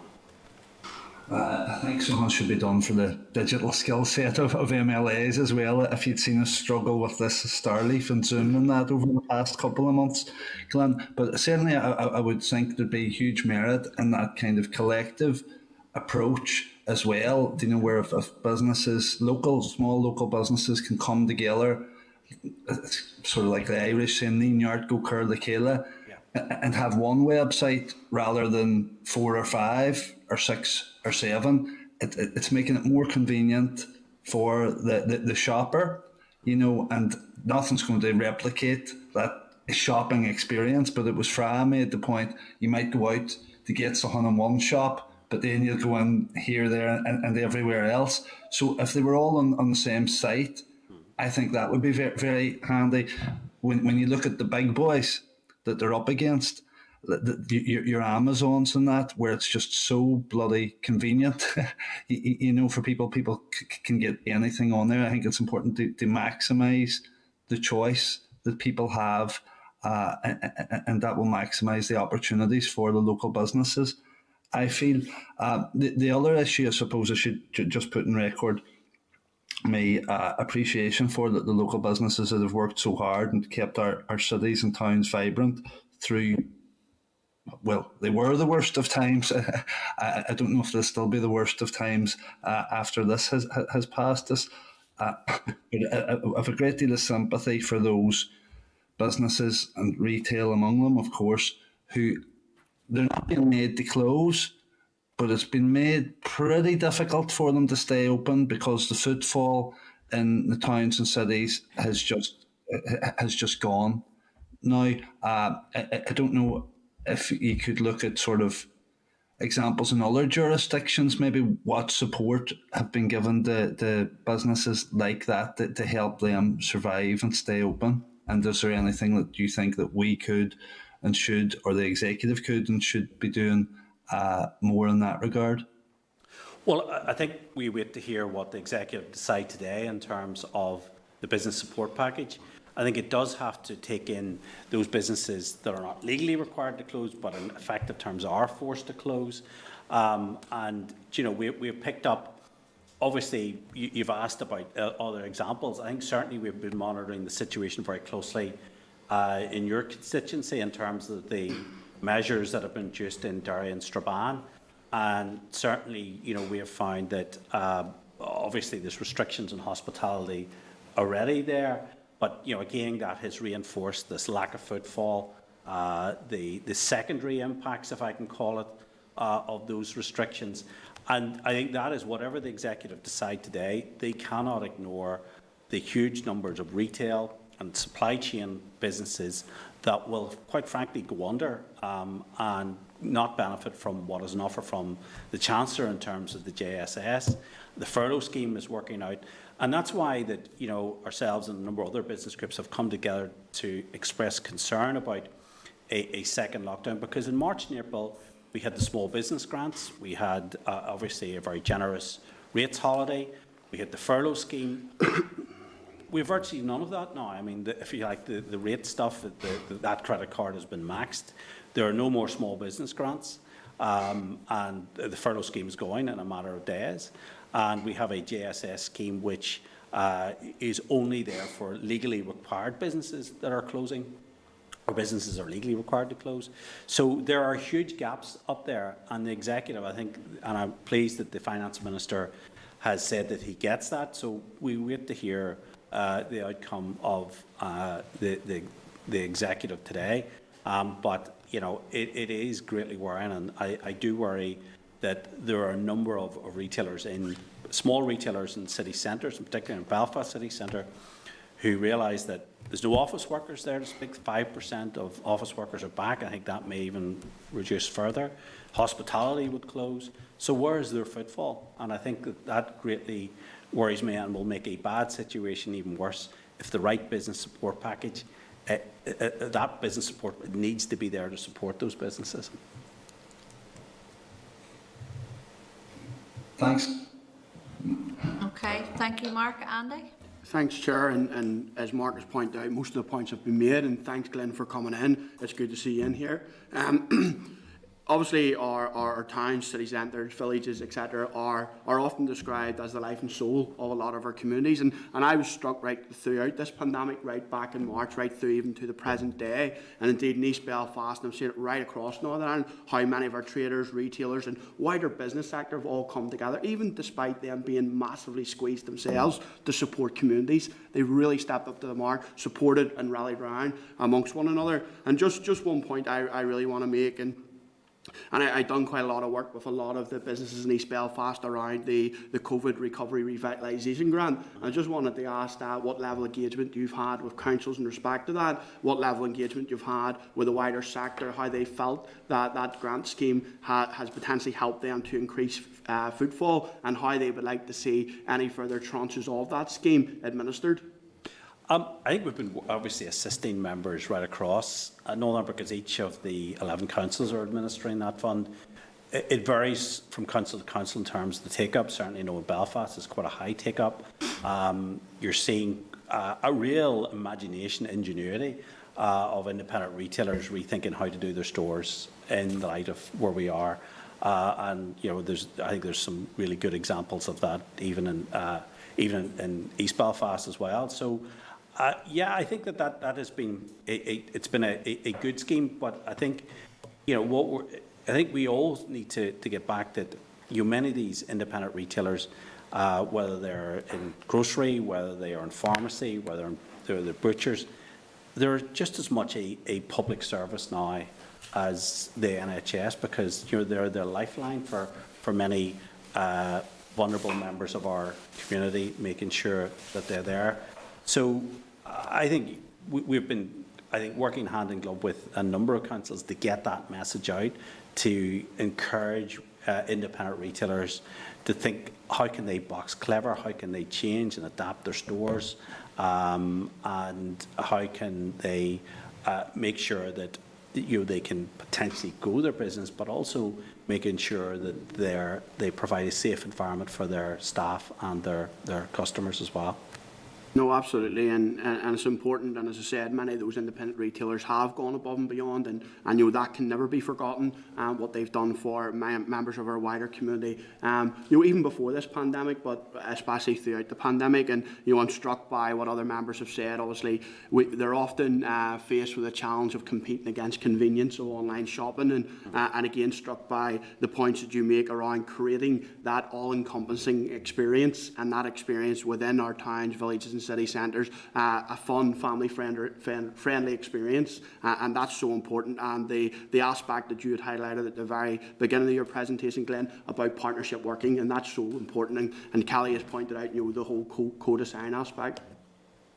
I think so much should be done for the digital skill set of MLAs as well. If you'd seen us struggle with this Starleaf and Zoom and that over the past couple of months, Glyn, but certainly I would think there'd be huge merit in that kind of collective approach as well, where if businesses, small local businesses can come together, it's sort of like the Irish saying, "Ní neart go cur the céile," and have one website rather than 4 or 5 or 6 or 7. It's making it more convenient for the shopper, and nothing's going to replicate that shopping experience. But it was Fra made the point, you might go out to get something in one shop, but then you'll go in here, there, and everywhere else. So if they were all on the same site, I think that would be very, very handy. When you look at the big boys that they're up against, your Amazons and that, where it's just so bloody convenient, for people can get anything on there. I think it's important to maximise the choice that people have, and that will maximise the opportunities for the local businesses. I feel the other issue, I suppose I should just put in record my appreciation for the local businesses that have worked so hard and kept our cities and towns vibrant through, well, they were the worst of times. I don't know if they'll still be the worst of times after this has passed us. But I have a great deal of sympathy for those businesses, and retail among them, of course, who they're not being made to close, but it's been made pretty difficult for them to stay open because the footfall in the towns and cities has just gone. Now, I don't know if you could look at sort of examples in other jurisdictions, maybe what support have been given to businesses like that to help them survive and stay open. And is there anything that you think that we could and should, or the executive could and should be doing more in that regard? Well, I think we wait to hear what the executive decide today in terms of the business support package. I think it does have to take in those businesses that are not legally required to close, but in effective terms are forced to close. And, we've picked up, obviously, you've asked about other examples. I think certainly we've been monitoring the situation very closely in your constituency in terms of the measures that have been introduced in Derry and Strabane. And certainly, we have found that obviously there's restrictions on hospitality already there. But, again, that has reinforced this lack of footfall, the secondary impacts, if I can call it, of those restrictions. And I think that is whatever the executive decide today, they cannot ignore the huge numbers of retail and supply chain businesses that will, quite frankly, go under and not benefit from what is an offer from the Chancellor in terms of the JSS. The furlough scheme is working out. And that's why that, ourselves and a number of other business groups have come together to express concern about a second lockdown, because in March and April, we had the small business grants. We had, obviously, a very generous rates holiday. We had the furlough scheme. we have virtually none of that now. I mean, if you like, the rate stuff, that credit card has been maxed. There are no more small business grants, and the furlough scheme is going in a matter of days. And we have a JSS scheme which is only there for legally required businesses that are closing, or businesses are legally required to close. So there are huge gaps up there, and the executive, I think, and I'm pleased that the Finance Minister has said that he gets that. So we wait to hear the outcome of the executive today. But you know, it is greatly worrying, and I do worry that there are a number of retailers, small retailers in city centres, in particular in Belfast city centre, who realise that there's no office workers there to speak. 5% of office workers are back. I think that may even reduce further. Hospitality would close. So where is their footfall? And I think that greatly worries me and will make a bad situation even worse if the right business support package, that business support needs to be there to support those businesses. Thanks. Okay, thank you, Mark. Andy? Thanks, Chair, and as Mark has pointed out, most of the points have been made, and thanks, Glyn, for coming in. It's good to see you in here. Obviously, our towns, city centres, villages, etc., are often described as the life and soul of a lot of our communities. And I was struck right throughout this pandemic, right back in March, right through even to the present day, and indeed in East Belfast, and I'm seeing it right across Northern Ireland, how many of our traders, retailers, and wider business sector have all come together, even despite them being massively squeezed themselves to support communities. They've really stepped up to the mark, supported and rallied around amongst one another. And just one point I really want to make, and I've done quite a lot of work with a lot of the businesses in East Belfast around the COVID Recovery Revitalisation Grant. I just wanted to ask what level of engagement you've had with councils in respect to that, what level of engagement you've had with the wider sector, how they felt that grant scheme has potentially helped them to increase footfall, and how they would like to see any further tranches of that scheme administered. I think we've been obviously assisting members right across Northern, because each of the 11 councils are administering that fund. It varies from council to council in terms of the take-up. Certainly, in Belfast is quite a high take-up. You're seeing a real imagination, ingenuity of independent retailers rethinking how to do their stores in the light of where we are. And you know, I think there's some really good examples of that, even in East Belfast as well. So. Yeah, I think that has been it's been a good scheme, but I think, you know, I think we all need to get back that, you know, many of these independent retailers, whether they're in grocery, whether they are in pharmacy, whether they're the butchers, they're just as much a public service now as the NHS, because, you know, they're the lifeline for many vulnerable members of our community, making sure that they're there. So I think we've been, working hand in glove with a number of councils to get that message out, to encourage independent retailers to think, how can they box clever, how can they change and adapt their stores, and how can they make sure that, you know, they can potentially grow their business, but also making sure that they provide a safe environment for their staff and their customers as well. No, absolutely, and it's important, and as I said, many of those independent retailers have gone above and beyond, and you know, that can never be forgotten, what they've done for members of our wider community, you know, even before this pandemic, but especially throughout the pandemic. And you know, I'm struck by what other members have said. Obviously, they're often faced with a challenge of competing against convenience of online shopping, and again, struck by the points that you make around creating that all-encompassing experience, and that experience within our towns, villages and city centres, a fun, family-friendly experience, and that's so important. And the aspect that you had highlighted at the very beginning of your presentation, Glyn, about partnership working, and that's so important. And Kelly has pointed out, you know, the whole co-design aspect.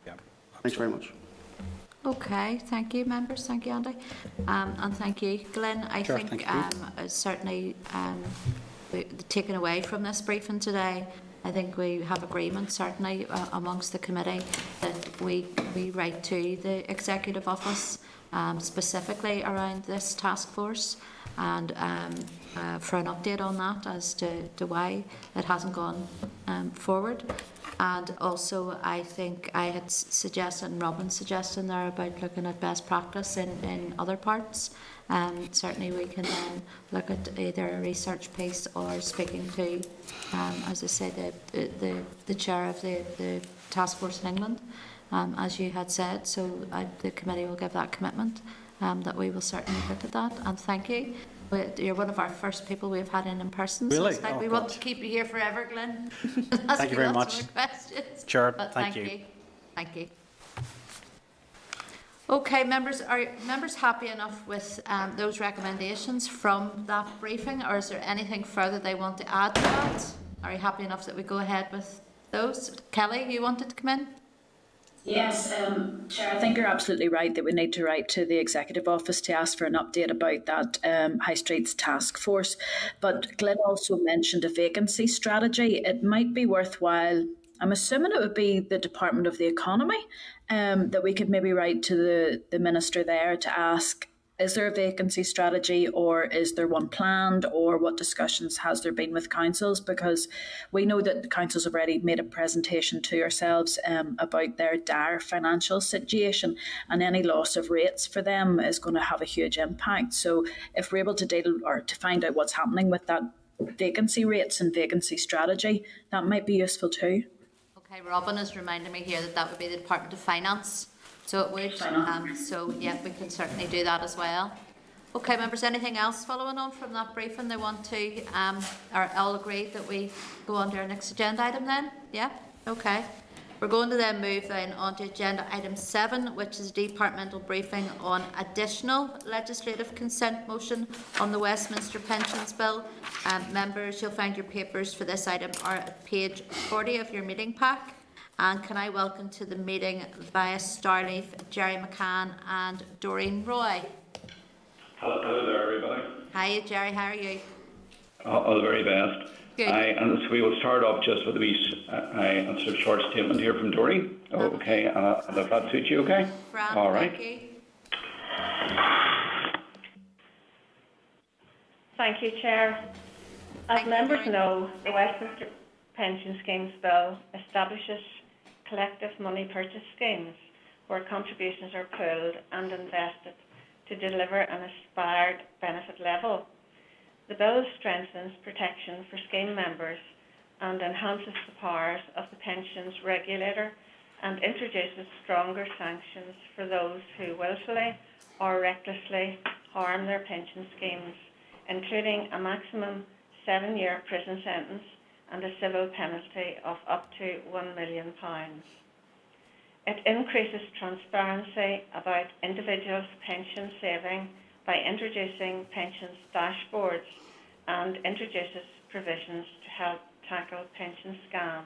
Yeah, thanks very much. Okay, thank you, members. Thank you, Andy, and thank you, Glyn. I think certainly taken away from this briefing today, I think we have agreement, certainly amongst the committee, that we write to the Executive Office specifically around this task force, and for an update on that as to why it hasn't gone forward. And also, I think I had suggested, and Robin suggested there about looking at best practice in other parts. Certainly we can then look at either a research piece or speaking to, as I said, the chair of the task force in England, as you had said. So the committee will give that commitment that we will certainly look at that. And thank you. You're one of our first people we've had in person. Really? So it's like Oh, we God. want to keep you here forever, Glyn. Thank you very much. Chair, But thank you. Thank you. Okay, members, are members happy enough with those recommendations from that briefing, or is there anything further they want to add to that? Are you happy enough that we go ahead with those? Kelly, you wanted to come in? Yes, Chair, I think you're absolutely right that we need to write to the Executive Office to ask for an update about that High Streets Task Force. But Glyn also mentioned a vacancy strategy. It might be worthwhile, I'm assuming it would be the Department of the Economy, that we could maybe write to the Minister there to ask, is there a vacancy strategy, or is there one planned, or what discussions has there been with councils? Because we know that the councils have already made a presentation to yourselves about their dire financial situation, and any loss of rates for them is going to have a huge impact. So if we're able to deal or to find out what's happening with that vacancy rates and vacancy strategy, that might be useful too. Okay, Robin is reminding me here that that would be the Department of Finance. So it would, so yeah, we can certainly do that as well. Okay, members, anything else following on from that briefing they want to, or all agreed that we go on to our next agenda item then? Yeah, okay. We're going to then move then on to agenda item 7, which is a departmental briefing on additional legislative consent motion on the Westminster Pensions Bill. Members, you'll find your papers for this item are at page 40 of your meeting pack. And can I welcome to the meeting via Starleaf, Jerry McCann and Doreen Roy. Hello there, everybody. Hi, Jerry, how are you? All the very best. Good. And so we will start off just with a sort of short statement here from Doreen. Okay, and if that suits you, okay? Fran, all right. Thank you. Thank you, Chair. As members know, the Westminster Pension Schemes Bill establishes collective money purchase schemes where contributions are pooled and invested to deliver an aspired benefit level. The bill strengthens protection for scheme members and enhances the powers of the pensions regulator and introduces stronger sanctions for those who willfully or recklessly harm their pension schemes, including a maximum 7-year prison sentence and a civil penalty of up to £1 million. It increases transparency about individuals' pension saving by introducing pensions dashboards and introduces provisions to help tackle pension scams.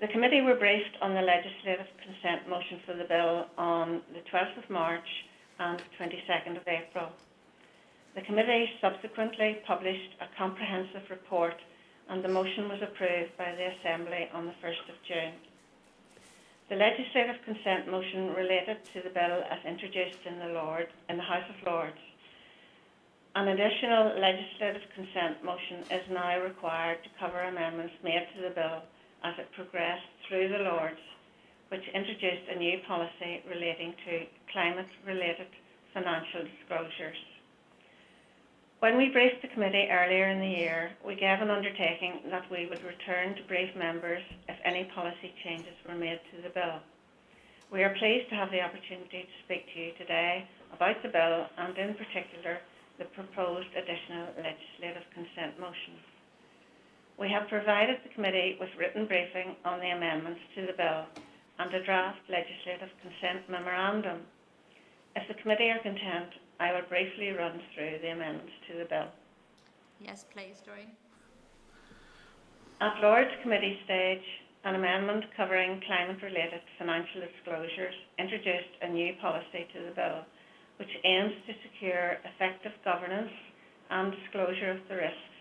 The committee were briefed on the legislative consent motion for the bill on the 12th of March and 22nd of April. The committee subsequently published a comprehensive report and the motion was approved by the Assembly on the 1st of June. The legislative consent motion related to the bill as introduced in the House of Lords. An additional legislative consent motion is now required to cover amendments made to the bill as it progressed through the Lords, which introduced a new policy relating to climate-related financial disclosures. When we briefed the committee earlier in the year, we gave an undertaking that we would return to brief members if any policy changes were made to the bill. We are pleased to have the opportunity to speak to you today about the bill and in particular the proposed additional legislative consent motion. We have provided the committee with written briefing on the amendments to the bill and a draft legislative consent memorandum. If the committee are content, I will briefly run through the amendments to the bill. Yes, please, Doreen. At Lords Committee stage, an amendment covering climate-related financial disclosures introduced a new policy to the bill, which aims to secure effective governance and disclosure of the risks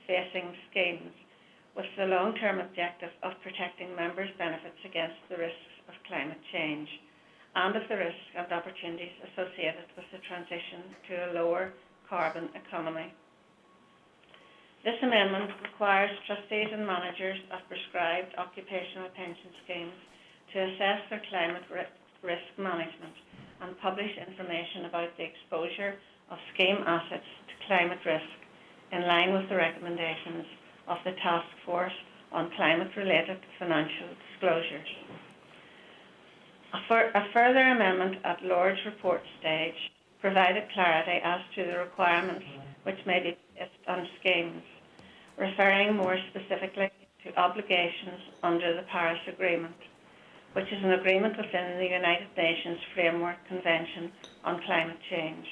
facing schemes, with the long-term objective of protecting members' benefits against the risks of climate change and of the risks and opportunities associated with the transition to a lower carbon economy. This amendment requires trustees and managers of prescribed occupational pension schemes to assess their climate risk management and publish information about the exposure of scheme assets to climate risk in line with the recommendations of the Task Force on Climate-Related Financial Disclosures. A further amendment at Lord's report stage provided clarity as to the requirements which may be placed on schemes, referring more specifically to obligations under the Paris Agreement, which is an agreement within the United Nations Framework Convention on Climate Change.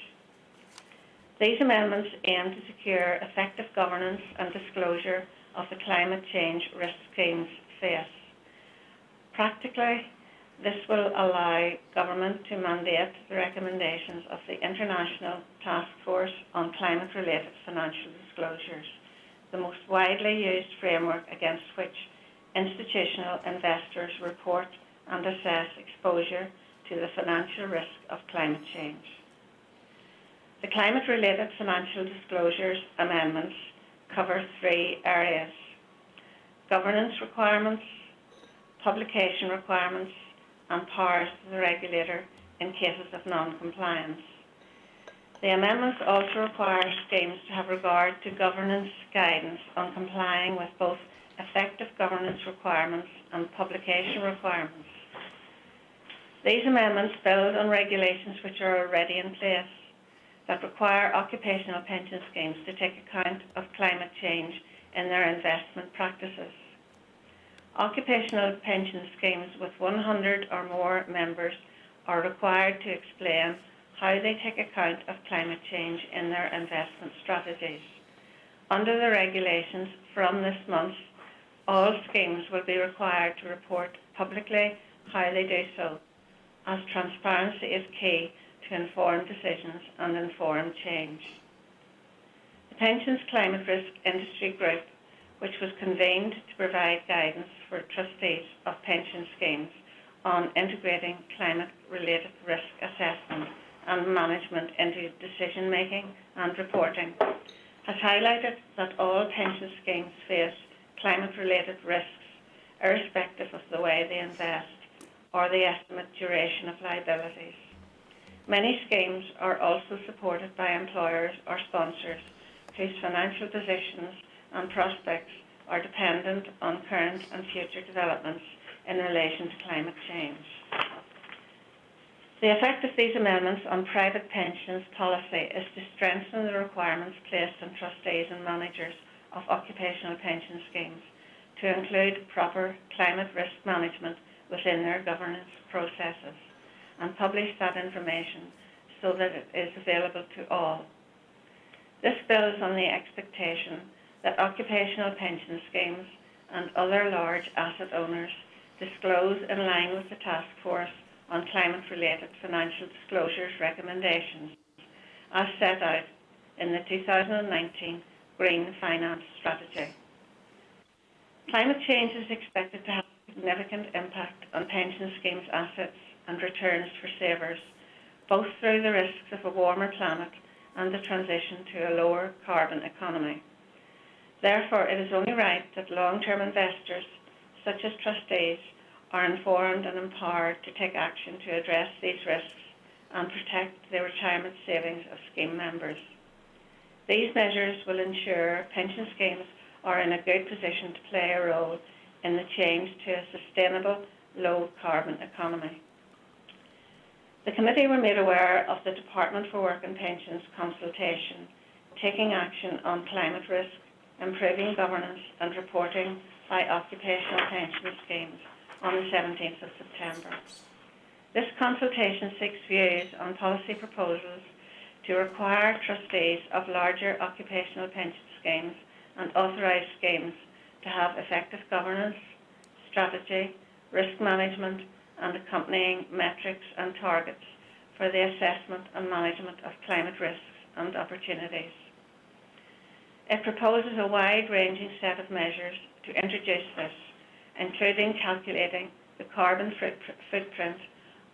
These amendments aim to secure effective governance and disclosure of the climate change risk schemes face. Practically, this will allow government to mandate the recommendations of the International Task Force on Climate-Related Financial Disclosures, the most widely used framework against which institutional investors report and assess exposure to the financial risk of climate change. The Climate-Related Financial Disclosures amendments cover 3 areas: governance requirements, publication requirements, and powers to the regulator in cases of non-compliance. The amendments also require schemes to have regard to governance guidance on complying with both effective governance requirements and publication requirements. These amendments build on regulations which are already in place that require occupational pension schemes to take account of climate change in their investment practices. Occupational pension schemes with 100 or more members are required to explain how they take account of climate change in their investment strategies. Under the regulations from this month, all schemes will be required to report publicly how they do so, as transparency is key to informed decisions and informed change. The Pensions Climate Risk Industry Group, which was convened to provide guidance for trustees of pension schemes on integrating climate-related risk assessment and management into decision-making and reporting, has highlighted that all pension schemes face climate-related risks, irrespective of the way they invest or the estimate duration of liabilities. Many schemes are also supported by employers or sponsors whose financial positions and prospects are dependent on current and future developments in relation to climate change. The effect of these amendments on private pensions policy is to strengthen the requirements placed on trustees and managers of occupational pension schemes to include proper climate risk management within their governance processes and publish that information so that it is available to all. This builds on the expectation that occupational pension schemes and other large asset owners disclose in line with the Task Force on Climate-Related Financial Disclosures recommendations as set out in the 2019 Green Finance Strategy. Climate change is expected to have a significant impact on pension schemes' assets and returns for savers, both through the risks of a warmer planet and the transition to a lower carbon economy. Therefore, it is only right that long-term investors, such as trustees, are informed and empowered to take action to address these risks and protect the retirement savings of scheme members. These measures will ensure pension schemes are in a good position to play a role in the change to a sustainable, low-carbon economy. The committee were made aware of the Department for Work and Pensions consultation, taking action on climate risk, improving governance and reporting by occupational pension schemes on the 17th of September. This consultation seeks views on policy proposals to require trustees of larger occupational pension schemes and authorised schemes to have effective governance, strategy, risk management and accompanying metrics and targets for the assessment and management of climate risks and opportunities. It proposes a wide-ranging set of measures to introduce this, including calculating the carbon footprint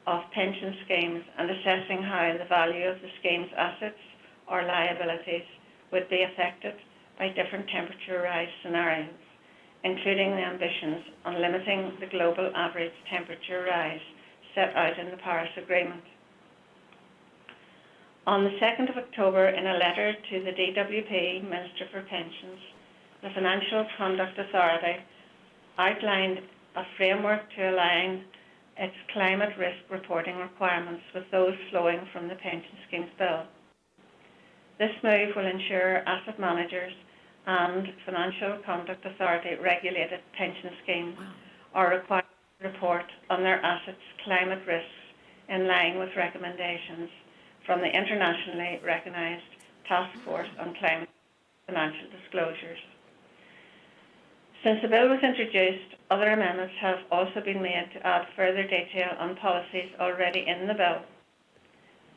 of pension schemes and assessing how the value of the scheme's assets or liabilities would be affected by different temperature rise scenarios, including the ambitions on limiting the global average temperature rise set out in the Paris Agreement. On the 2nd of October, in a letter to the DWP Minister for Pensions, the Financial Conduct Authority outlined a framework to align its climate risk reporting requirements with those flowing from the Pension Schemes Bill. This move will ensure asset managers and Financial Conduct Authority regulated pension schemes are required to report on their assets' climate risks in line with recommendations from the internationally recognised Task Force on Climate Financial Disclosures. Since the bill was introduced, other amendments have also been made to add further detail on policies already in the bill.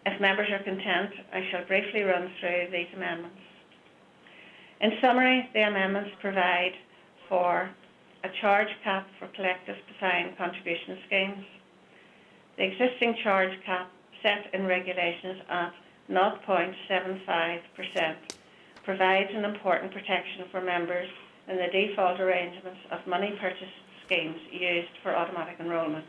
If members are content, I shall briefly run through these amendments. In summary, the amendments provide for a charge cap for collective defined contribution schemes. The existing charge cap set in regulations at 0.75% provides an important protection for members in the default arrangements of money purchase schemes used for automatic enrolment.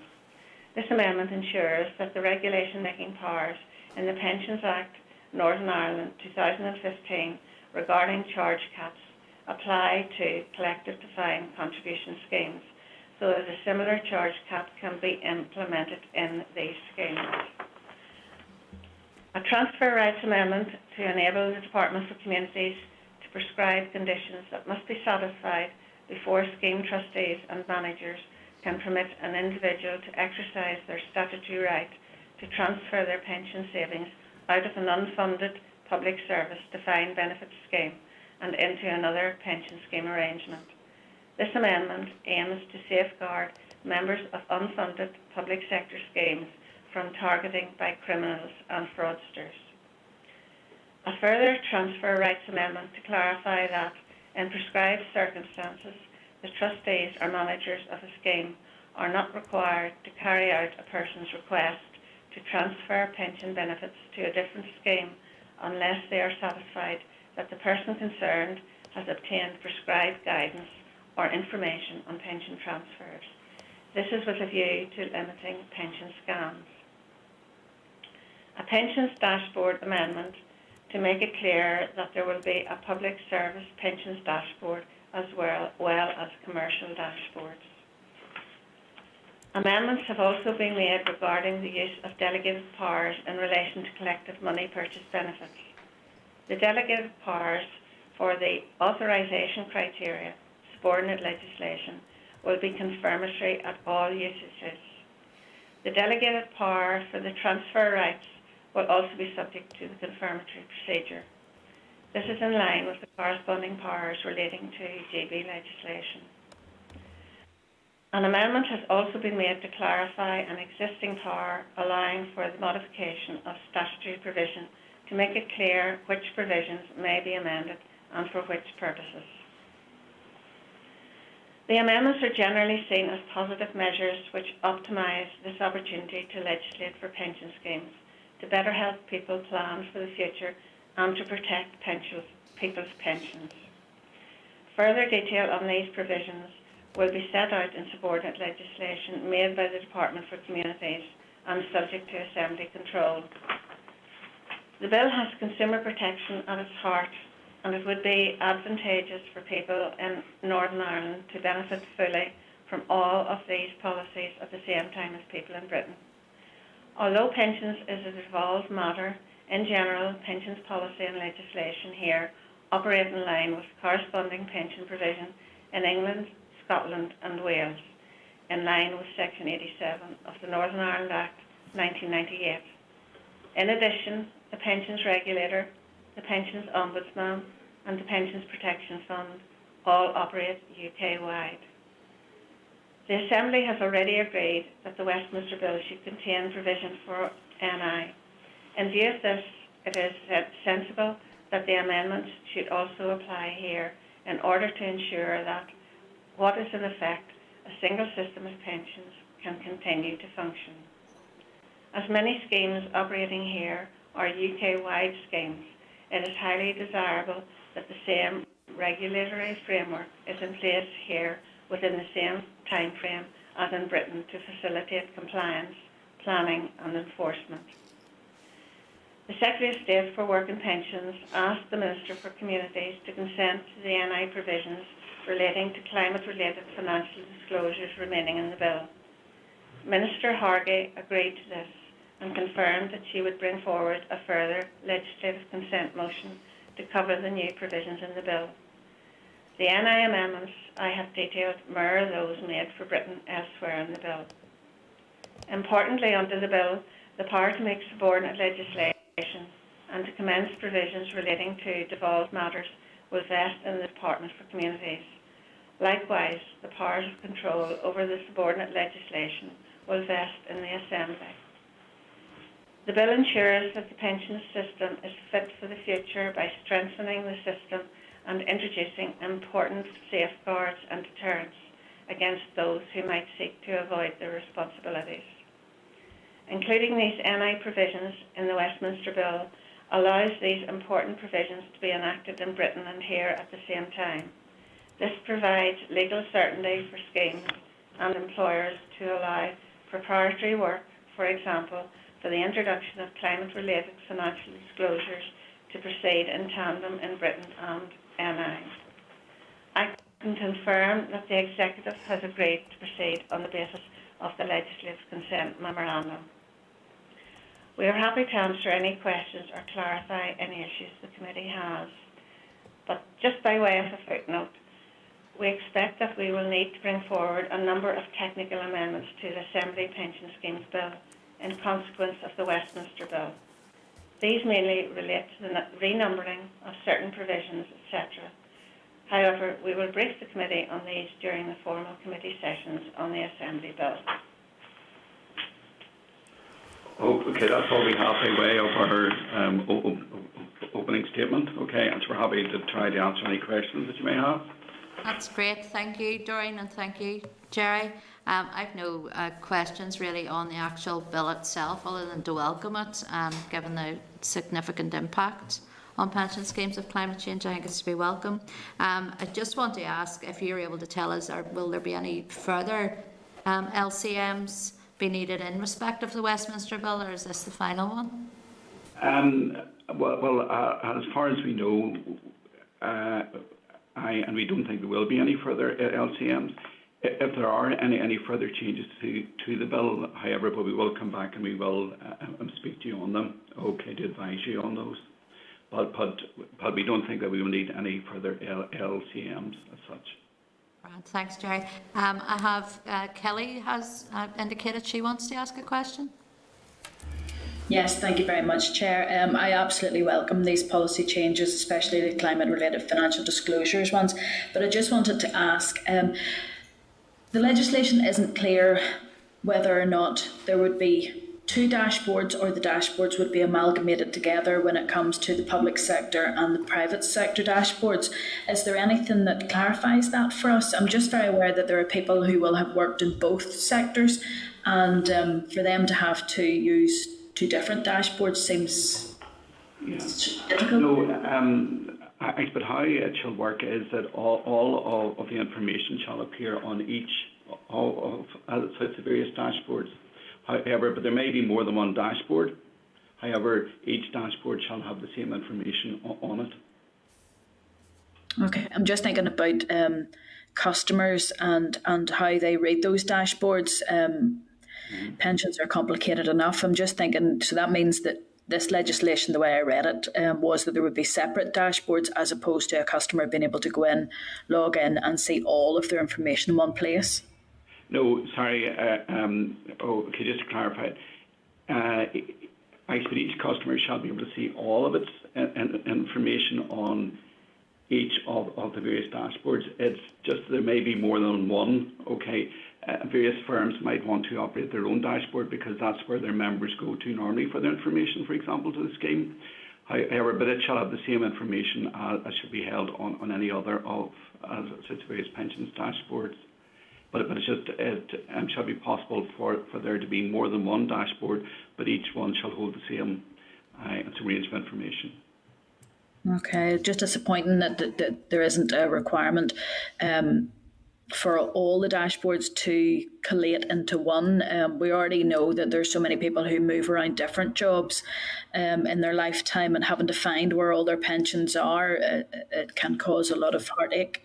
This amendment ensures that the regulation-making powers in the Pensions Act, Northern Ireland 2015 regarding charge caps apply to collective defined contribution schemes, so that a similar charge cap can be implemented in these schemes. A transfer rights amendment to enable the Department for Communities to prescribe conditions that must be satisfied before scheme trustees and managers can permit an individual to exercise their statutory right to transfer their pension savings out of an unfunded public service defined benefit scheme and into another pension scheme arrangement. This amendment aims to safeguard members of unfunded public sector schemes from targeting by criminals and fraudsters. A further transfer rights amendment to clarify that in prescribed circumstances, the trustees or managers of a scheme are not required to carry out a person's request to transfer pension benefits to a different scheme unless they are satisfied that the person concerned has obtained prescribed guidance or information on pension transfers. This is with a view to limiting pension scams. A pensions dashboard amendment to make it clear that there will be a public service pensions dashboard as well as commercial dashboards. Amendments have also been made regarding the use of delegated powers in relation to collective money purchase benefits. The delegated powers for the authorisation criteria, subordinate legislation, will be confirmatory at all usages. The delegated power for the transfer rights will also be subject to the confirmatory procedure. This is in line with the corresponding powers relating to GB legislation. An amendment has also been made to clarify an existing power allowing for the modification of statutory provision to make it clear which provisions may be amended and for which purposes. The amendments are generally seen as positive measures which optimise this opportunity to legislate for pension schemes, to better help people plan for the future and to protect people's pensions. Further detail on these provisions will be set out in subordinate legislation made by the Department for Communities and subject to Assembly control. The bill has consumer protection at its heart, and it would be advantageous for people in Northern Ireland to benefit fully from all of these policies at the same time as people in Britain. Although pensions is a devolved matter, in general, pensions policy and legislation here operate in line with corresponding pension provision in England, Scotland and Wales, in line with Section 87 of the Northern Ireland Act 1998. In addition, the Pensions Regulator, the Pensions Ombudsman and the Pensions Protection Fund all operate UK-wide. The Assembly has already agreed that the Westminister Bill should contain provision for NI. In view of this, it is sensible that the amendments should also apply here in order to ensure that what is in effect a single system of pensions can continue to function. As many schemes operating here are UK-wide schemes, it is highly desirable that the same regulatory framework is in place here within the same time frame as in Britain to facilitate compliance, planning and enforcement. The Secretary of State for Work and Pensions asked the Minister for Communities to consent to the NI provisions relating to climate-related financial disclosures remaining in the bill. Minister Hargey agreed to this and confirmed that she would bring forward a further legislative consent motion to cover the new provisions in the bill. The NI amendments I have detailed mirror those made for Britain elsewhere in the bill. Importantly, under the bill, the power to make subordinate legislation and to commence provisions relating to devolved matters will vest in the Department for Communities. Likewise, the powers of control over the subordinate legislation will vest in the Assembly. The bill ensures that the pension system is fit for the future by strengthening the system and introducing important safeguards and deterrents against those who might seek to avoid their responsibilities. Including these NI provisions in the Westminster Bill allows these important provisions to be enacted in Britain and here at the same time. This provides legal certainty for schemes and employers to allow preparatory work, for example, for the introduction of climate-related financial disclosures to proceed in tandem in Britain and NI. I can confirm that the Executive has agreed to proceed on the basis of the legislative consent memorandum. We are happy to answer any questions or clarify any issues the committee has. But just by way of a footnote, we expect that we will need to bring forward a number of technical amendments to the Assembly Pension Schemes Bill in consequence of the Westminster Bill. These mainly relate to the renumbering of certain provisions, etc. However, we will brief the committee on these during the formal committee sessions on the Assembly Bill. Okay, that's all we have by way of our opening statement. Okay, and so we're happy to try to answer any questions that you may have. That's great. Thank you, Doreen, and thank you, Jerry. I've no questions really on the actual bill itself, other than to welcome it, given the significant impact on pension schemes of climate change. I think it's to be welcome. I just want to ask if you're able to tell us, will there be any further LCMs be needed in respect of the Westminster Bill, or is this the final one? As far as we know, and we don't think there will be any further LCMs. If there are any further changes to the bill, however, but we will come back and we will speak to you on them, okay, to advise you on those. But we don't think that we will need any further LCMs as such. Right, thanks, Jerry. I have Kelly has indicated she wants to ask a question. Yes, thank you very much, Chair. I absolutely welcome these policy changes, especially the climate-related financial disclosures ones. But I just wanted to ask, the legislation isn't clear whether or not there would be two dashboards or the dashboards would be amalgamated together when it comes to the public sector and the private sector dashboards. Is there anything that clarifies that for us? I'm just very aware that there are people who will have worked in both sectors, and for them to have to use two different dashboards seems difficult. No, but how it shall work is that all of the information shall appear on each of the various dashboards. However, but there may be more than one dashboard. However, each dashboard shall have the same information on it. Okay, I'm just thinking about customers and how they read those dashboards. Pensions are complicated enough. I'm just thinking, so that means that this legislation, the way I read it, was that there would be separate dashboards as opposed to a customer being able to go in, log in and see all of their information in one place. No, sorry. Okay, just to clarify, I suppose each customer shall be able to see all of its information on each of the various dashboards. It's just there may be more than one. Okay, various firms might want to operate their own dashboard because that's where their members go to normally for their information, for example, to the scheme. However, but it shall have the same information as should be held on any other of such various pensions dashboards. But it's just it shall be possible for there to be more than one dashboard, but each one shall hold the same range of information. Okay, just disappointing that there isn't a requirement for all the dashboards to collate into one. We already know that there's so many people who move around different jobs in their lifetime, and having to find where all their pensions are, it can cause a lot of heartache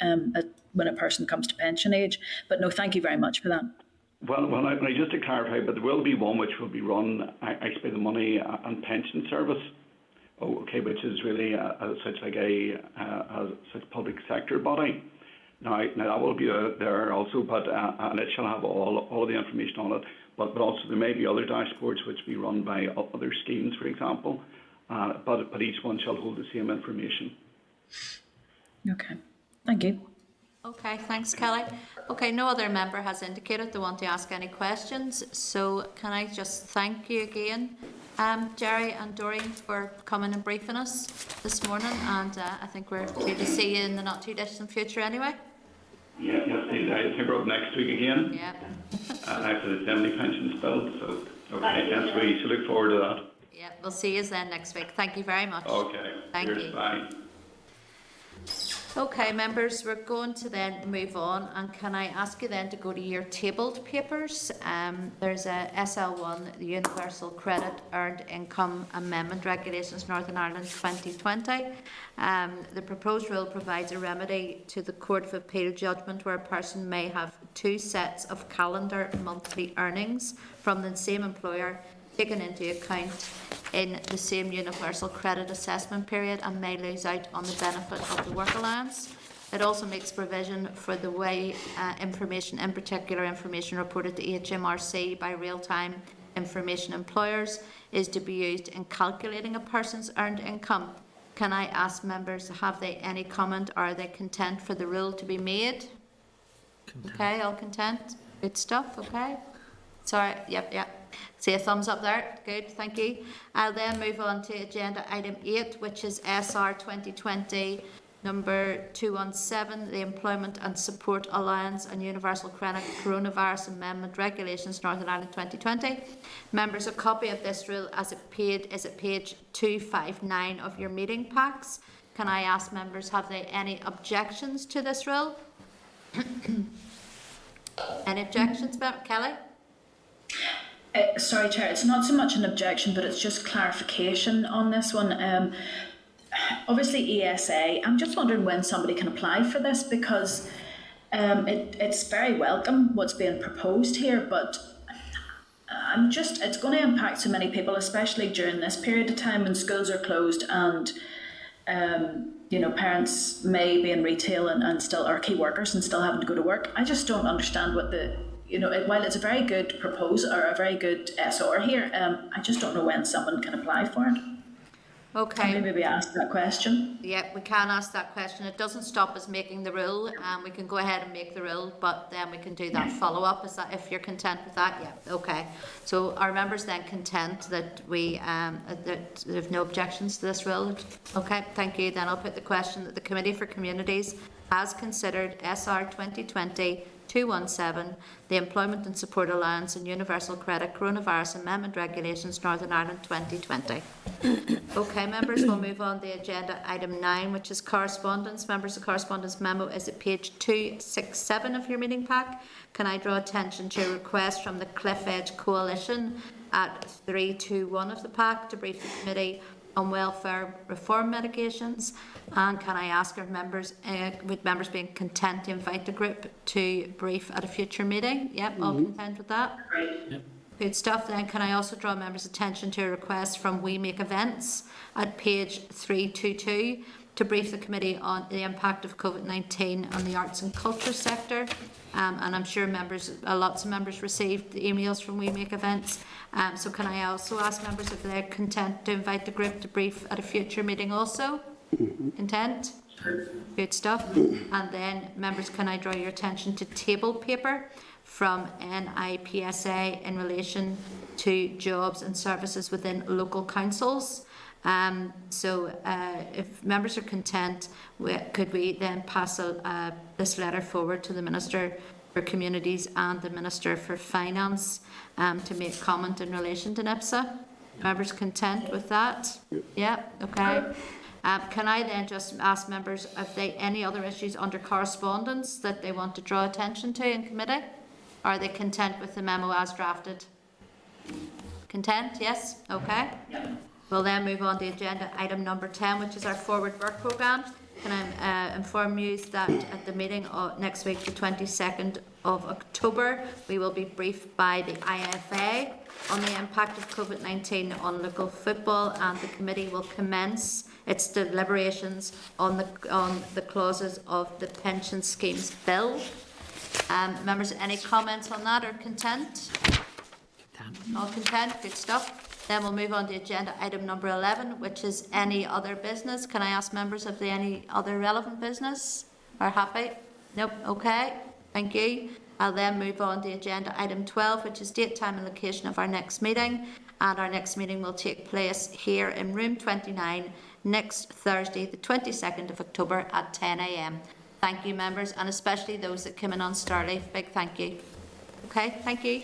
when a person comes to pension age. But no, thank you very much for that. Well, just to clarify, but there will be one which will be run actually by the Money and Pension Service. Oh, okay, which is really such public sector body. Now that will be there also, but and it shall have all of the information on it. But also there may be other dashboards which be run by other schemes, for example. But each one shall hold the same information. Okay, thank you. Okay, thanks, Kelly. Okay, no other member has indicated they want to ask any questions, so can I just thank you again, Jerry and Doreen, for coming and briefing us this morning, and I think we're due to see you in the not too distant future anyway. Yeah, yes, I think we're up next week again. Yeah. After the Assembly pensions bill, so okay, yes, we should look forward to that. Yeah, we'll see you then next week. Thank you very much. Okay. Thank Cheers, you. Bye. Okay, members, we're going to then move on, and can I ask you then to go to your tabled papers? There's a SL1, the Universal Credit Earned Income Amendment Regulations, Northern Ireland 2020. The proposed rule provides a remedy to the Court of Appeal judgment where a person may have two sets of calendar monthly earnings from the same employer taken into account in the same universal credit assessment period and may lose out on the benefit of the work allowance. It also makes provision for the way information, in particular information reported to HMRC by real-time information employers, is to be used in calculating a person's earned income. Can I ask members, have they any comment, or are they content for the rule to be made? Content. Okay, all content? Good stuff, okay. Sorry, yep. See a thumbs up there. Good, thank you. I'll then move on to agenda item 8, which is SR 2020 number 217, the Employment and Support Allowance and Universal Credit Coronavirus Amendment Regulations, Northern Ireland 2020. Members, a copy of this rule is at page 259 of your meeting packs. Can I ask members, have they any objections to this rule? Any objections, Kelly? Sorry, Chair, it's not so much an objection, but it's just clarification on this one. Obviously, ESA, I'm just wondering when somebody can apply for this, because it's very welcome what's being proposed here, but it's going to impact so many people, especially during this period of time when schools are closed and parents may be in retail and still are key workers and still having to go to work. I just don't understand what while it's a very good proposal or a very good SR here, I just don't know when someone can apply for it. Okay. Can we maybe ask that question? Yeah, we can ask that question. It doesn't stop us making the rule. We can go ahead and make the rule, but then we can do that follow-up. Is that, if you're content with that? Yeah, okay. So are members then content that that there's no objections to this rule? Okay, thank you. Then I'll put the question that the Committee for Communities has considered SR 2020-217, the Employment and Support Allowance and Universal Credit Coronavirus Amendment Regulations, Northern Ireland 2020. Okay, members, we'll move on to agenda item 9, which is correspondence. Members, the correspondence memo is at page 267 of your meeting pack. Can I draw attention to a request from the Cliff Edge Coalition at 321 of the pack to brief the committee on welfare reform medications? And can I ask our members, would members being content to invite the group to brief at a future meeting? Yep, all content with that? Yep. Good stuff. Then can I also draw members' attention to a request from We Make Events at page 322 to brief the committee on the impact of COVID-19 on the arts and culture sector. And I'm sure lots of members received the emails from We Make Events. So can I also ask members if they're content to invite the group to brief at a future meeting also? Content? Good stuff. And then members, can I draw your attention to table paper from NIPSA in relation to jobs and services within local councils? If members are content, could we then pass this letter forward to the Minister for Communities and the Minister for Finance to make comment in relation to NIPSA? Members content with that? Yeah, okay. Can I then just ask members if they any other issues under correspondence that they want to draw attention to in committee? Are they content with the memo as drafted? Content? Yes? Okay. We'll then move on to agenda item number 10, which is our forward work programme. Can I inform you that at the meeting next week, the 22nd of October, we will be briefed by the IFA on the impact of COVID-19 on local football, and the committee will commence its deliberations on the clauses of the pension schemes bill. Members, any comments on that or content? All content, good stuff. Then we'll move on to agenda item number 11, which is any other business. Can I ask members if they any other relevant business? Are happy? Nope, okay, thank you. I'll then move on to agenda item 12, which is date, time and location of our next meeting. And our next meeting will take place here in room 29 next Thursday, the 22nd of October at 10 a.m. Thank you, members, and especially those that came in on Starleaf. Big thank you. Okay, thank you.